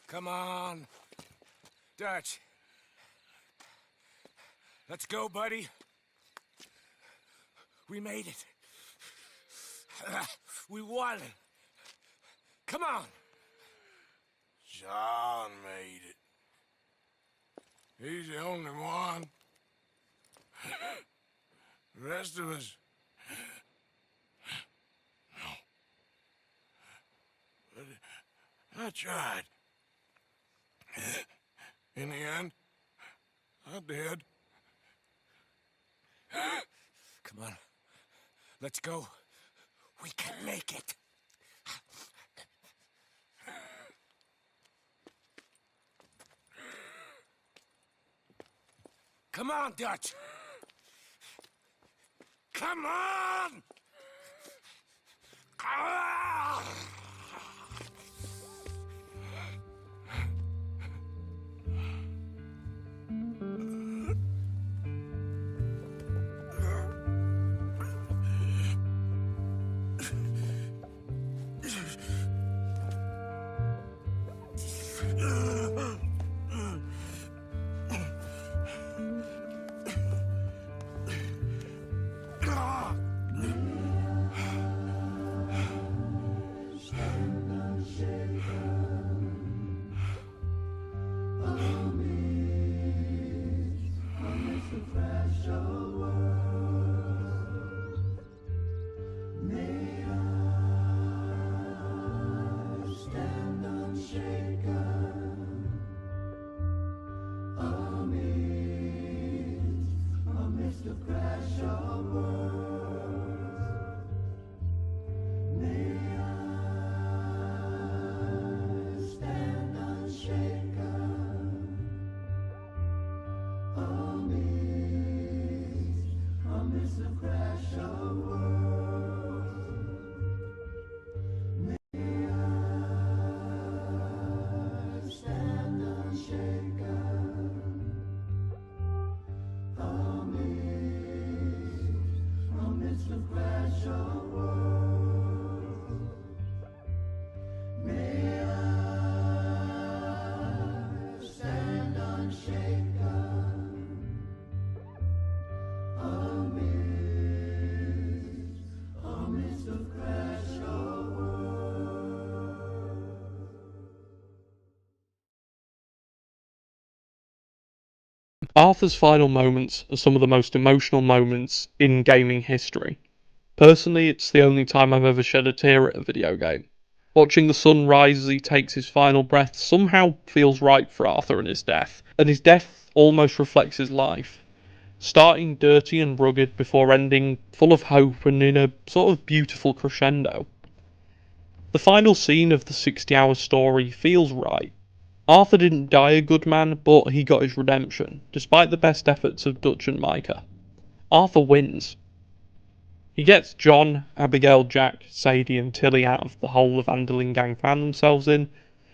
F: Come on. Dutch. Let's go, buddy. We made it. We won. Come on.
E: John made it. He's the only one. The rest of us... No. But tried. In the end, I did.
F: Come on. Let's go. We can make it. Come on, Dutch. Come on! Ah!
A: Arthur's final moments are some of the most emotional moments in gaming history. Personally, it's the only time I've ever shed a tear at a video game. Watching the sun rise as he takes his final breath somehow feels right for Arthur and his death almost reflects his life. Starting dirty and rugged before ending full of hope and in a sort of beautiful crescendo. The final scene of the 60-hour story feels right. Arthur didn't die a good man, but he got his redemption, despite the best efforts of Dutch and Micah. Arthur wins. He gets John, Abigail, Jack, Sadie and Tilly out of the hole the Van der Linde gang found themselves in,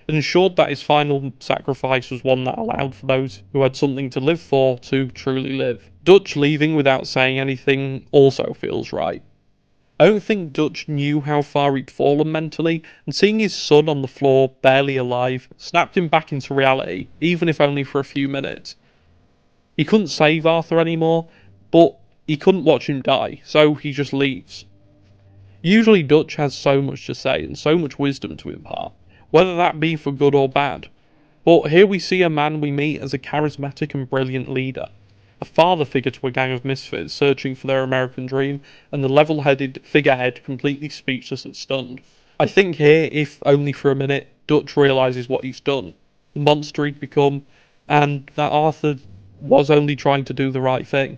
A: and ensured that his final sacrifice was one that allowed for those who had something to live for to truly live. Dutch leaving without saying anything also feels right. I don't think Dutch knew how far he'd fallen mentally, and seeing his son on the floor, barely alive, snapped him back into reality, even if only for a few minutes. He couldn't save Arthur anymore, but he couldn't watch him die, so he just leaves. Usually Dutch has so much to say and so much wisdom to impart, whether that be for good or bad. But here we see a man we meet as a charismatic and brilliant leader. A father figure to a gang of misfits searching for their American dream, and the level-headed figurehead completely speechless and stunned. I think here, if only for a minute, Dutch realises what he's done, the monster he'd become, and that Arthur was only trying to do the right thing.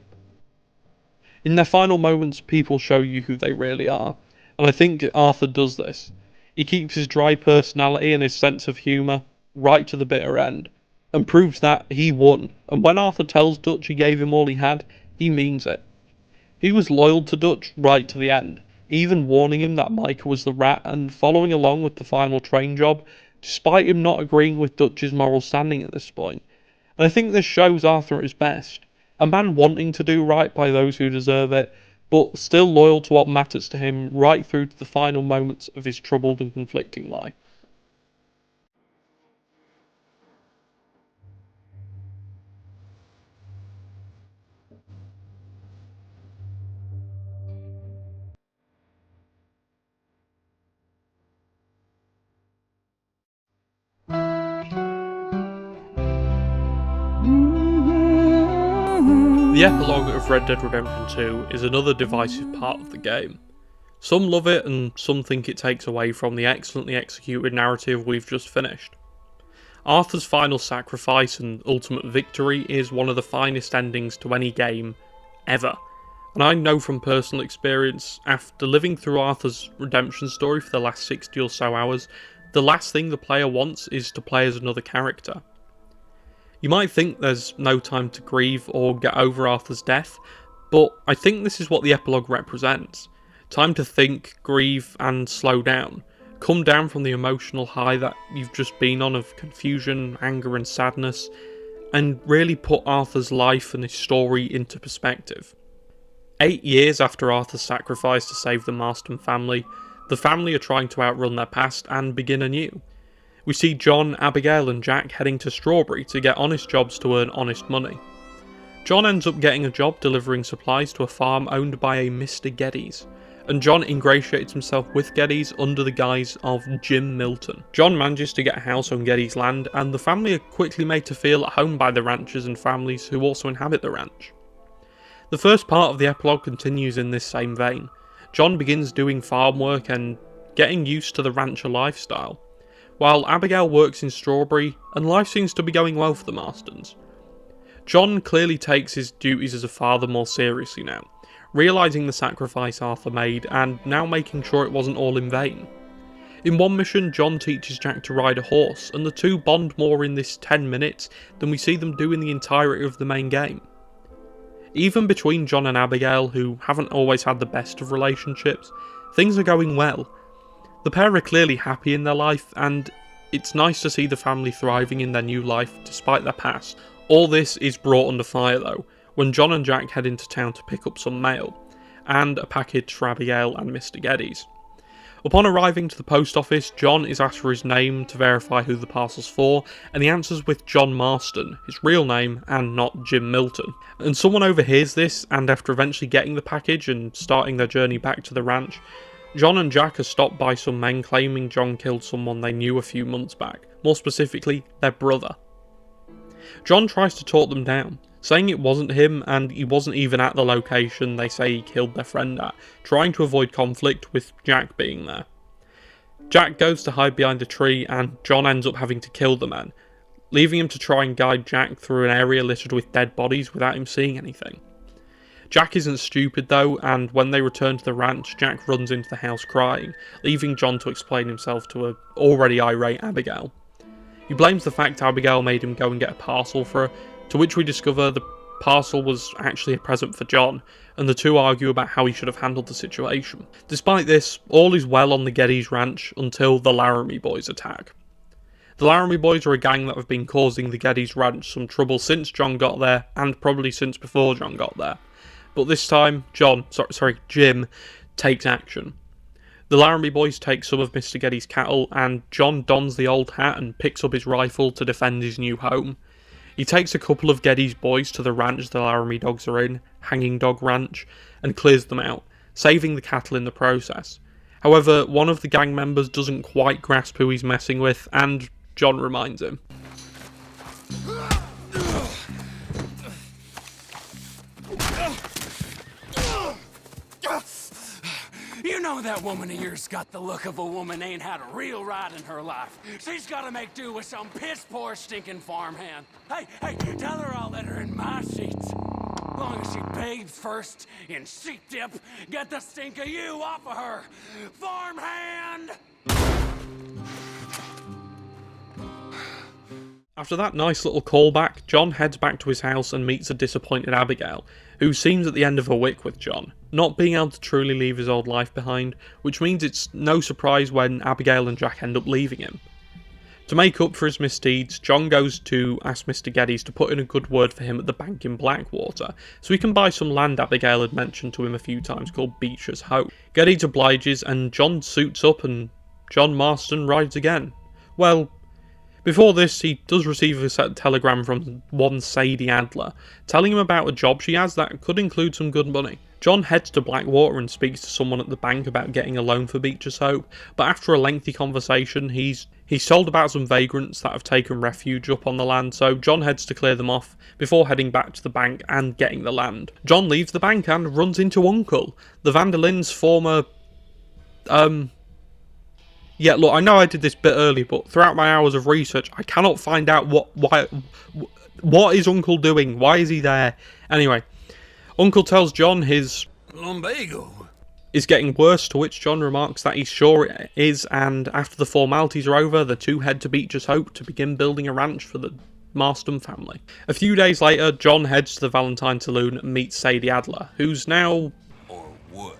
A: In their final moments, people show you who they really are, and I think Arthur does this. He keeps his dry personality and his sense of humour right to the bitter end, and proves that he won, and when Arthur tells Dutch he gave him all he had, he means it. He was loyal to Dutch right to the end, even warning him that Micah was the rat and following along with the final train job, despite him not agreeing with Dutch's moral standing at this point. And I think this shows Arthur at his best, a man wanting to do right by those who deserve it, but still loyal to what matters to him right through to the final moments of his troubled and conflicting life. The epilogue of Red Dead Redemption 2 is another divisive part of the game. Some love it and some think it takes away from the excellently executed narrative we've just finished. Arthur's final sacrifice and ultimate victory is one of the finest endings to any game ever. And I know from personal experience, after living through Arthur's redemption story for the last 60 or so hours, the last thing the player wants is to play as another character. You might think there's no time to grieve or get over Arthur's death, but I think this is what the epilogue represents. Time to think, grieve, and slow down. Come down from the emotional high that you've just been on of confusion, anger and sadness, and really put Arthur's life and his story into perspective. 8 years after Arthur's sacrifice to save the Marston family, the family are trying to outrun their past and begin anew. We see John, Abigail and Jack heading to Strawberry to get honest jobs to earn honest money. John ends up getting a job delivering supplies to a farm owned by a Mr. Geddes, and John ingratiates himself with Geddes under the guise of Jim Milton. John manages to get a house on Geddes' land, and the family are quickly made to feel at home by the ranchers and families who also inhabit the ranch. The first part of the epilogue continues in this same vein. John begins doing farm work and getting used to the rancher lifestyle, while Abigail works in Strawberry, and life seems to be going well for the Marstons. John clearly takes his duties as a father more seriously now, realising the sacrifice Arthur made and now making sure it wasn't all in vain. In one mission, John teaches Jack to ride a horse, and the two bond more in this 10 minutes than we see them do in the entirety of the main game. Even between John and Abigail, who haven't always had the best of relationships, things are going well. The pair are clearly happy in their life, and it's nice to see the family thriving in their new life despite their past. All this is brought under fire though, when John and Jack head into town to pick up some mail, and a package for Abigail and Mr. Geddes. Upon arriving to the post office, John is asked for his name to verify who the parcel's for, and he answers with John Marston, his real name, and not Jim Milton. And someone overhears this, and after eventually getting the package and starting their journey back to the ranch, John and Jack are stopped by some men claiming John killed someone they knew a few months back, more specifically, their brother. John tries to talk them down, saying it wasn't him and he wasn't even at the location they say he killed their friend at, trying to avoid conflict with Jack being there. Jack goes to hide behind a tree and John ends up having to kill the man, leaving him to try and guide Jack through an area littered with dead bodies without him seeing anything. Jack isn't stupid though, and when they return to the ranch, Jack runs into the house crying, leaving John to explain himself to an already irate Abigail. He blames the fact Abigail made him go and get a parcel for her, to which we discover the parcel was actually a present for John, and the two argue about how he should have handled the situation. Despite this, all is well on the Geddes ranch until the Laramie Boys attack. The Laramie Boys are a gang that have been causing the Geddes ranch some trouble since John got there, and probably since before John got there. But this time, Jim takes action. The Laramie Boys take some of Mr. Geddes' cattle, and John dons the old hat and picks up his rifle to defend his new home. He takes a couple of Geddes' boys to the ranch the Laramie dogs are in, Hanging Dog Ranch, and clears them out, saving the cattle in the process. However, one of the gang members doesn't quite grasp who he's messing with, and John reminds him.
J: You know that woman of yours got the look of a woman ain't had a real ride in her life. She's gotta make do with some piss-poor stinking farmhand. Hey, tell her I'll let her in my sheets. As long as she bathes first in sheep dip, get the stink of you off of her. Farmhand!
A: After that nice little callback, John heads back to his house and meets a disappointed Abigail, who seems at the end of her wick with John, not being able to truly leave his old life behind, which means it's no surprise when Abigail and Jack end up leaving him. To make up for his misdeeds, John goes to ask Mr. Geddes to put in a good word for him at the bank in Blackwater, so he can buy some land Abigail had mentioned to him a few times called Beecher's Hope. Geddes obliges and John suits up and John Marston rides again. Well, before this, he does receive a telegram from one Sadie Adler, telling him about a job she has that could include some good money. John heads to Blackwater and speaks to someone at the bank about getting a loan for Beecher's Hope, but after a lengthy conversation, he's told about some vagrants that have taken refuge up on the land, so John heads to clear them off, before heading back to the bank and getting the land. John leaves the bank and runs into Uncle, the Vanderlyn's former Yeah, look, I know I did this bit early, but throughout my hours of research, I cannot find out what is Uncle doing? Why is he there? Anyway, Uncle tells John his
E: lumbago
A: is getting worse, to which John remarks that he's sure it is, and after the formalities are over, the two head to Beecher's Hope to begin building a ranch for the Marston family. A few days later, John heads to the Valentine Saloon and meets Sadie Adler, who's now...
E: or what?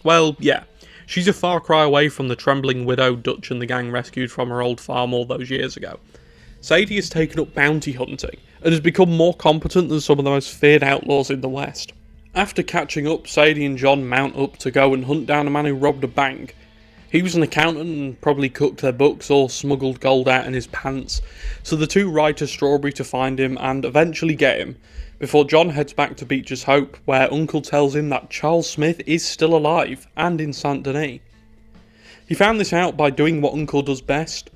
A: Well, yeah. She's a far cry away from the trembling widow Dutch and the gang rescued from her old farm all those years ago. Sadie has taken up bounty hunting, and has become more competent than some of the most feared outlaws in the West. After catching up, Sadie and John mount up to go and hunt down a man who robbed a bank. He was an accountant and probably cooked their books or smuggled gold out in his pants, so the two ride to Strawberry to find him and eventually get him, before John heads back to Beecher's Hope, where Uncle tells him that Charles Smith is still alive, and in Saint Denis. He found this out by doing what Uncle does best,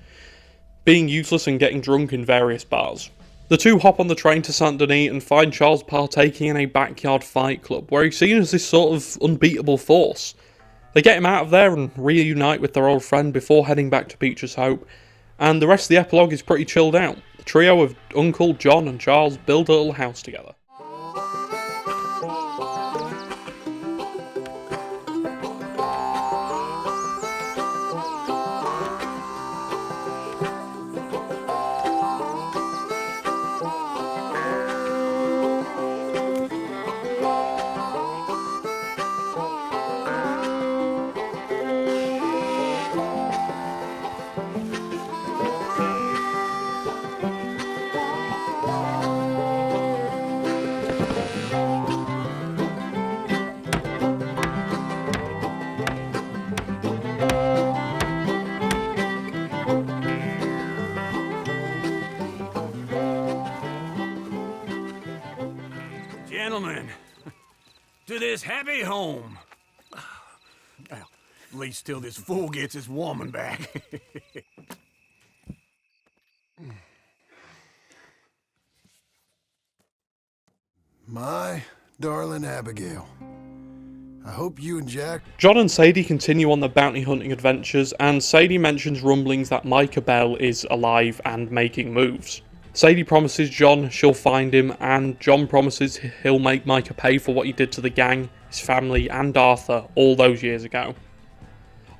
A: being useless and getting drunk in various bars. The two hop on the train to Saint Denis and find Charles partaking in a backyard fight club, where he's seen as this sort of unbeatable force. They get him out of there and reunite with their old friend before heading back to Beecher's Hope, and the rest of the epilogue is pretty chilled out. The trio of Uncle, John and Charles build a little house together.
E: Gentlemen, to this happy home. Well, at least till this fool gets his woman back.
B: My darling Abigail, I hope you and Jack...
A: John and Sadie continue on their bounty hunting adventures, and Sadie mentions rumblings that Micah Bell is alive and making moves. Sadie promises John she'll find him, and John promises he'll make Micah pay for what he did to the gang, his family, and Arthur all those years ago.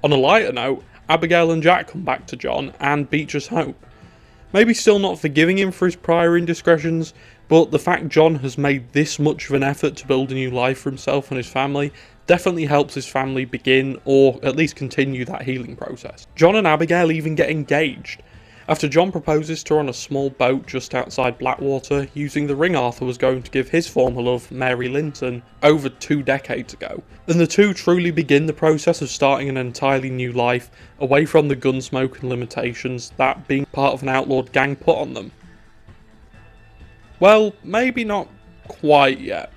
A: On a lighter note, Abigail and Jack come back to John and Beecher's Hope. Maybe still not forgiving him for his prior indiscretions, but the fact John has made this much of an effort to build a new life for himself and his family definitely helps his family begin, or at least continue, that healing process. John and Abigail even get engaged, after John proposes to her on a small boat just outside Blackwater, using the ring Arthur was going to give his former love, Mary Linton, over 2 decades ago. And the two truly begin the process of starting an entirely new life, away from the gunsmoke and limitations that being part of an outlawed gang put on them. Well, maybe not quite yet.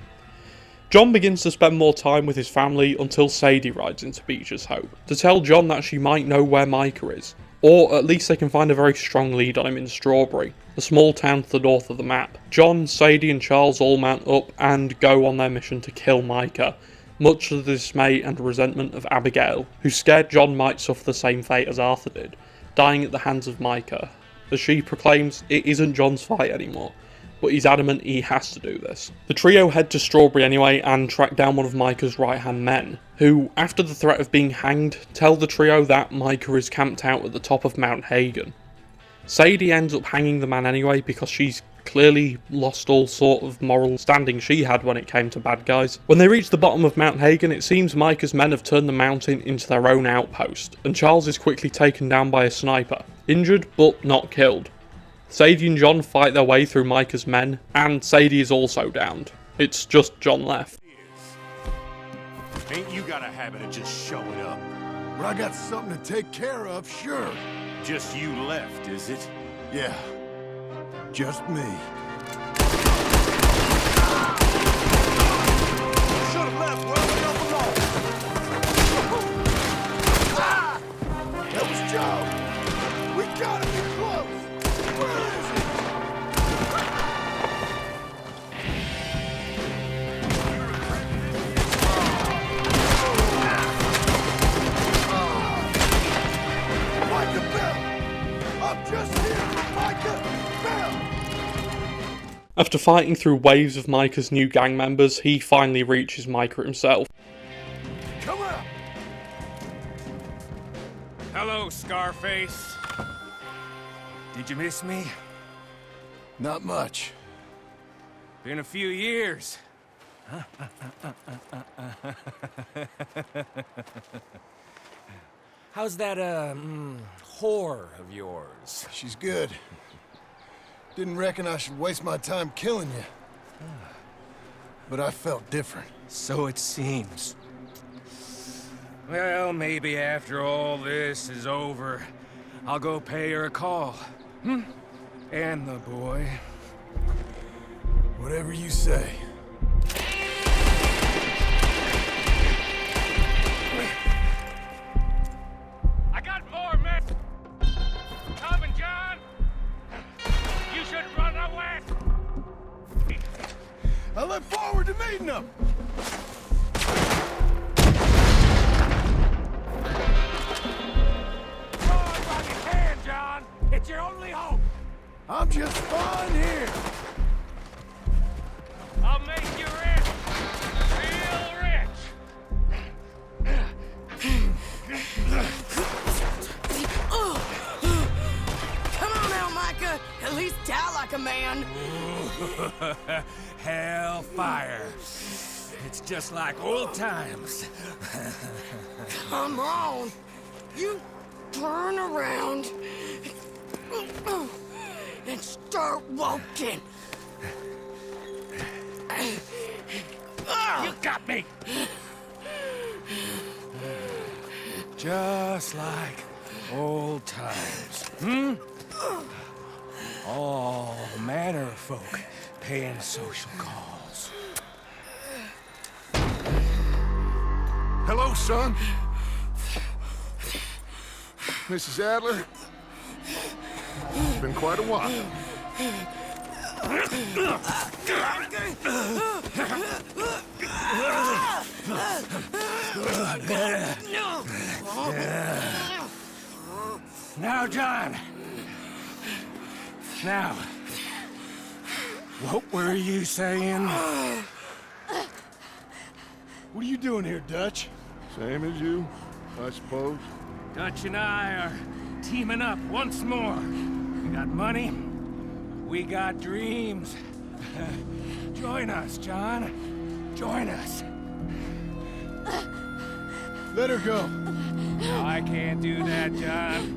A: John begins to spend more time with his family until Sadie rides into Beecher's Hope, to tell John that she might know where Micah is. Or at least they can find a very strong lead on him in Strawberry, a small town to the north of the map. John, Sadie and Charles all mount up and go on their mission to kill Micah, much to the dismay and resentment of Abigail, who scared John might suffer the same fate as Arthur did, dying at the hands of Micah, as she proclaims it isn't John's fight anymore, but he's adamant he has to do this. The trio head to Strawberry anyway and track down one of Micah's right-hand men, who, after the threat of being hanged, tell the trio that Micah is camped out at the top of Mount Hagen. Sadie ends up hanging the man anyway because she's clearly lost all sort of moral standing she had when it came to bad guys. When they reach the bottom of Mount Hagen, it seems Micah's men have turned the mountain into their own outpost, and Charles is quickly taken down by a sniper, injured but not killed. Sadie and John fight their way through Micah's men, and Sadie is also downed. It's just John left.
E: Ain't you got a habit of just showing up?
B: When I got something to take care of, sure.
E: Just you left, is it?
B: Yeah, just me.
E: Should've left where we don't belong.
B: That was Joe. We gotta be close. Where is he?
A: After fighting through waves of Micah's new gang members, he finally reaches Micah himself.
E: Come on!
F: Hello, Scarface. Did you miss me?
E: Not much.
F: Been a few years. How's that, whore of yours?
E: She's good. Didn't reckon I should waste my time killing you. But I felt different.
F: So it seems. Well, maybe after all this is over, I'll go pay her a call. And the boy.
E: Whatever you say.
F: I got more men! Coming, John! You should run away!
E: I look forward to meeting them!
F: John! It's your only hope!
E: I'm just fine here!
F: I'll make you rich! Real rich!
O: Come on now, Micah! At least die like a man!
F: Hellfire! It's just like old times.
O: Come on! You turn around and start walking.
F: You got me! Just like old times, All manner of folk paying social calls.
C: Hello, son. Mrs. Adler. It's been quite a while.
F: Now, John. Now, what were you saying?
E: What are you doing here, Dutch?
C: Same as you, I suppose.
F: Dutch and I are teaming up once more. We got money. We got dreams. Join us, John. Join us.
E: Let her go.
F: No, I can't do that, John.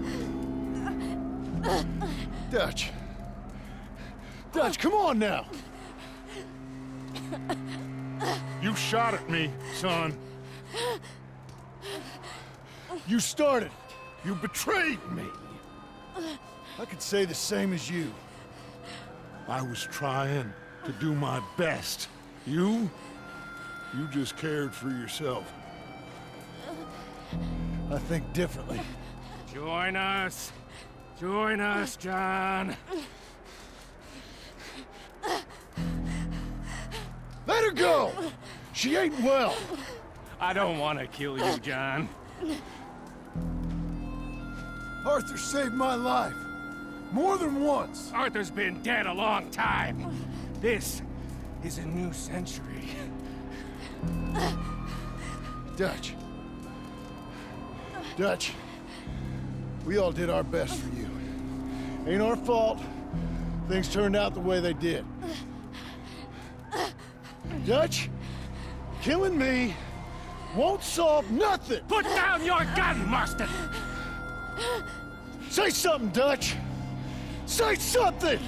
E: Dutch. Dutch, come on now.
C: You shot at me, son.
E: You started. You betrayed me. I could say the same as you.
C: I was trying to do my best. You just cared for yourself.
E: I think differently.
F: Join us. Join us, John.
E: Let her go! She ain't well.
F: I don't want to kill you, John.
E: Arthur saved my life. More than once.
F: Arthur's been dead a long time. This is a new century.
E: Dutch. Dutch. We all did our best for you. Ain't our fault things turned out the way they did. Dutch, killing me won't solve nothing.
F: Put down your gun, Marston!
E: Say something, Dutch. Say something!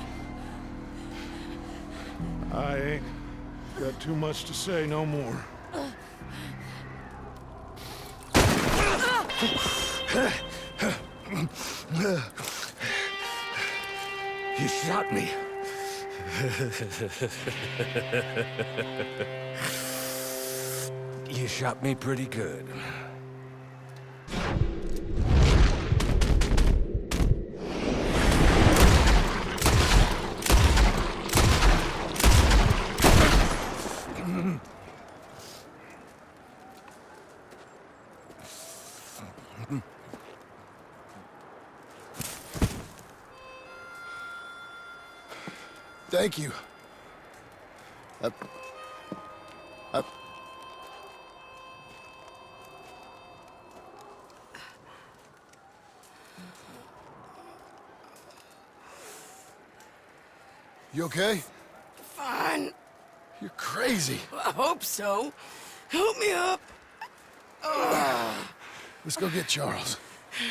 C: I ain't got too much to say no more.
F: You shot me. You shot me pretty good.
E: Thank you.
B: You okay?
J: Fine.
B: You're crazy.
J: I hope so. Help me up.
B: Let's go get Charles.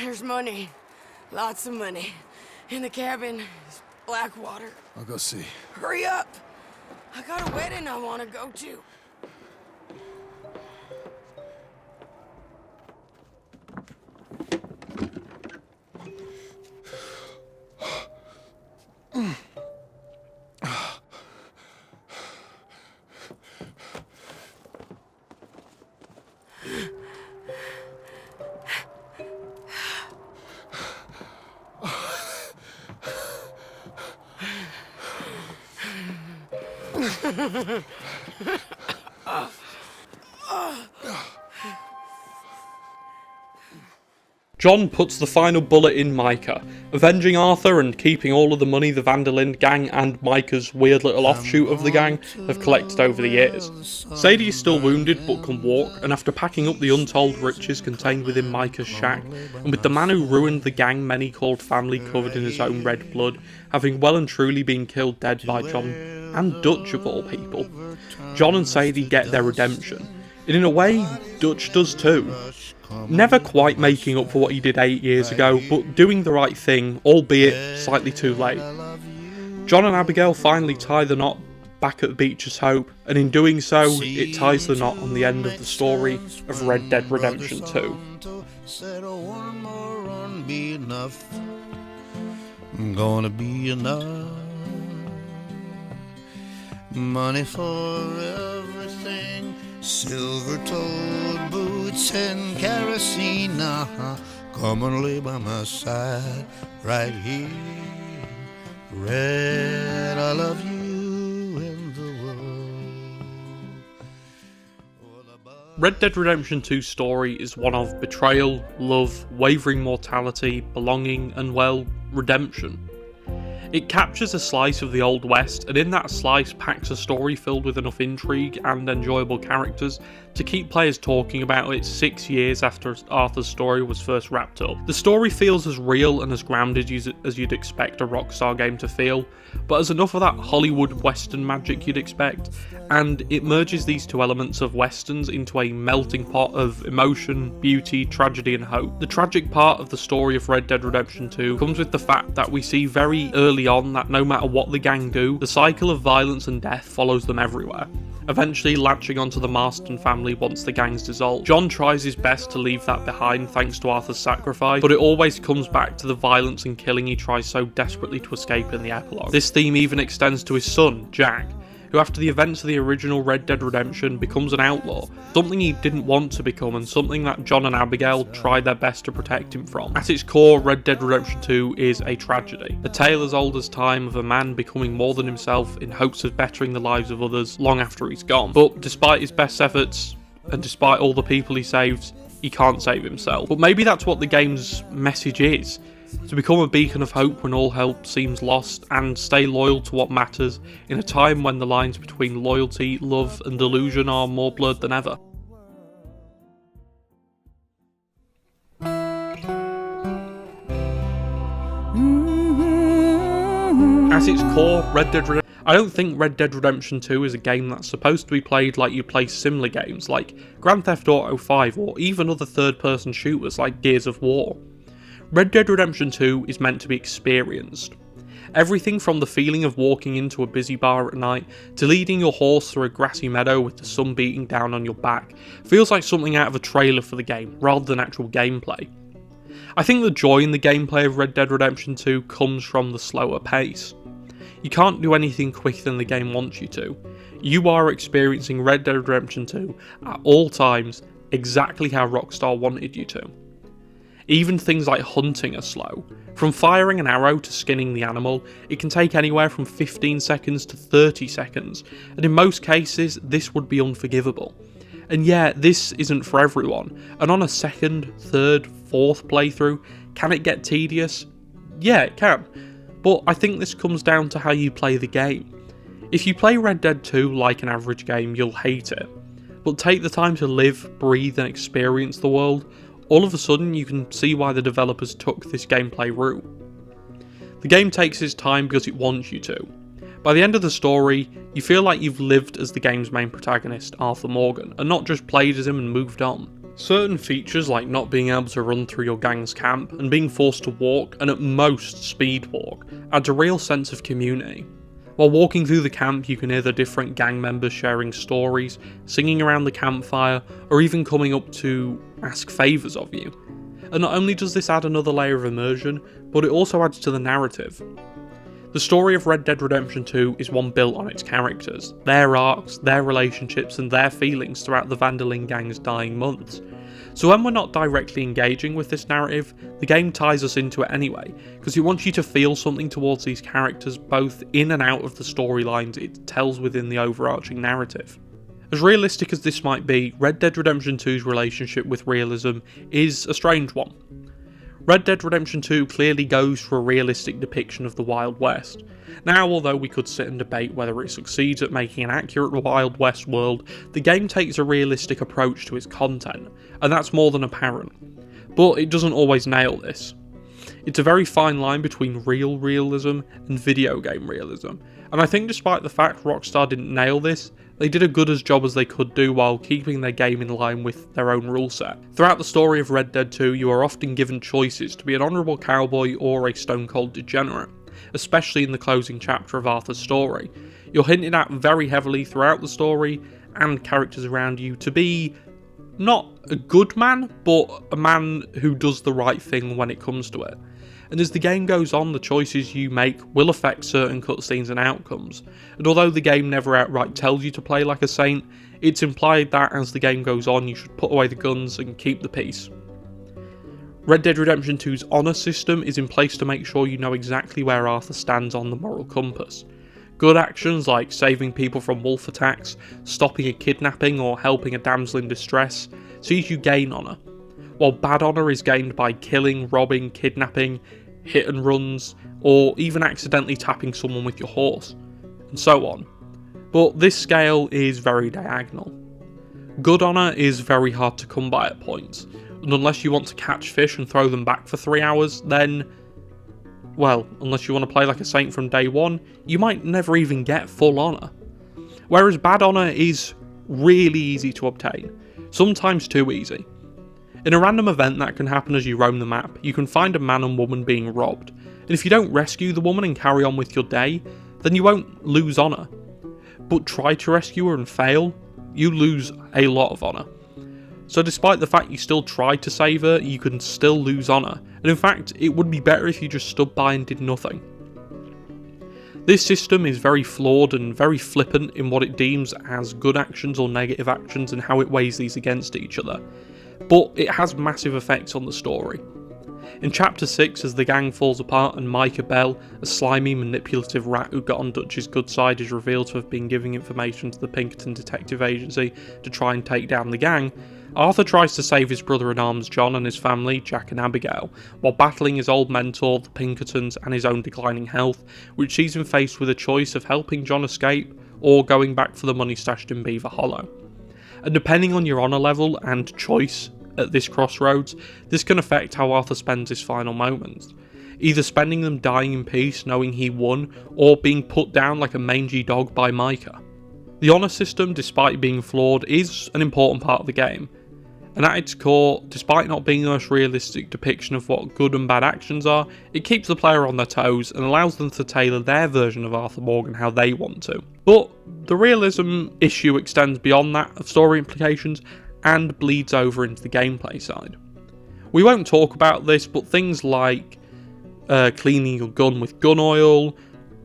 J: There's money. Lots of money. In the cabin is Blackwater.
B: I'll go see.
J: Hurry up. I got a wedding I want to go to.
A: John puts the final bullet in Micah, avenging Arthur and keeping all of the money the Van der Linde gang and Micah's weird little offshoot of the gang have collected over the years. Sadie is still wounded but can walk, and after packing up the untold riches contained within Micah's shack, and with the man who ruined the gang many called family covered in his own red blood, having well and truly been killed dead by John and Dutch of all people, John and Sadie get their redemption. And in a way, Dutch does too. Never quite making up for what he did 8 years ago, but doing the right thing, albeit slightly too late. John and Abigail finally tie the knot back at Beecher's Hope, and in doing so, it ties the knot on the end of the story of Red Dead Redemption 2.
Q: Said one more run be enough. Gonna be enough. Money for everything. Silver-toed boots and kerosene. Come and lay by my side right here. Red, I love you in the world.
A: Red Dead Redemption 2's story is one of betrayal, love, wavering mortality, belonging, and, well, redemption. It captures a slice of the Old West, and in that slice packs a story filled with enough intrigue and enjoyable characters to keep players talking about it 6 years after Arthur's story was first wrapped up. The story feels as real and as grounded as you'd expect a Rockstar game to feel, but has enough of that Hollywood Western magic you'd expect, and it merges these two elements of Westerns into a melting pot of emotion, beauty, tragedy and hope. The tragic part of the story of Red Dead Redemption 2 comes with the fact that we see very early on that no matter what the gang do, the cycle of violence and death follows them everywhere, eventually latching onto the Marston family once the gang's dissolved. John tries his best to leave that behind thanks to Arthur's sacrifice, but it always comes back to the violence and killing he tries so desperately to escape in the epilogue. This theme even extends to his son, Jack, who after the events of the original Red Dead Redemption becomes an outlaw, something he didn't want to become and something that John and Abigail tried their best to protect him from. At its core, Red Dead Redemption 2 is a tragedy, a tale as old as time of a man becoming more than himself in hopes of bettering the lives of others long after he's gone. But despite his best efforts, and despite all the people he saves, he can't save himself. But maybe that's what the game's message is. To become a beacon of hope when all hope seems lost, and stay loyal to what matters in a time when the lines between loyalty, love and delusion are more blurred than ever. At its core, I don't think Red Dead Redemption 2 is a game that's supposed to be played like you play similar games like Grand Theft Auto 5 or even other third-person shooters like Gears of War. Red Dead Redemption 2 is meant to be experienced. Everything from the feeling of walking into a busy bar at night to leading your horse through a grassy meadow with the sun beating down on your back feels like something out of a trailer for the game rather than actual gameplay. I think the joy in the gameplay of Red Dead Redemption 2 comes from the slower pace. You can't do anything quicker than the game wants you to. You are experiencing Red Dead Redemption 2 at all times exactly how Rockstar wanted you to. Even things like hunting are slow. From firing an arrow to skinning the animal, it can take anywhere from 15 seconds to 30 seconds, and in most cases this would be unforgivable. And yeah, this isn't for everyone, and on a second, third, fourth playthrough, can it get tedious? Yeah, it can, but I think this comes down to how you play the game. If you play Red Dead 2 like an average game, you'll hate it, but take the time to live, breathe and experience the world, all of a sudden you can see why the developers took this gameplay route. The game takes its time because it wants you to. By the end of the story, you feel like you've lived as the game's main protagonist, Arthur Morgan, and not just played as him and moved on. Certain features like not being able to run through your gang's camp and being forced to walk, and at most speed walk, adds a real sense of community. While walking through the camp, you can hear the different gang members sharing stories, singing around the campfire, or even coming up to ask favours of you. And not only does this add another layer of immersion, but it also adds to the narrative. The story of Red Dead Redemption 2 is one built on its characters, their arcs, their relationships and their feelings throughout the Van der Linde gang's dying months. So when we're not directly engaging with this narrative, the game ties us into it anyway, because it wants you to feel something towards these characters both in and out of the storylines it tells within the overarching narrative. As realistic as this might be, Red Dead Redemption 2's relationship with realism is a strange one. Red Dead Redemption 2 clearly goes for a realistic depiction of the Wild West. Now, although we could sit and debate whether it succeeds at making an accurate Wild West world, the game takes a realistic approach to its content, and that's more than apparent. But it doesn't always nail this. It's a very fine line between real realism and video game realism, and I think despite the fact Rockstar didn't nail this, they did a good as job as they could do while keeping their game in line with their own rule set. Throughout the story of Red Dead 2, you are often given choices to be an honourable cowboy or a stone cold degenerate, especially in the closing chapter of Arthur's story. You're hinted at very heavily throughout the story and characters around you to be not a good man, but a man who does the right thing when it comes to it. And as the game goes on, the choices you make will affect certain cutscenes and outcomes, and although the game never outright tells you to play like a saint, it's implied that as the game goes on you should put away the guns and keep the peace. Red Dead Redemption 2's honour system is in place to make sure you know exactly where Arthur stands on the moral compass. Good actions like saving people from wolf attacks, stopping a kidnapping or helping a damsel in distress sees you gain honour, while bad honour is gained by killing, robbing, kidnapping, hit and runs, or even accidentally tapping someone with your horse, and so on. But this scale is very diagonal. Good honour is very hard to come by at points, and unless you want to catch fish and throw them back for 3 hours, then, well, unless you want to play like a saint from day one, you might never even get full honour. Whereas bad honour is really easy to obtain, sometimes too easy. In a random event that can happen as you roam the map, you can find a man and woman being robbed, and if you don't rescue the woman and carry on with your day, then you won't lose honour. But try to rescue her and fail, you lose a lot of honour. So despite the fact you still tried to save her, you can still lose honour, and in fact it would be better if you just stood by and did nothing. This system is very flawed and very flippant in what it deems as good actions or negative actions and how it weighs these against each other. But it has massive effects on the story. In Chapter 6, as the gang falls apart and Micah Bell, a slimy, manipulative rat who got on Dutch's good side, is revealed to have been giving information to the Pinkerton Detective Agency to try and take down the gang, Arthur tries to save his brother-in-arms John and his family, Jack and Abigail, while battling his old mentor, the Pinkertons, and his own declining health, which sees him faced with a choice of helping John escape or going back for the money stashed in Beaver Hollow. And depending on your honour level and choice at this crossroads, this can affect how Arthur spends his final moments, either spending them dying in peace knowing he won, or being put down like a mangy dog by Micah. The honour system, despite being flawed, is an important part of the game, and at its core, despite not being the most realistic depiction of what good and bad actions are, it keeps the player on their toes and allows them to tailor their version of Arthur Morgan how they want to. But the realism issue extends beyond that of story implications and bleeds over into the gameplay side. We won't talk about this, but things like cleaning your gun with gun oil,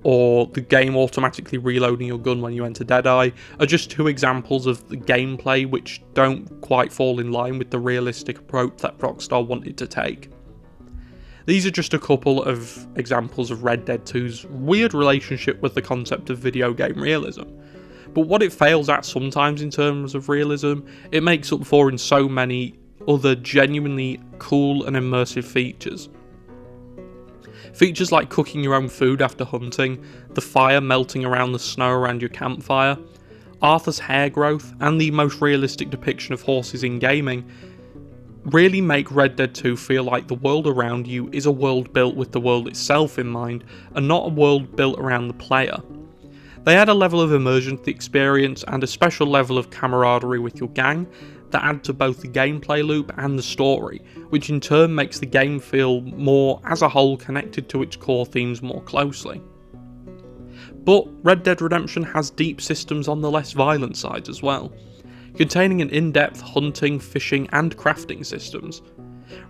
A: or the game automatically reloading your gun when you enter Deadeye, are just two examples of the gameplay which don't quite fall in line with the realistic approach that Rockstar wanted to take. These are just a couple of examples of Red Dead 2's weird relationship with the concept of video game realism. But what it fails at sometimes in terms of realism, it makes up for in so many other genuinely cool and immersive features. Features like cooking your own food after hunting, the fire melting around the snow around your campfire, Arthur's hair growth, and the most realistic depiction of horses in gaming really make Red Dead 2 feel like the world around you is a world built with the world itself in mind, and not a world built around the player. They add a level of immersion to the experience and a special level of camaraderie with your gang that add to both the gameplay loop and the story, which in turn makes the game feel more as a whole connected to its core themes more closely. But Red Dead Redemption has deep systems on the less violent side as well, containing an in-depth hunting, fishing and crafting systems.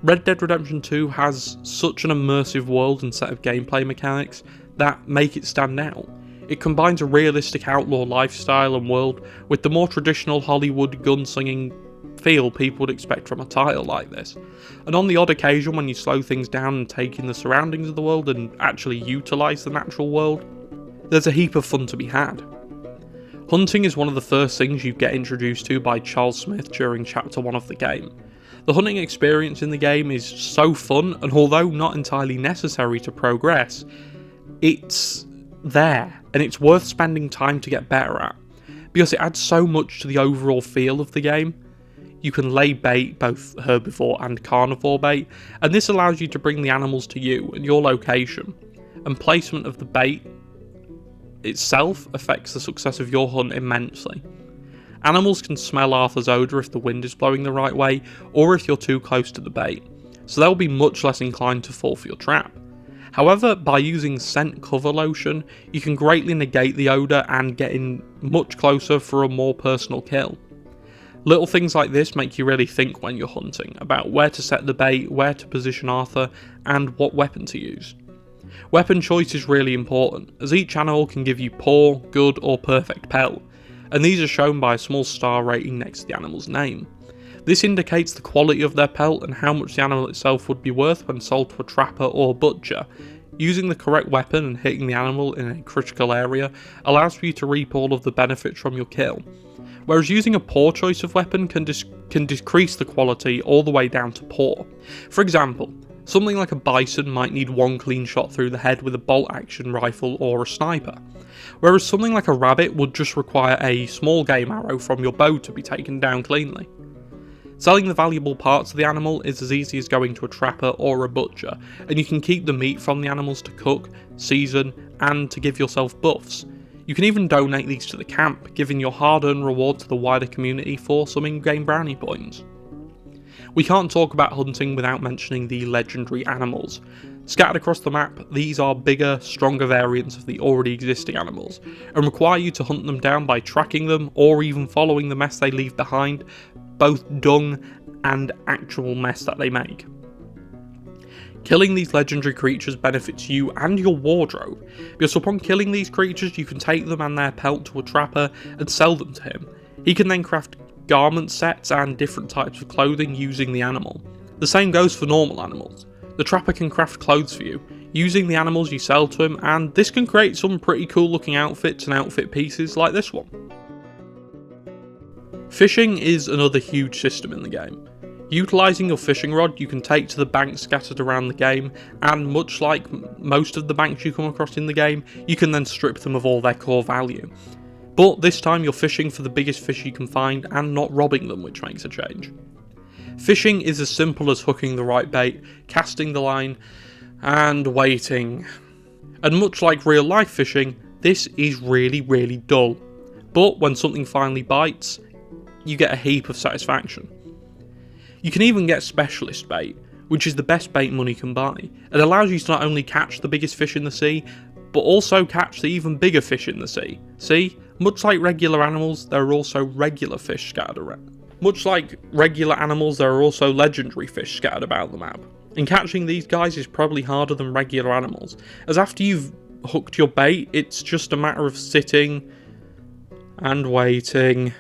A: Red Dead Redemption 2 has such an immersive world and set of gameplay mechanics that make it stand out. It combines a realistic outlaw lifestyle and world with the more traditional Hollywood gunslinging feel people would expect from a title like this. And on the odd occasion when you slow things down and take in the surroundings of the world and actually utilise the natural world, there's a heap of fun to be had. Hunting is one of the first things you get introduced to by Charles Smith during Chapter 1 of the game. The hunting experience in the game is so fun, and although not entirely necessary to progress, it's there, and it's worth spending time to get better at, because it adds so much to the overall feel of the game. You can lay bait, both herbivore and carnivore bait, and this allows you to bring the animals to you and your location, and placement of the bait itself affects the success of your hunt immensely. Animals can smell Arthur's odour if the wind is blowing the right way, or if you're too close to the bait, so they'll be much less inclined to fall for your trap. However, by using scent cover lotion, you can greatly negate the odour and get in much closer for a more personal kill. Little things like this make you really think when you're hunting, about where to set the bait, where to position Arthur, and what weapon to use. Weapon choice is really important, as each animal can give you poor, good, or perfect pelt, and these are shown by a small star rating next to the animal's name. This indicates the quality of their pelt and how much the animal itself would be worth when sold to a trapper or butcher. Using the correct weapon and hitting the animal in a critical area allows for you to reap all of the benefits from your kill, whereas using a poor choice of weapon can decrease the quality all the way down to poor. For example, something like a bison might need one clean shot through the head with a bolt action rifle or a sniper, whereas something like a rabbit would just require a small game arrow from your bow to be taken down cleanly. Selling the valuable parts of the animal is as easy as going to a trapper or a butcher, and you can keep the meat from the animals to cook, season, and to give yourself buffs. You can even donate these to the camp, giving your hard-earned reward to the wider community for some in-game brownie points. We can't talk about hunting without mentioning the legendary animals. Scattered across the map, these are bigger, stronger variants of the already existing animals, and require you to hunt them down by tracking them or even following the mess they leave behind, both dung and actual mess that they make. Killing these legendary creatures benefits you and your wardrobe, because upon killing these creatures you can take them and their pelt to a trapper and sell them to him. He can then craft garment sets and different types of clothing using the animal. The same goes for normal animals. The trapper can craft clothes for you, using the animals you sell to him, and this can create some pretty cool looking outfits and outfit pieces like this one. Fishing is another huge system in the game. Utilising your fishing rod you can take to the banks scattered around the game, and much like most of the banks you come across in the game, you can then strip them of all their core value. But this time you're fishing for the biggest fish you can find and not robbing them, which makes a change. Fishing is as simple as hooking the right bait, casting the line, and waiting. And much like real life fishing, this is really dull. But when something finally bites, you get a heap of satisfaction. You can even get specialist bait, which is the best bait money can buy. It allows you to not only catch the biggest fish in the sea, but also catch the even bigger fish in the sea. See, much like regular animals, there are also regular fish scattered around. Much like regular animals, there are also legendary fish scattered about the map. And catching these guys is probably harder than regular animals, as after you've hooked your bait, it's just a matter of sitting and waiting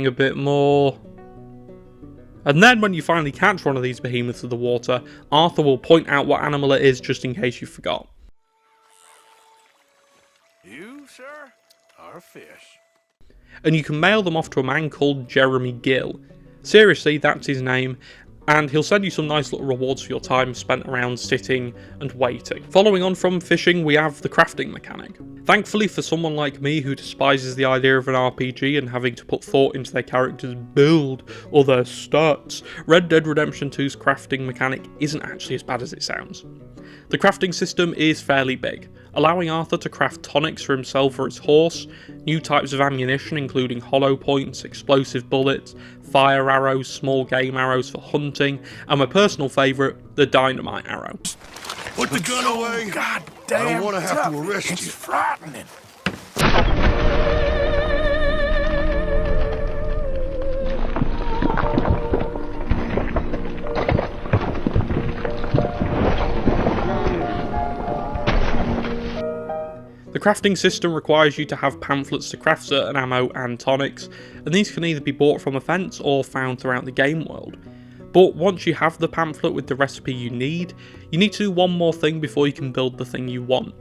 A: a bit more. And then when you finally catch one of these behemoths of the water, Arthur will point out what animal it is just in case you forgot.
E: You, sir, are a fish.
A: And you can mail them off to a man called Jeremy Gill. Seriously, that's his name, and he'll send you some nice little rewards for your time spent around sitting and waiting. Following on from fishing, we have the crafting mechanic. Thankfully for someone like me who despises the idea of an RPG and having to put thought into their character's build or their stats, Red Dead Redemption 2's crafting mechanic isn't actually as bad as it sounds. The crafting system is fairly big, allowing Arthur to craft tonics for himself or his horse, new types of ammunition including hollow points, explosive bullets, fire arrows, small game arrows for hunting, and my personal favourite, the dynamite arrow.
E: Put the gun away. God damn.
B: I don't want to have to arrest
E: It's
B: you.
E: frightening.
A: The crafting system requires you to have pamphlets to craft certain ammo and tonics, and these can either be bought from events or found throughout the game world. But once you have the pamphlet with the recipe you need to do one more thing before you can build the thing you want.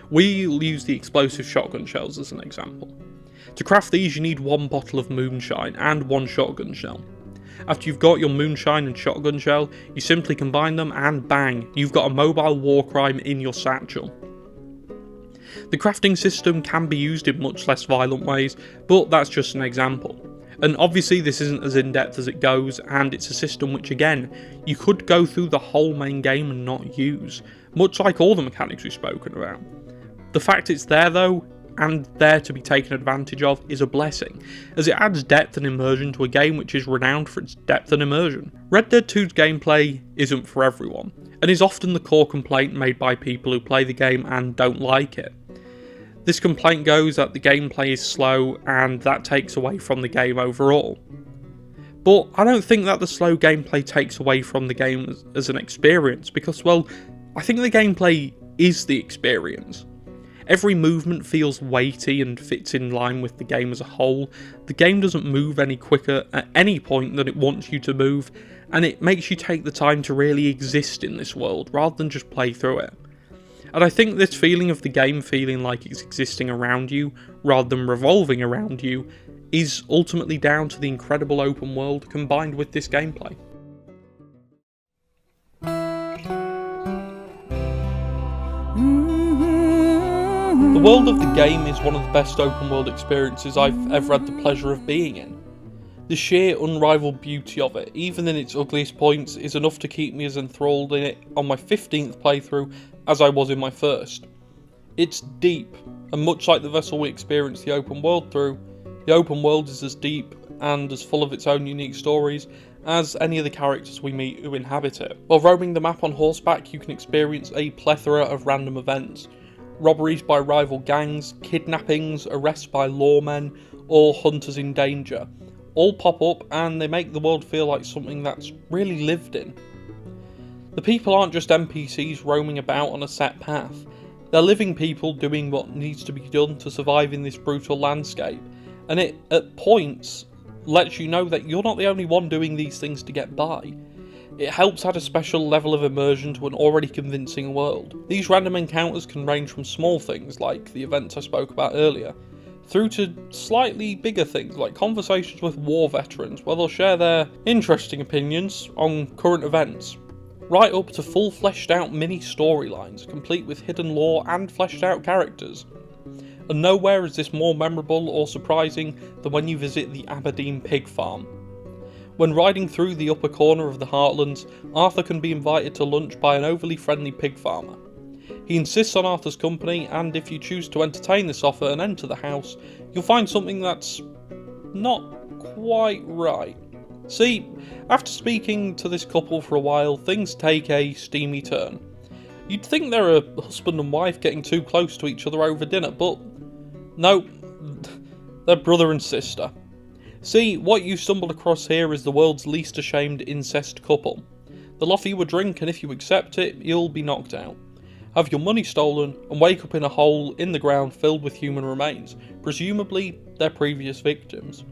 A: We'll use the explosive shotgun shells as an example. To craft these you need 1 bottle of moonshine and 1 shotgun shell. After you've got your moonshine and shotgun shell, you simply combine them and bang, you've got a mobile war crime in your satchel. The crafting system can be used in much less violent ways, but that's just an example. And obviously this isn't as in-depth as it goes, and it's a system which again, you could go through the whole main game and not use, much like all the mechanics we've spoken about. The fact it's there though, and there to be taken advantage of, is a blessing, as it adds depth and immersion to a game which is renowned for its depth and immersion. Red Dead 2's gameplay isn't for everyone, and is often the core complaint made by people who play the game and don't like it. This complaint goes that the gameplay is slow and that takes away from the game overall. But I don't think that the slow gameplay takes away from the game as an experience, because, well, I think the gameplay is the experience. Every movement feels weighty and fits in line with the game as a whole. The game doesn't move any quicker at any point than it wants you to move, and it makes you take the time to really exist in this world rather than just play through it. And I think this feeling of the game feeling like it's existing around you, rather than revolving around you, is ultimately down to the incredible open world combined with this gameplay. The world of the game is one of the best open world experiences I've ever had the pleasure of being in. The sheer unrivaled beauty of it, even in its ugliest points, is enough to keep me as enthralled in it on my 15th playthrough as I was in my first. It's deep, and much like the vessel we experienced the open world through, the open world is as deep and as full of its own unique stories as any of the characters we meet who inhabit it. While roaming the map on horseback, you can experience a plethora of random events. Robberies by rival gangs, kidnappings, arrests by lawmen, or hunters in danger. All pop up and they make the world feel like something that's really lived in. The people aren't just NPCs roaming about on a set path. They're living people doing what needs to be done to survive in this brutal landscape, and it, at points, lets you know that you're not the only one doing these things to get by. It helps add a special level of immersion to an already convincing world. These random encounters can range from small things like the events I spoke about earlier, through to slightly bigger things like conversations with war veterans where they'll share their interesting opinions on current events, right up to full fleshed out mini storylines complete with hidden lore and fleshed out characters. And nowhere is this more memorable or surprising than when you visit the Aberdeen pig farm. When riding through the upper corner of the Heartlands, Arthur can be invited to lunch by an overly friendly pig farmer. He insists on Arthur's company, and if you choose to entertain this offer and enter the house, you'll find something that's not quite right. See, after speaking to this couple for a while, things take a steamy turn. You'd think they're a husband and wife getting too close to each other over dinner, but no, they're brother and sister. See, what you stumbled across here is the world's least ashamed incest couple. They'll offer you a drink, and if you accept it, you'll be knocked out, have your money stolen, and wake up in a hole in the ground filled with human remains, presumably their previous victims.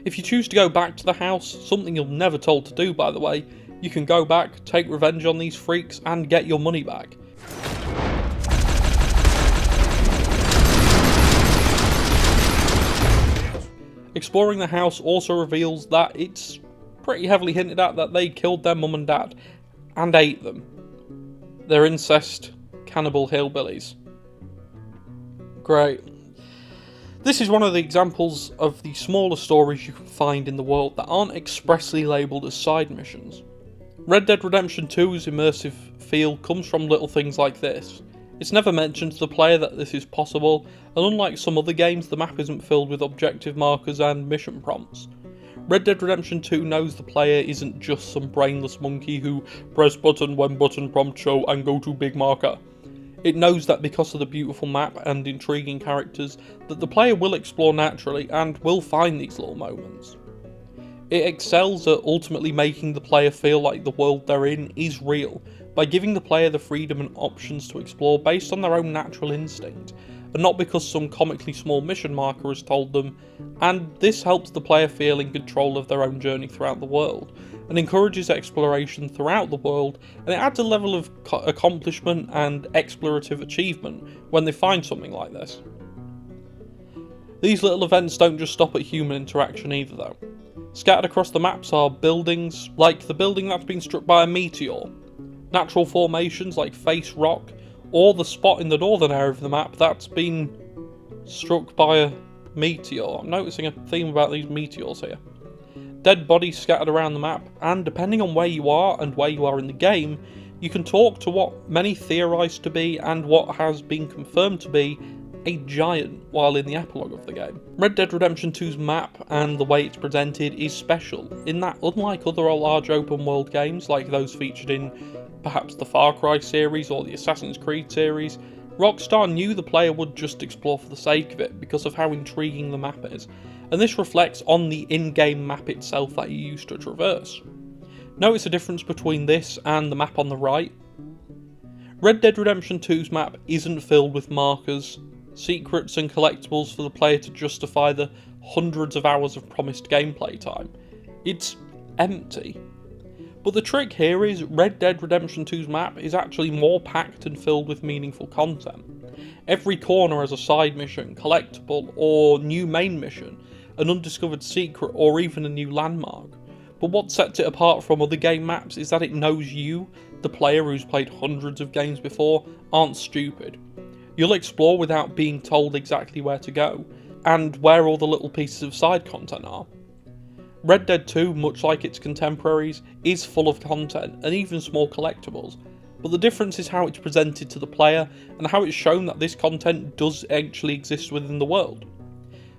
A: If you choose to go back to the house, something you're never told to do by the way, you can go back, take revenge on these freaks, and get your money back. Exploring the house also reveals that it's pretty heavily hinted at that they killed their mum and dad and ate them. They're incest, cannibal hillbillies. Great. This is one of the examples of the smaller stories you can find in the world that aren't expressly labelled as side missions. Red Dead Redemption 2's immersive feel comes from little things like this. It's never mentioned to the player that this is possible, and unlike some other games, the map isn't filled with objective markers and mission prompts. Red Dead Redemption 2 knows the player isn't just some brainless monkey who press button when button prompt show and go to big marker. It knows that because of the beautiful map and intriguing characters, that the player will explore naturally and will find these little moments. It excels at ultimately making the player feel like the world they're in is real, by giving the player the freedom and options to explore based on their own natural instinct, and not because some comically small mission marker has told them, and this helps the player feel in control of their own journey throughout the world, and encourages exploration throughout the world, and it adds a level of accomplishment and explorative achievement when they find something like this. These little events don't just stop at human interaction either though. Scattered across the maps are buildings, like the building that's been struck by a meteor, natural formations like Face Rock, or the spot in the northern area of the map that's been struck by a meteor. I'm noticing a theme about these meteors here. Dead bodies scattered around the map, and depending on where you are and where you are in the game, you can talk to what many theorise to be, and what has been confirmed to be, a giant while in the epilogue of the game. Red Dead Redemption 2's map and the way it's presented is special, in that unlike other large open world games like those featured in perhaps the Far Cry series or the Assassin's Creed series, Rockstar knew the player would just explore for the sake of it because of how intriguing the map is, and this reflects on the in-game map itself that you use to traverse. Notice a difference between this and the map on the right. Red Dead Redemption 2's map isn't filled with markers, secrets and collectibles for the player to justify the hundreds of hours of promised gameplay time. It's empty. But the trick here is Red Dead Redemption 2's map is actually more packed and filled with meaningful content. Every corner has a side mission, collectible, or new main mission, an undiscovered secret, or even a new landmark. But what sets it apart from other game maps is that it knows you, the player who's played hundreds of games before, aren't stupid. You'll explore without being told exactly where to go, and where all the little pieces of side content are. Red Dead 2, much like its contemporaries, is full of content, and even small collectibles, but the difference is how it's presented to the player, and how it's shown that this content does actually exist within the world.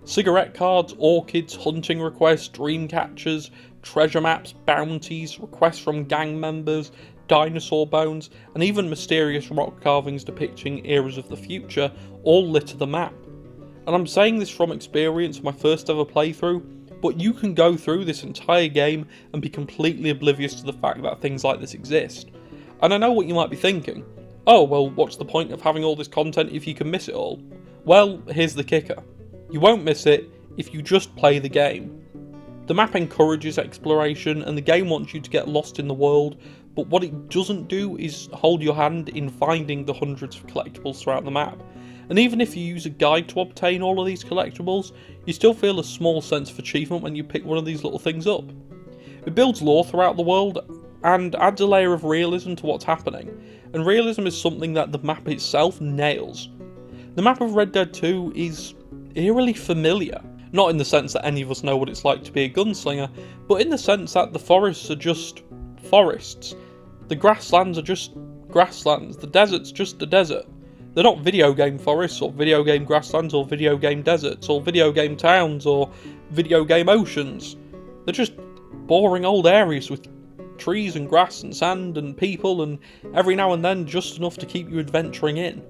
A: Cigarette cards, orchids, hunting requests, dream catchers, treasure maps, bounties, requests from gang members, dinosaur bones, and even mysterious rock carvings depicting eras of the future all litter the map. And I'm saying this from experience, my first ever playthrough, but you can go through this entire game and be completely oblivious to the fact that things like this exist. And I know what you might be thinking. Oh, well, what's the point of having all this content if you can miss it all? Well, here's the kicker. You won't miss it if you just play the game. The map encourages exploration and the game wants you to get lost in the world, but what it doesn't do is hold your hand in finding the hundreds of collectibles throughout the map. And even if you use a guide to obtain all of these collectibles, you still feel a small sense of achievement when you pick one of these little things up. It builds lore throughout the world and adds a layer of realism to what's happening, and realism is something that the map itself nails. The map of Red Dead 2 is eerily familiar, not in the sense that any of us know what it's like to be a gunslinger, but in the sense that the forests are just forests, the grasslands are just grasslands, the desert's just a desert. They're not video game forests, or video game grasslands, or video game deserts, or video game towns, or video game oceans. They're just boring old areas with trees and grass and sand and people, and every now and then just enough to keep you adventuring in.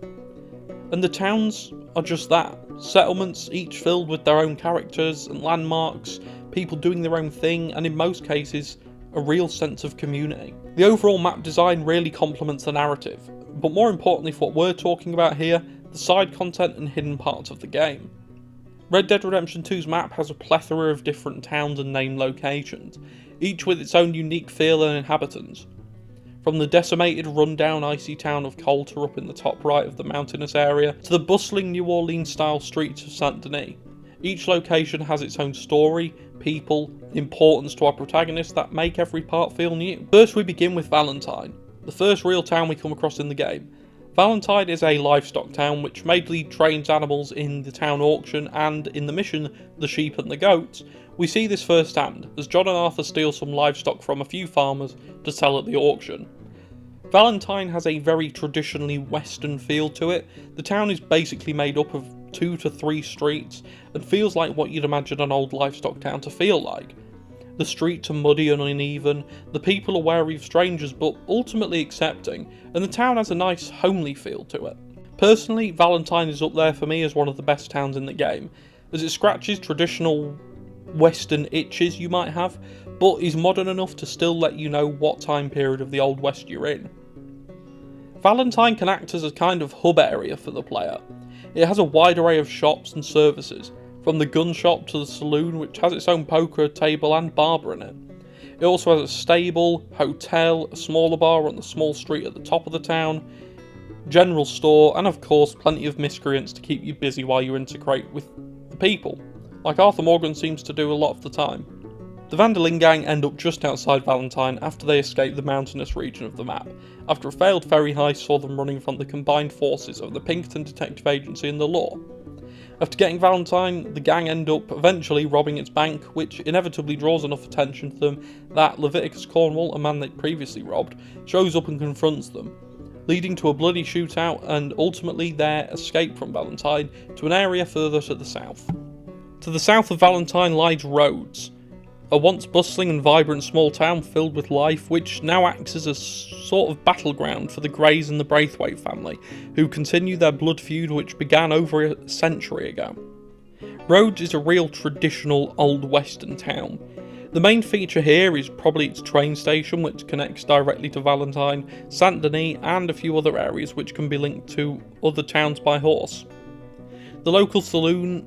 A: And the towns are just that. Settlements, each filled with their own characters and landmarks, people doing their own thing, and in most cases, a real sense of community. The overall map design really complements the narrative, but more importantly for what we're talking about here, the side content and hidden parts of the game. Red Dead Redemption 2's map has a plethora of different towns and named locations, each with its own unique feel and inhabitants. From the decimated, rundown, icy town of Coulter up in the top right of the mountainous area, to the bustling New Orleans-style streets of Saint Denis. Each location has its own story, people, importance to our protagonists that make every part feel new. First we begin with Valentine, the first real town we come across in the game. Valentine is a livestock town which majorly trains animals in the town auction, and in the mission, the sheep and the goats, we see this firsthand as John and Arthur steal some livestock from a few farmers to sell at the auction. Valentine has a very traditionally western feel to it. The town is basically made up of 2 to 3 streets and feels like what you'd imagine an old livestock town to feel like. The streets are muddy and uneven, the people are wary of strangers but ultimately accepting, and the town has a nice homely feel to it. Personally, Valentine is up there for me as one of the best towns in the game, as it scratches traditional western itches you might have, but is modern enough to still let you know what time period of the Old West you're in. Valentine can act as a kind of hub area for the player. It has a wide array of shops and services, from the gun shop to the saloon, which has its own poker table and barber in it. It also has a stable, hotel, a smaller bar on the small street at the top of the town, general store, and of course plenty of miscreants to keep you busy while you integrate with the people, like Arthur Morgan seems to do a lot of the time. The Van der Linde gang end up just outside Valentine after they escape the mountainous region of the map, after a failed ferry heist saw them running from the combined forces of the Pinkerton Detective Agency and the law. After getting Valentine, the gang end up eventually robbing its bank, which inevitably draws enough attention to them that Leviticus Cornwall, a man they'd previously robbed, shows up and confronts them, leading to a bloody shootout and ultimately their escape from Valentine to an area further to the south. To the south of Valentine lies Rhodes, a once bustling and vibrant small town filled with life, which now acts as a sort of battleground for the Greys and the Braithwaite family, who continue their blood feud which began over a century ago. Rhodes is a real traditional old western town. The main feature here is probably its train station, which connects directly to Valentine, Saint Denis, and a few other areas which can be linked to other towns by horse. The local saloon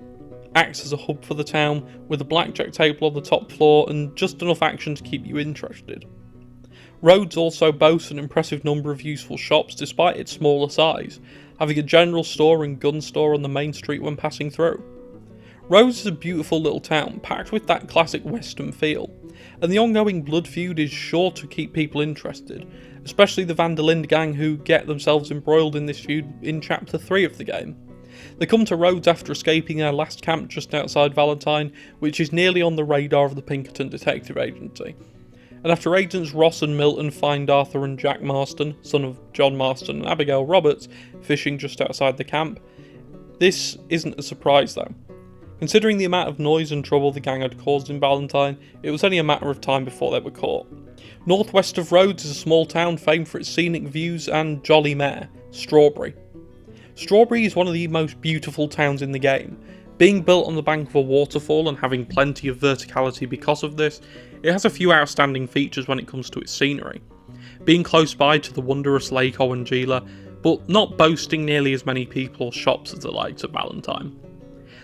A: acts as a hub for the town, with a blackjack table on the top floor and just enough action to keep you interested. Rhodes also boasts an impressive number of useful shops despite its smaller size, having a general store and gun store on the main street when passing through. Rhodes is a beautiful little town, packed with that classic western feel, and the ongoing blood feud is sure to keep people interested, especially the Van der Linde gang who get themselves embroiled in this feud in Chapter 3 of the game. They come to Rhodes after escaping their last camp just outside Valentine, which is nearly on the radar of the Pinkerton Detective Agency. And after agents Ross and Milton find Arthur and Jack Marston, son of John Marston and Abigail Roberts, fishing just outside the camp, this isn't a surprise though. Considering the amount of noise and trouble the gang had caused in Valentine, it was only a matter of time before they were caught. Northwest of Rhodes is a small town famed for its scenic views and jolly mayor, Strawberry. Strawberry is one of the most beautiful towns in the game. Being built on the bank of a waterfall and having plenty of verticality because of this, it has a few outstanding features when it comes to its scenery. Being close by to the wondrous Lake Owenjila, but not boasting nearly as many people or shops as the likes of Valentine.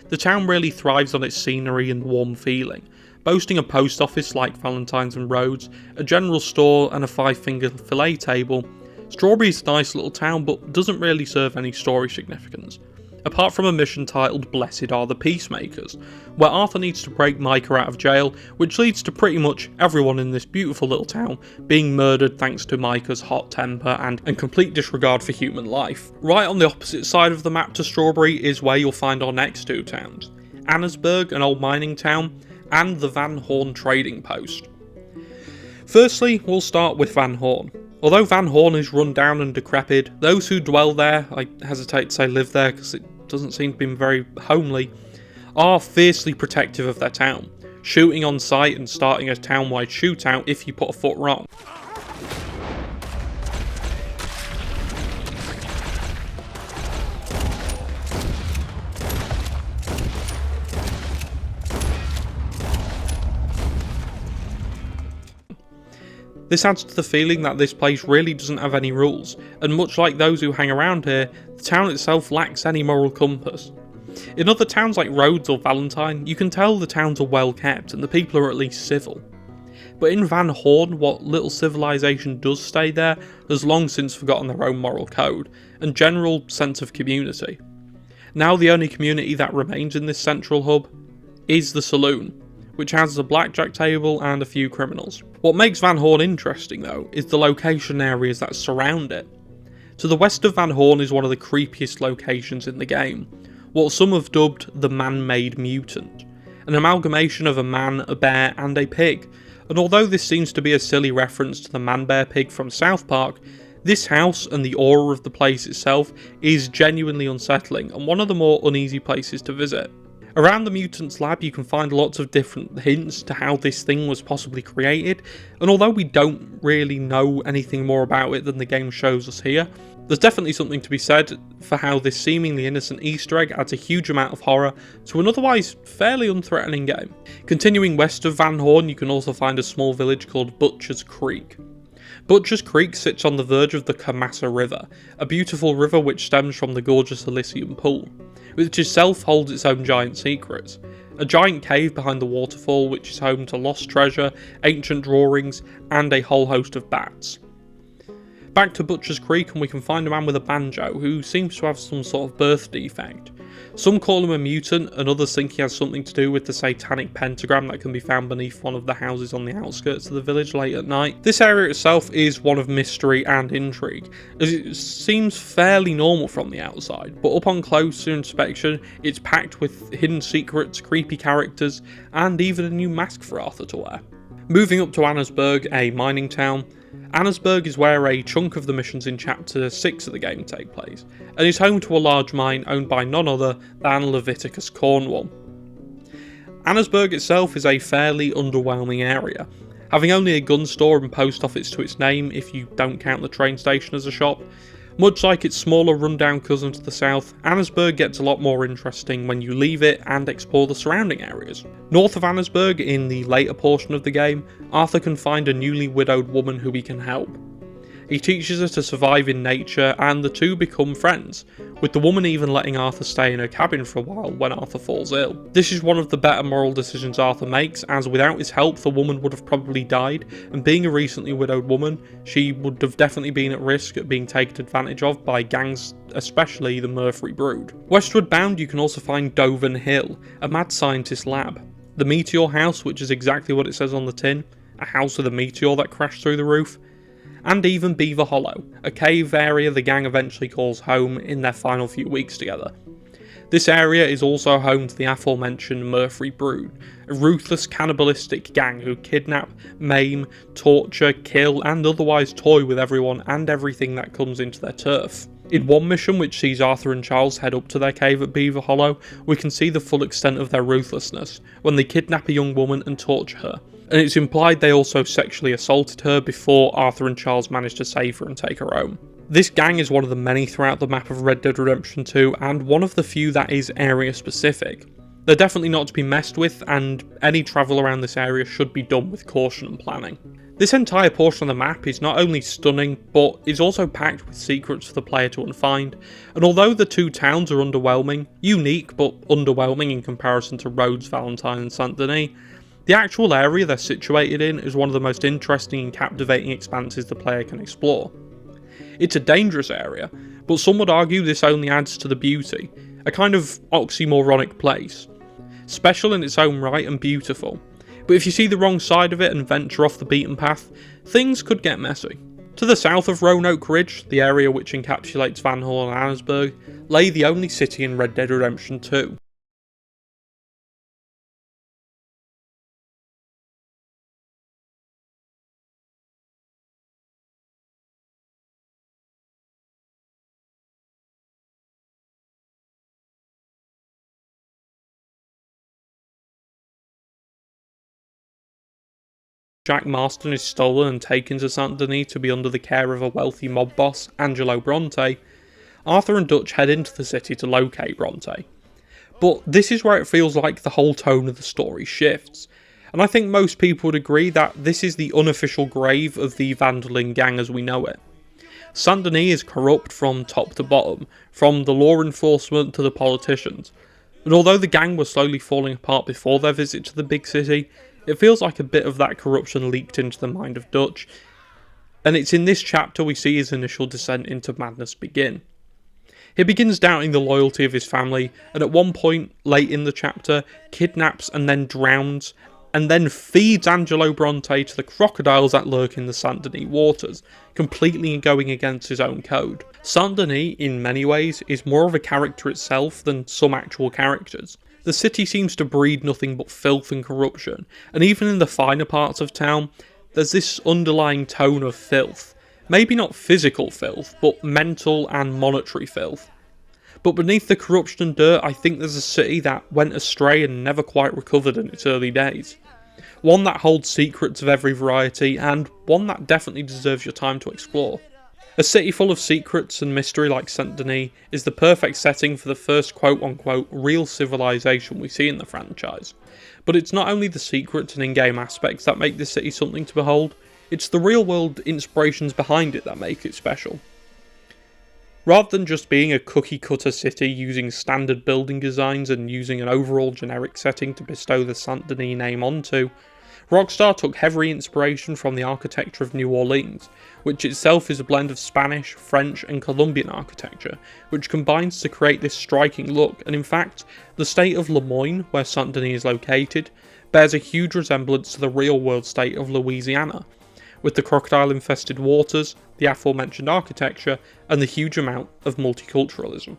A: The town really thrives on its scenery and warm feeling, boasting a post office like Valentine's and Rhodes, a general store and a 5-finger fillet table. Strawberry is a nice little town but doesn't really serve any story significance, apart from a mission titled Blessed Are the Peacemakers, where Arthur needs to break Micah out of jail, which leads to pretty much everyone in this beautiful little town being murdered thanks to Micah's hot temper and complete disregard for human life. Right on the opposite side of the map to Strawberry is where you'll find our next two towns, Annesburg, an old mining town, and the Van Horn trading post. Firstly, we'll start with Van Horn. Although Van Horn is run down and decrepit, those who dwell there, I hesitate to say live there because it doesn't seem to be very homely, are fiercely protective of their town, shooting on sight and starting a town-wide shootout if you put a foot wrong. This adds to the feeling that this place really doesn't have any rules, and much like those who hang around here, the town itself lacks any moral compass. In other towns like Rhodes or Valentine, you can tell the towns are well kept and the people are at least civil. But in Van Horn, what little civilization does stay there has long since forgotten their own moral code and general sense of community. Now the only community that remains in this central hub is the saloon, which has a blackjack table and a few criminals. What makes Van Horn interesting though is the location areas that surround it. To the west of Van Horn is one of the creepiest locations in the game, what some have dubbed the man-made mutant, an amalgamation of a man, a bear and a pig. And although this seems to be a silly reference to the man-bear-pig from South Park, this house and the aura of the place itself is genuinely unsettling and one of the more uneasy places to visit. Around the mutant's lab you can find lots of different hints to how this thing was possibly created, and although we don't really know anything more about it than the game shows us here, there's definitely something to be said for how this seemingly innocent Easter egg adds a huge amount of horror to an otherwise fairly unthreatening game. Continuing west of Van Horn you can also find a small village called Butcher's Creek. Butcher's Creek sits on the verge of the Kamassa River, a beautiful river which stems from the gorgeous Elysium Pool, which itself holds its own giant secrets. A giant cave behind the waterfall which is home to lost treasure, ancient drawings, and a whole host of bats. Back to Butcher's Creek and we can find a man with a banjo who seems to have some sort of birth defect. Some call him a mutant and others think he has something to do with the satanic pentagram that can be found beneath one of the houses on the outskirts of the village late at night. This area itself is one of mystery and intrigue, as it seems fairly normal from the outside, but upon closer inspection it's packed with hidden secrets, creepy characters, and even a new mask for Arthur to wear. Moving up to Annesburg, a mining town. Annesburg is where a chunk of the missions in Chapter 6 of the game take place, and is home to a large mine owned by none other than Leviticus Cornwall. Annesburg itself is a fairly underwhelming area, having only a gun store and post office to its name if you don't count the train station as a shop. Much like its smaller rundown cousin to the south, Annesburg gets a lot more interesting when you leave it and explore the surrounding areas. North of Annesburg, in the later portion of the game, Arthur can find a newly widowed woman who he can help. He teaches her to survive in nature and the two become friends, with the woman even letting Arthur stay in her cabin for a while when Arthur falls ill. This is one of the better moral decisions Arthur makes, as without his help the woman would have probably died, and being a recently widowed woman, she would have definitely been at risk at being taken advantage of by gangs, especially the Murphy Brood. Westward bound you can also find Doven Hill, a mad scientist lab. The Meteor House, which is exactly what it says on the tin, a house with a meteor that crashed through the roof, and even Beaver Hollow, a cave area the gang eventually calls home in their final few weeks together. This area is also home to the aforementioned Murphy Brood, a ruthless cannibalistic gang who kidnap, maim, torture, kill and otherwise toy with everyone and everything that comes into their turf. In one mission which sees Arthur and Charles head up to their cave at Beaver Hollow, we can see the full extent of their ruthlessness when they kidnap a young woman and torture her, and it's implied they also sexually assaulted her before Arthur and Charles managed to save her and take her home. This gang is one of the many throughout the map of Red Dead Redemption 2 and one of the few that is area specific. They're definitely not to be messed with, and any travel around this area should be done with caution and planning. This entire portion of the map is not only stunning, but is also packed with secrets for the player to unfind, and although the two towns are underwhelming, unique but underwhelming in comparison to Rhodes, Valentine and Saint Denis, the actual area they're situated in is one of the most interesting and captivating expanses the player can explore. It's a dangerous area, but some would argue this only adds to the beauty, a kind of oxymoronic place. Special in its own right and beautiful, but if you see the wrong side of it and venture off the beaten path, things could get messy. To the south of Roanoke Ridge, the area which encapsulates Van Horn and Annesburg, lay the only city in Red Dead Redemption 2. Jack Marston is stolen and taken to Saint Denis to be under the care of a wealthy mob boss, Angelo Bronte, Arthur and Dutch head into the city to locate Bronte. But this is where it feels like the whole tone of the story shifts, and I think most people would agree that this is the unofficial grave of the Van der Linde gang as we know it. Saint Denis is corrupt from top to bottom, from the law enforcement to the politicians, and although the gang was slowly falling apart before their visit to the big city, it feels like a bit of that corruption leaked into the mind of Dutch, and it's in this chapter we see his initial descent into madness begin. He begins doubting the loyalty of his family, and at one point, late in the chapter, kidnaps and then drowns, and then feeds Angelo Bronte to the crocodiles that lurk in the Saint Denis waters, completely going against his own code. Saint Denis, in many ways, is more of a character itself than some actual characters. The city seems to breed nothing but filth and corruption, and even in the finer parts of town, there's this underlying tone of filth. Maybe not physical filth, but mental and monetary filth. But beneath the corruption and dirt, I think there's a city that went astray and never quite recovered in its early days. One that holds secrets of every variety, and one that definitely deserves your time to explore. A city full of secrets and mystery like Saint Denis is the perfect setting for the first quote-unquote real civilization we see in the franchise. But it's not only the secrets and in-game aspects that make this city something to behold, it's the real-world inspirations behind it that make it special. Rather than just being a cookie-cutter city using standard building designs and using an overall generic setting to bestow the Saint Denis name onto, Rockstar took heavy inspiration from the architecture of New Orleans, which itself is a blend of Spanish, French and Colombian architecture, which combines to create this striking look, and in fact, the state of Lemoyne, where Saint Denis is located, bears a huge resemblance to the real-world state of Louisiana, with the crocodile-infested waters, the aforementioned architecture, and the huge amount of multiculturalism.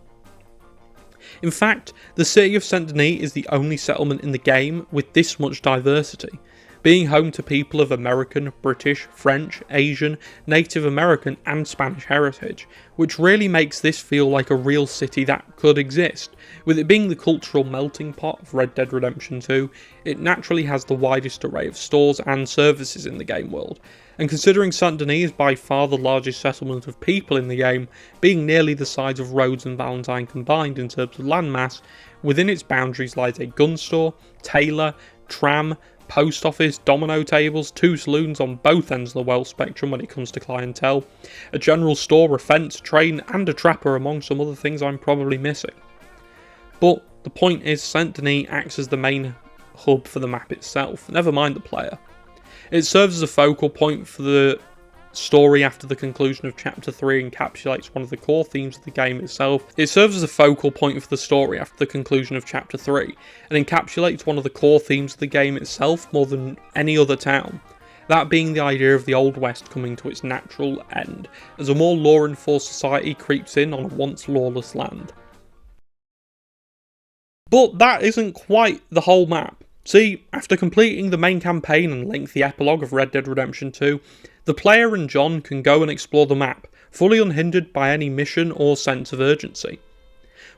A: In fact, the city of Saint Denis is the only settlement in the game with this much diversity, being home to people of American, British, French, Asian, Native American and Spanish heritage, which really makes this feel like a real city that could exist. With it being the cultural melting pot of Red Dead Redemption 2, it naturally has the widest array of stores and services in the game world, and considering Saint Denis is by far the largest settlement of people in the game, being nearly the size of Rhodes and Valentine combined in terms of landmass, within its boundaries lies a gun store, tailor, tram, post office, domino tables, 2 saloons on both ends of the wealth spectrum when it comes to clientele, a general store, a fence, train and a trapper among some other things I'm probably missing. But the point is, Saint Denis acts as the main hub for the map itself, never mind the player. It serves as a focal point for the story after the conclusion of Chapter 3 encapsulates one of the core themes of the game itself. It serves as a focal point for the story after the conclusion of Chapter 3 and encapsulates one of the core themes of the game itself more than any other town. That being the idea of the Old West coming to its natural end, as a more law-enforced society creeps in on a once lawless land. But that isn't quite the whole map. See, after completing the main campaign and lengthy epilogue of Red Dead Redemption 2, the player and John can go and explore the map, fully unhindered by any mission or sense of urgency.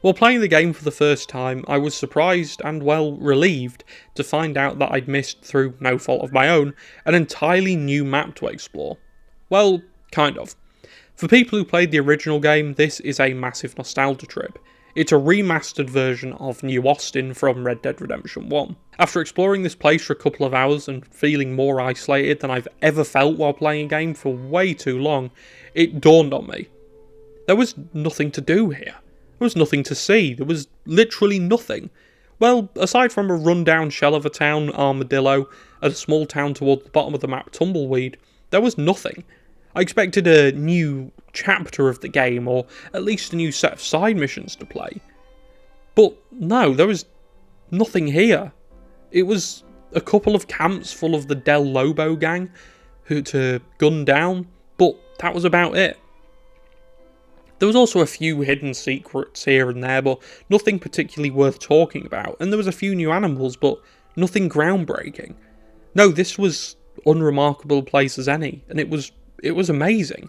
A: While playing the game for the first time, I was surprised and, well, relieved to find out that I'd missed, through no fault of my own, an entirely new map to explore. Well, kind of. For people who played the original game, this is a massive nostalgia trip. It's a remastered version of New Austin from Red Dead Redemption 1. After exploring this place for a couple of hours and feeling more isolated than I've ever felt while playing a game for way too long, it dawned on me. There was nothing to do here. There was nothing to see. There was literally nothing. Well, aside from a rundown shell of a town, Armadillo, and a small town towards the bottom of the map, Tumbleweed, there was nothing. I expected a new chapter of the game, or at least a new set of side missions to play. But no, there was nothing here. It was a couple of camps full of the Del Lobo gang who to gun down, but that was about it. There was also a few hidden secrets here and there, but nothing particularly worth talking about, and there was a few new animals, but nothing groundbreaking. No, this was unremarkable place as any, and it was amazing.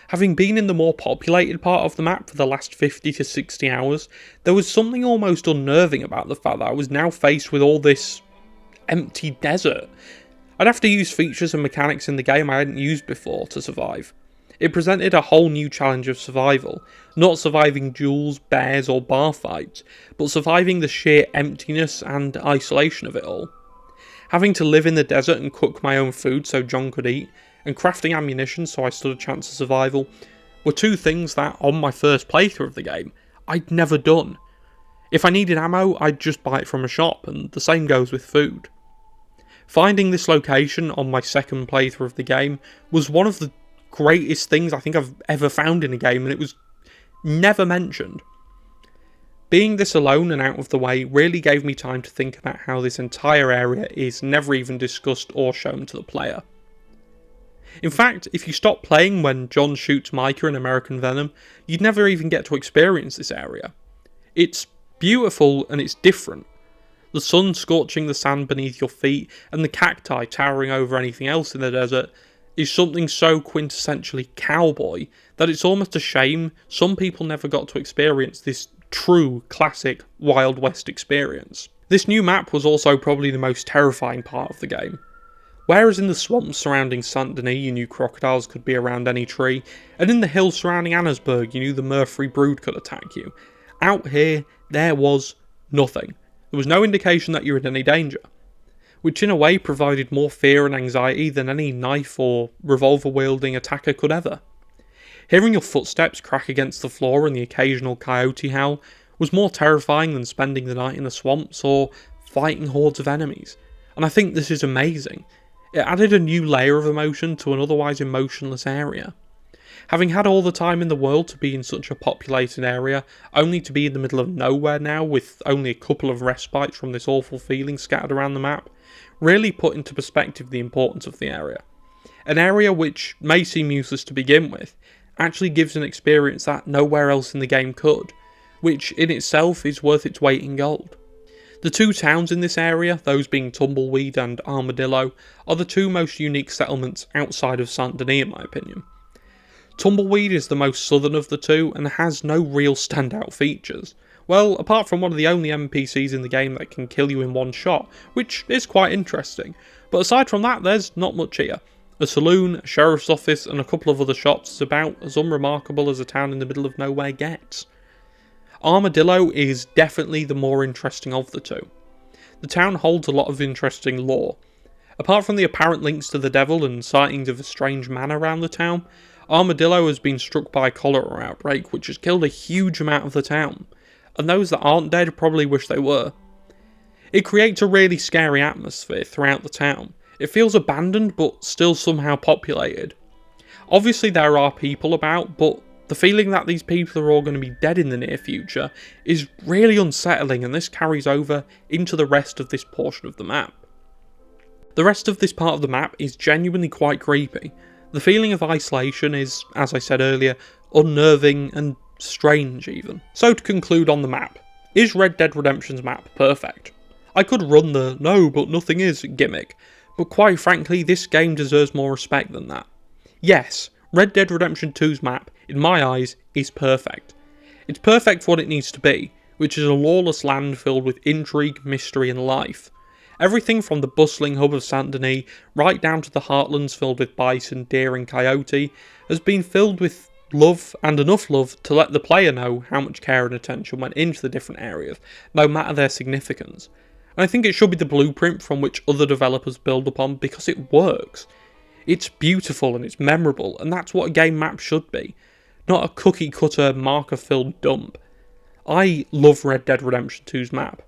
A: Having been in the more populated part of the map for the last 50 to 60 hours, there was something almost unnerving about the fact that I was now faced with all this empty desert. I'd have to use features and mechanics in the game I hadn't used before to survive. It presented a whole new challenge of survival, not surviving duels, bears or bar fights, but surviving the sheer emptiness and isolation of it all. Having to live in the desert and cook my own food so John could eat, and crafting ammunition so I stood a chance of survival, were two things that, on my first playthrough of the game, I'd never done. If I needed ammo, I'd just buy it from a shop, and the same goes with food. Finding this location on my second playthrough of the game was one of the greatest things I think I've ever found in a game, and it was never mentioned. Being this alone and out of the way really gave me time to think about how this entire area is never even discussed or shown to the player. In fact, if you stop playing when John shoots Micah in American Venom, you'd never even get to experience this area. It's beautiful and it's different. The sun scorching the sand beneath your feet and the cacti towering over anything else in the desert is something so quintessentially cowboy that it's almost a shame some people never got to experience this true classic Wild West experience. This new map was also probably the most terrifying part of the game. Whereas in the swamps surrounding Saint Denis you knew crocodiles could be around any tree, and in the hills surrounding Annesburg you knew the Murfree brood could attack you, out here there was nothing. There was no indication that you were in any danger, which in a way provided more fear and anxiety than any knife or revolver wielding attacker could ever. Hearing your footsteps crack against the floor and the occasional coyote howl was more terrifying than spending the night in the swamps or fighting hordes of enemies, and I think this is amazing. It added a new layer of emotion to an otherwise emotionless area. Having had all the time in the world to be in such a populated area, only to be in the middle of nowhere now with only a couple of respites from this awful feeling scattered around the map, really put into perspective the importance of the area. An area which may seem useless to begin with, actually gives an experience that nowhere else in the game could, which in itself is worth its weight in gold. The two towns in this area, those being Tumbleweed and Armadillo, are the two most unique settlements outside of Saint Denis in my opinion. Tumbleweed is the most southern of the two and has no real standout features. Well, apart from one of the only NPCs in the game that can kill you in one shot, which is quite interesting, but aside from that there's not much here. A saloon, a sheriff's office and a couple of other shops is about as unremarkable as a town in the middle of nowhere gets. Armadillo is definitely the more interesting of the two. The town holds a lot of interesting lore. Apart from the apparent links to the devil and sightings of a strange man around the town, Armadillo has been struck by a cholera outbreak which has killed a huge amount of the town, and those that aren't dead probably wish they were. It creates a really scary atmosphere throughout the town. It feels abandoned but still somehow populated. Obviously there are people about, but the feeling that these people are all going to be dead in the near future is really unsettling, and this carries over into the rest of this portion of the map. The rest of this part of the map is genuinely quite creepy. The feeling of isolation is, as I said earlier, unnerving and strange even. So to conclude on the map, is Red Dead Redemption's map perfect? I could run the no but nothing is gimmick, but quite frankly this game deserves more respect than that. Yes, Red Dead Redemption 2's map, in my eyes, is perfect. It's perfect for what it needs to be, which is a lawless land filled with intrigue, mystery and life. Everything from the bustling hub of Saint Denis right down to the heartlands filled with bison, deer and coyote has been filled with love, and enough love to let the player know how much care and attention went into the different areas, no matter their significance. And I think it should be the blueprint from which other developers build upon because it works. It's beautiful and it's memorable, and that's what a game map should be, not a cookie cutter marker filled dump. I love Red Dead Redemption 2's map.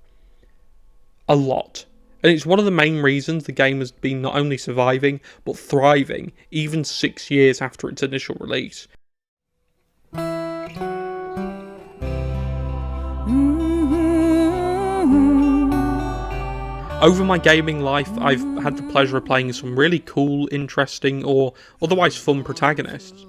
A: A lot. And it's one of the main reasons the game has been not only surviving, but thriving, even 6 years after its initial release. Over my gaming life, I've had the pleasure of playing some really cool, interesting, or otherwise fun protagonists.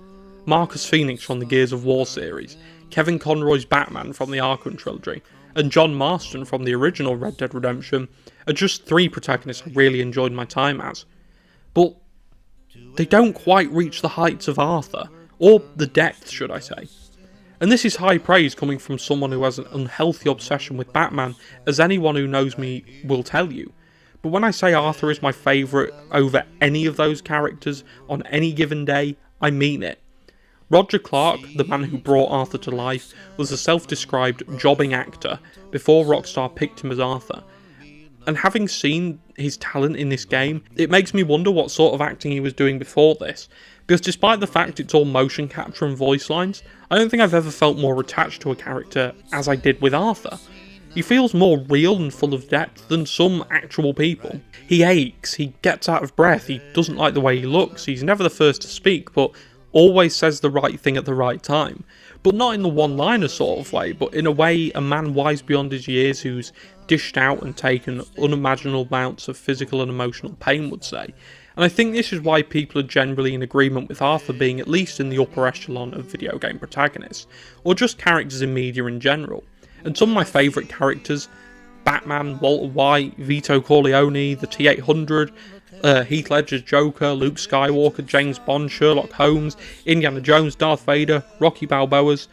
A: Marcus Phoenix from the Gears of War series, Kevin Conroy's Batman from the Arkham trilogy, and John Marston from the original Red Dead Redemption are just 3 protagonists I really enjoyed my time as. But they don't quite reach the heights of Arthur, or the depth should I say. And this is high praise coming from someone who has an unhealthy obsession with Batman, as anyone who knows me will tell you. But when I say Arthur is my favourite over any of those characters on any given day, I mean it. Roger Clark, the man who brought Arthur to life, was a self-described jobbing actor before Rockstar picked him as Arthur. And having seen his talent in this game, it makes me wonder what sort of acting he was doing before this, because despite the fact it's all motion capture and voice lines, I don't think I've ever felt more attached to a character as I did with Arthur. He feels more real and full of depth than some actual people. He aches, he gets out of breath, he doesn't like the way he looks, he's never the first to speak, but always says the right thing at the right time, but not in the one-liner sort of way, but in a way a man wise beyond his years who's dished out and taken unimaginable amounts of physical and emotional pain would say. And I think this is why people are generally in agreement with Arthur being at least in the upper echelon of video game protagonists, or just characters in media in general. And some of my favourite characters, Batman, Walter White, Vito Corleone, the T-800, Heath Ledger's Joker, Luke Skywalker, James Bond, Sherlock Holmes, Indiana Jones, Darth Vader, Rocky Balboa's.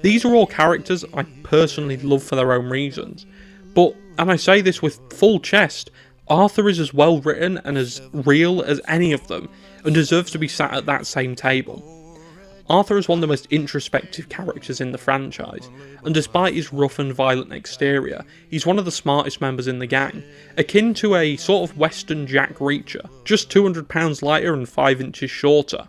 A: These are all characters I personally love for their own reasons. But, and I say this with full chest, Arthur is as well written and as real as any of them, and deserves to be sat at that same table. Arthur is one of the most introspective characters in the franchise, and despite his rough and violent exterior, he's one of the smartest members in the gang, akin to a sort of Western Jack Reacher, just 200 pounds lighter and 5 inches shorter.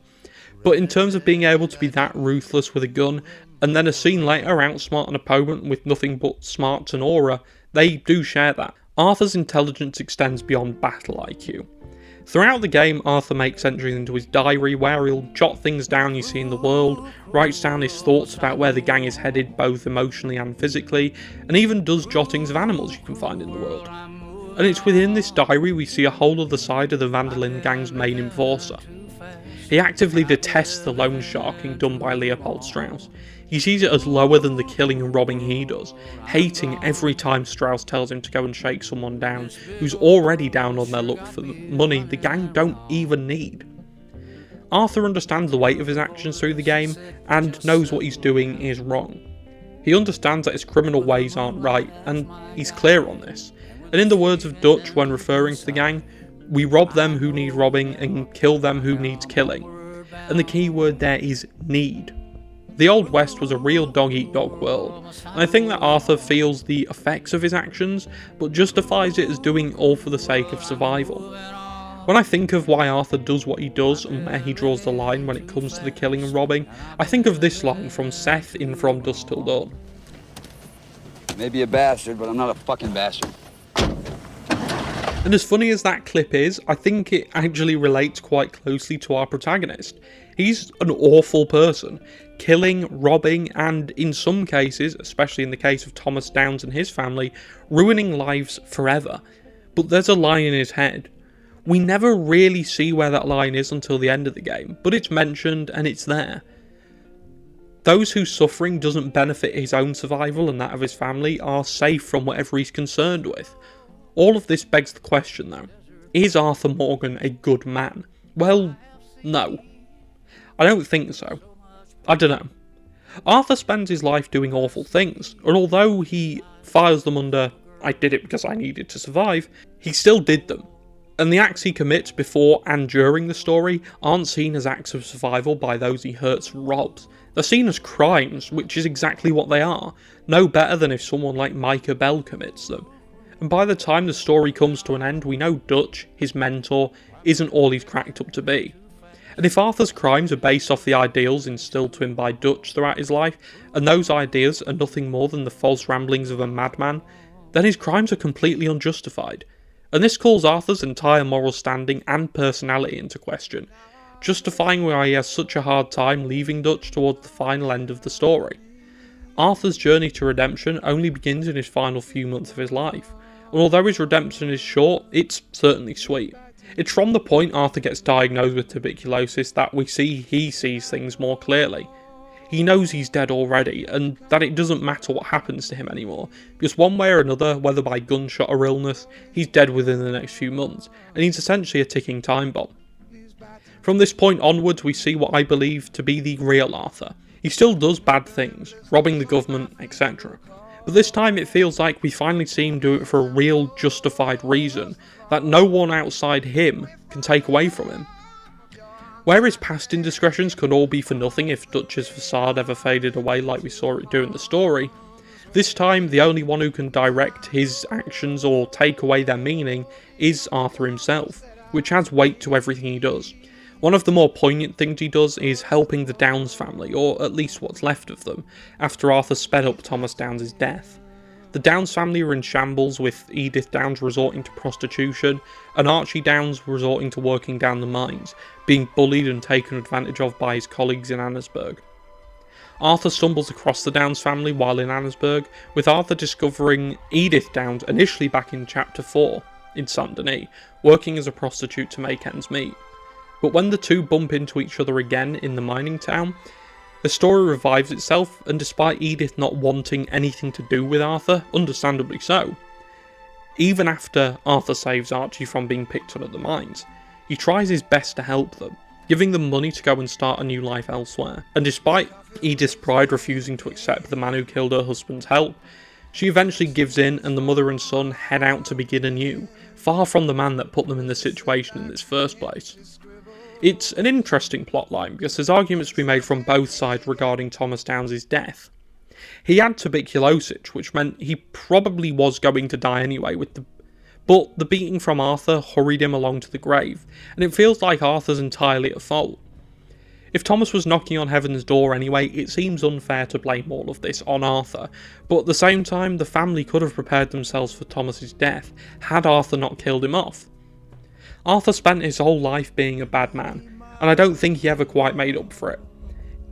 A: But in terms of being able to be that ruthless with a gun, and then a scene later outsmart an opponent with nothing but smarts and aura, they do share that. Arthur's intelligence extends beyond battle IQ. Throughout the game, Arthur makes entries into his diary where he'll jot things down you see in the world, writes down his thoughts about where the gang is headed both emotionally and physically, and even does jottings of animals you can find in the world. And it's within this diary we see a whole other side of the Van der Linde gang's main enforcer. He actively detests the loan sharking done by Leopold Strauss. He sees it as lower than the killing and robbing he does, hating every time Strauss tells him to go and shake someone down who's already down on their luck for the money the gang don't even need. Arthur understands the weight of his actions through the game, and knows what he's doing is wrong. He understands that his criminal ways aren't right, and he's clear on this. And in the words of Dutch when referring to the gang, we rob them who need robbing and kill them who needs killing. And the key word there is need. The Old West was a real dog-eat-dog world, and I think that Arthur feels the effects of his actions, but justifies it as doing all for the sake of survival. When I think of why Arthur does what he does and where he draws the line when it comes to the killing and robbing, I think of this line from Seth in From Dusk Till Dawn.
U: Maybe a bastard, but I'm not a fucking bastard.
A: And as funny as that clip is, I think it actually relates quite closely to our protagonist. He's an awful person, killing, robbing, and in some cases, especially in the case of Thomas Downs and his family, ruining lives forever. But there's a line in his head. We never really see where that line is until the end of the game, but it's mentioned and it's there. Those whose suffering doesn't benefit his own survival and that of his family are safe from whatever he's concerned with. All of this begs the question though, is Arthur Morgan a good man? Well, no. I don't think so. I don't know. Arthur spends his life doing awful things, and although he files them under, I did it because I needed to survive, he still did them. And the acts he commits before and during the story aren't seen as acts of survival by those he hurts and robs. They're seen as crimes, which is exactly what they are, no better than if someone like Micah Bell commits them. And by the time the story comes to an end, we know Dutch, his mentor, isn't all he's cracked up to be. And if Arthur's crimes are based off the ideals instilled to him by Dutch throughout his life, and those ideas are nothing more than the false ramblings of a madman, then his crimes are completely unjustified. And this calls Arthur's entire moral standing and personality into question, justifying why he has such a hard time leaving Dutch towards the final end of the story. Arthur's journey to redemption only begins in his final few months of his life, and although his redemption is short, it's certainly sweet. It's from the point Arthur gets diagnosed with tuberculosis that we see he sees things more clearly. He knows he's dead already, and that it doesn't matter what happens to him anymore, because one way or another, whether by gunshot or illness, he's dead within the next few months, and he's essentially a ticking time bomb. From this point onwards, we see what I believe to be the real Arthur. He still does bad things, robbing the government, etc. But this time it feels like we finally see him do it for a real, justified reason that no one outside him can take away from him. Where his past indiscretions could all be for nothing if Dutch's facade ever faded away like we saw it do in the story, this time the only one who can direct his actions or take away their meaning is Arthur himself, which adds weight to everything he does. One of the more poignant things he does is helping the Downs family, or at least what's left of them, after Arthur sped up Thomas Downs' death. The Downs family are in shambles, with Edith Downs resorting to prostitution, and Archie Downs resorting to working down the mines, being bullied and taken advantage of by his colleagues in Annesburg. Arthur stumbles across the Downs family while in Annesburg, with Arthur discovering Edith Downs initially back in Chapter 4 in Saint Denis, working as a prostitute to make ends meet. But when the two bump into each other again in the mining town, the story revives itself, and despite Edith not wanting anything to do with Arthur, understandably so, even after Arthur saves Archie from being picked on at the mines, he tries his best to help them, giving them money to go and start a new life elsewhere. And despite Edith's pride refusing to accept the man who killed her husband's help, she eventually gives in, and the mother and son head out to begin anew, far from the man that put them in the situation in this first place. It's an interesting plotline, because there's arguments to be made from both sides regarding Thomas Downs' death. He had tuberculosis, which meant he probably was going to die anyway, but the beating from Arthur hurried him along to the grave, and it feels like Arthur's entirely at fault. If Thomas was knocking on heaven's door anyway, it seems unfair to blame all of this on Arthur, but at the same time, the family could have prepared themselves for Thomas's death, had Arthur not killed him off. Arthur spent his whole life being a bad man, and I don't think he ever quite made up for it.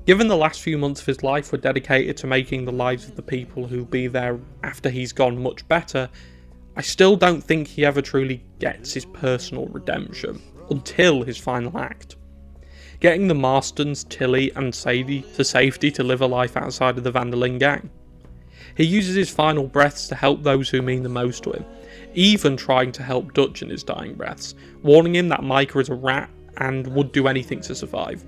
A: Given the last few months of his life were dedicated to making the lives of the people who'll be there after he's gone much better, I still don't think he ever truly gets his personal redemption, until his final act. Getting the Marstons, Tilly and Sadie to safety to live a life outside of the Van der Linde gang. He uses his final breaths to help those who mean the most to him, even trying to help Dutch in his dying breaths, warning him that Micah is a rat and would do anything to survive.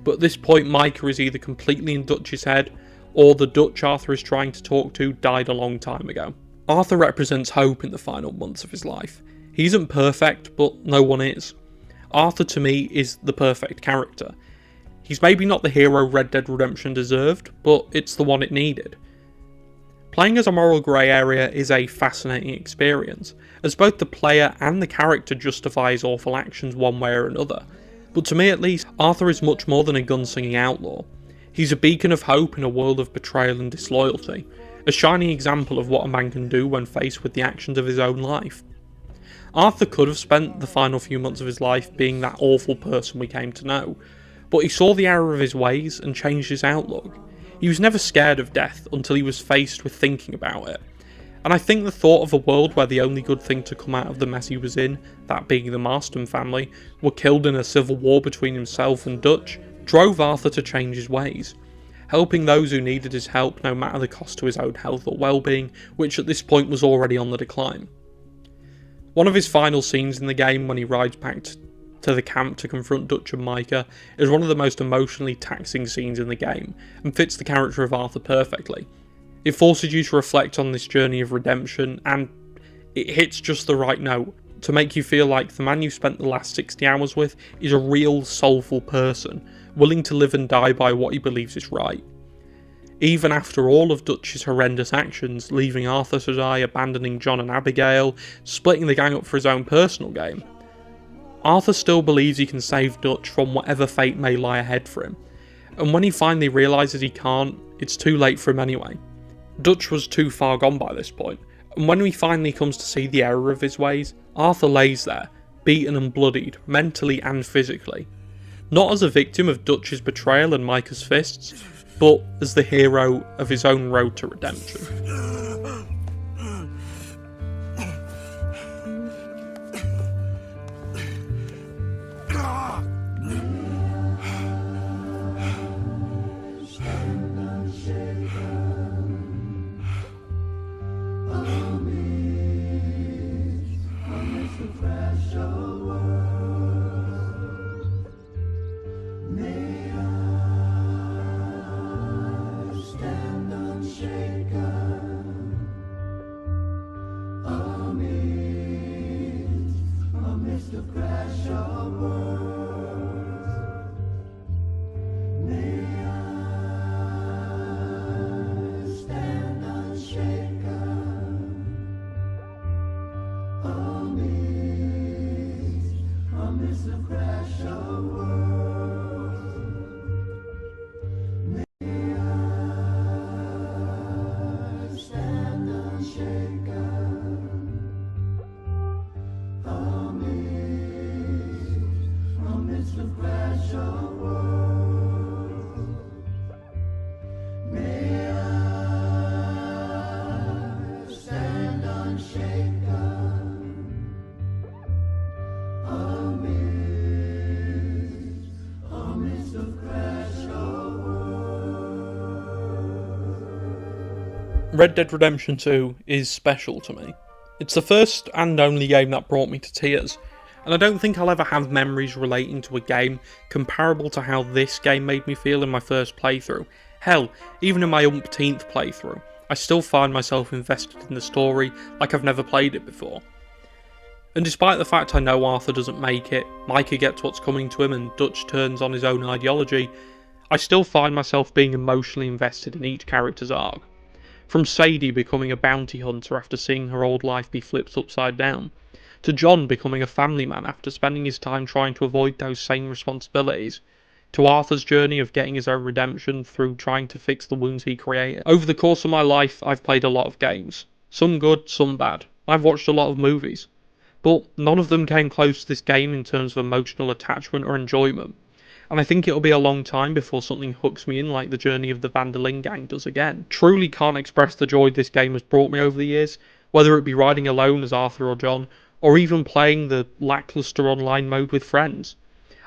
A: But at this point, Micah is either completely in Dutch's head, or the Dutch Arthur is trying to talk to died a long time ago. Arthur represents hope in the final months of his life. He isn't perfect, but no one is. Arthur to me is the perfect character. He's maybe not the hero Red Dead Redemption deserved, but it's the one it needed. Playing as a moral grey area is a fascinating experience, as both the player and the character justify his awful actions one way or another. But to me at least, Arthur is much more than a gunslinging outlaw. He's a beacon of hope in a world of betrayal and disloyalty, a shining example of what a man can do when faced with the actions of his own life. Arthur could have spent the final few months of his life being that awful person we came to know, but he saw the error of his ways and changed his outlook. He was never scared of death until he was faced with thinking about it. And I think the thought of a world where the only good thing to come out of the mess he was in, that being the Marston family, were killed in a civil war between himself and Dutch, drove Arthur to change his ways, helping those who needed his help no matter the cost to his own health or well-being, which at this point was already on the decline. One of his final scenes in the game, when he rides back to the camp to confront Dutch and Micah, is one of the most emotionally taxing scenes in the game, and fits the character of Arthur perfectly. It forces you to reflect on this journey of redemption, and it hits just the right note to make you feel like the man you spent the last 60 hours with is a real soulful person, willing to live and die by what he believes is right. Even after all of Dutch's horrendous actions, leaving Arthur to die, abandoning John and Abigail, splitting the gang up for his own personal gain, Arthur still believes he can save Dutch from whatever fate may lie ahead for him, and when he finally realises he can't, it's too late for him anyway. Dutch was too far gone by this point, and when he finally comes to see the error of his ways, Arthur lays there, beaten and bloodied, mentally and physically. Not as a victim of Dutch's betrayal and Micah's fists, but as the hero of his own road to redemption.
Q: Stand unshaken.
A: Red Dead Redemption 2 is special to me. It's the first and only game that brought me to tears, and I don't think I'll ever have memories relating to a game comparable to how this game made me feel in my first playthrough. Hell, even in my umpteenth playthrough, I still find myself invested in the story like I've never played it before. And despite the fact I know Arthur doesn't make it, Micah gets what's coming to him and Dutch turns on his own ideology, I still find myself being emotionally invested in each character's arc. From Sadie becoming a bounty hunter after seeing her old life be flipped upside down, to John becoming a family man after spending his time trying to avoid those same responsibilities, to Arthur's journey of getting his own redemption through trying to fix the wounds he created. Over the course of my life, I've played a lot of games. Some good, some bad. I've watched a lot of movies. But none of them came close to this game in terms of emotional attachment or enjoyment. And I think it'll be a long time before something hooks me in like the journey of the Van der Linde gang does again. Truly can't express the joy this game has brought me over the years, whether it be riding alone as Arthur or John, or even playing the lackluster online mode with friends.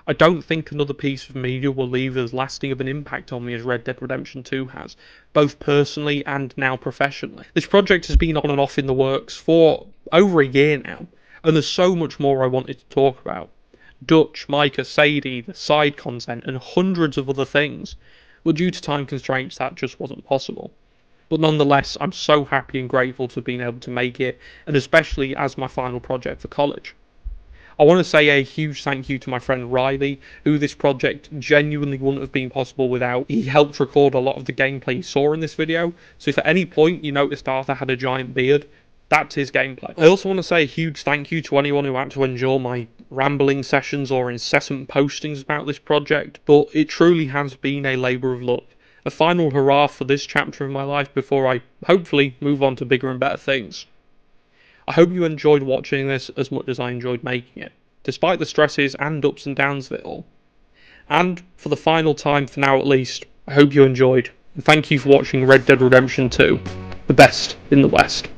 A: I don't think another piece of media will leave as lasting of an impact on me as Red Dead Redemption 2 has, both personally and now professionally. This project has been on and off in the works for over a year now, and there's so much more I wanted to talk about. Dutch, Micah, Sadie, the side content, and hundreds of other things, but due to time constraints that just wasn't possible. But nonetheless, I'm so happy and grateful to have been able to make it, and especially as my final project for college. I want to say a huge thank you to my friend Riley, who this project genuinely wouldn't have been possible without. He helped record a lot of the gameplay you saw in this video, so if at any point you noticed Arthur had a giant beard, that's his gameplay. I also want to say a huge thank you to anyone who had to endure my rambling sessions or incessant postings about this project, but it truly has been a labour of love. A final hurrah for this chapter of my life before I hopefully move on to bigger and better things. I hope you enjoyed watching this as much as I enjoyed making it, despite the stresses and ups and downs of it all. And, for the final time, for now at least, I hope you enjoyed, and thank you for watching Red Dead Redemption 2, the best in the West.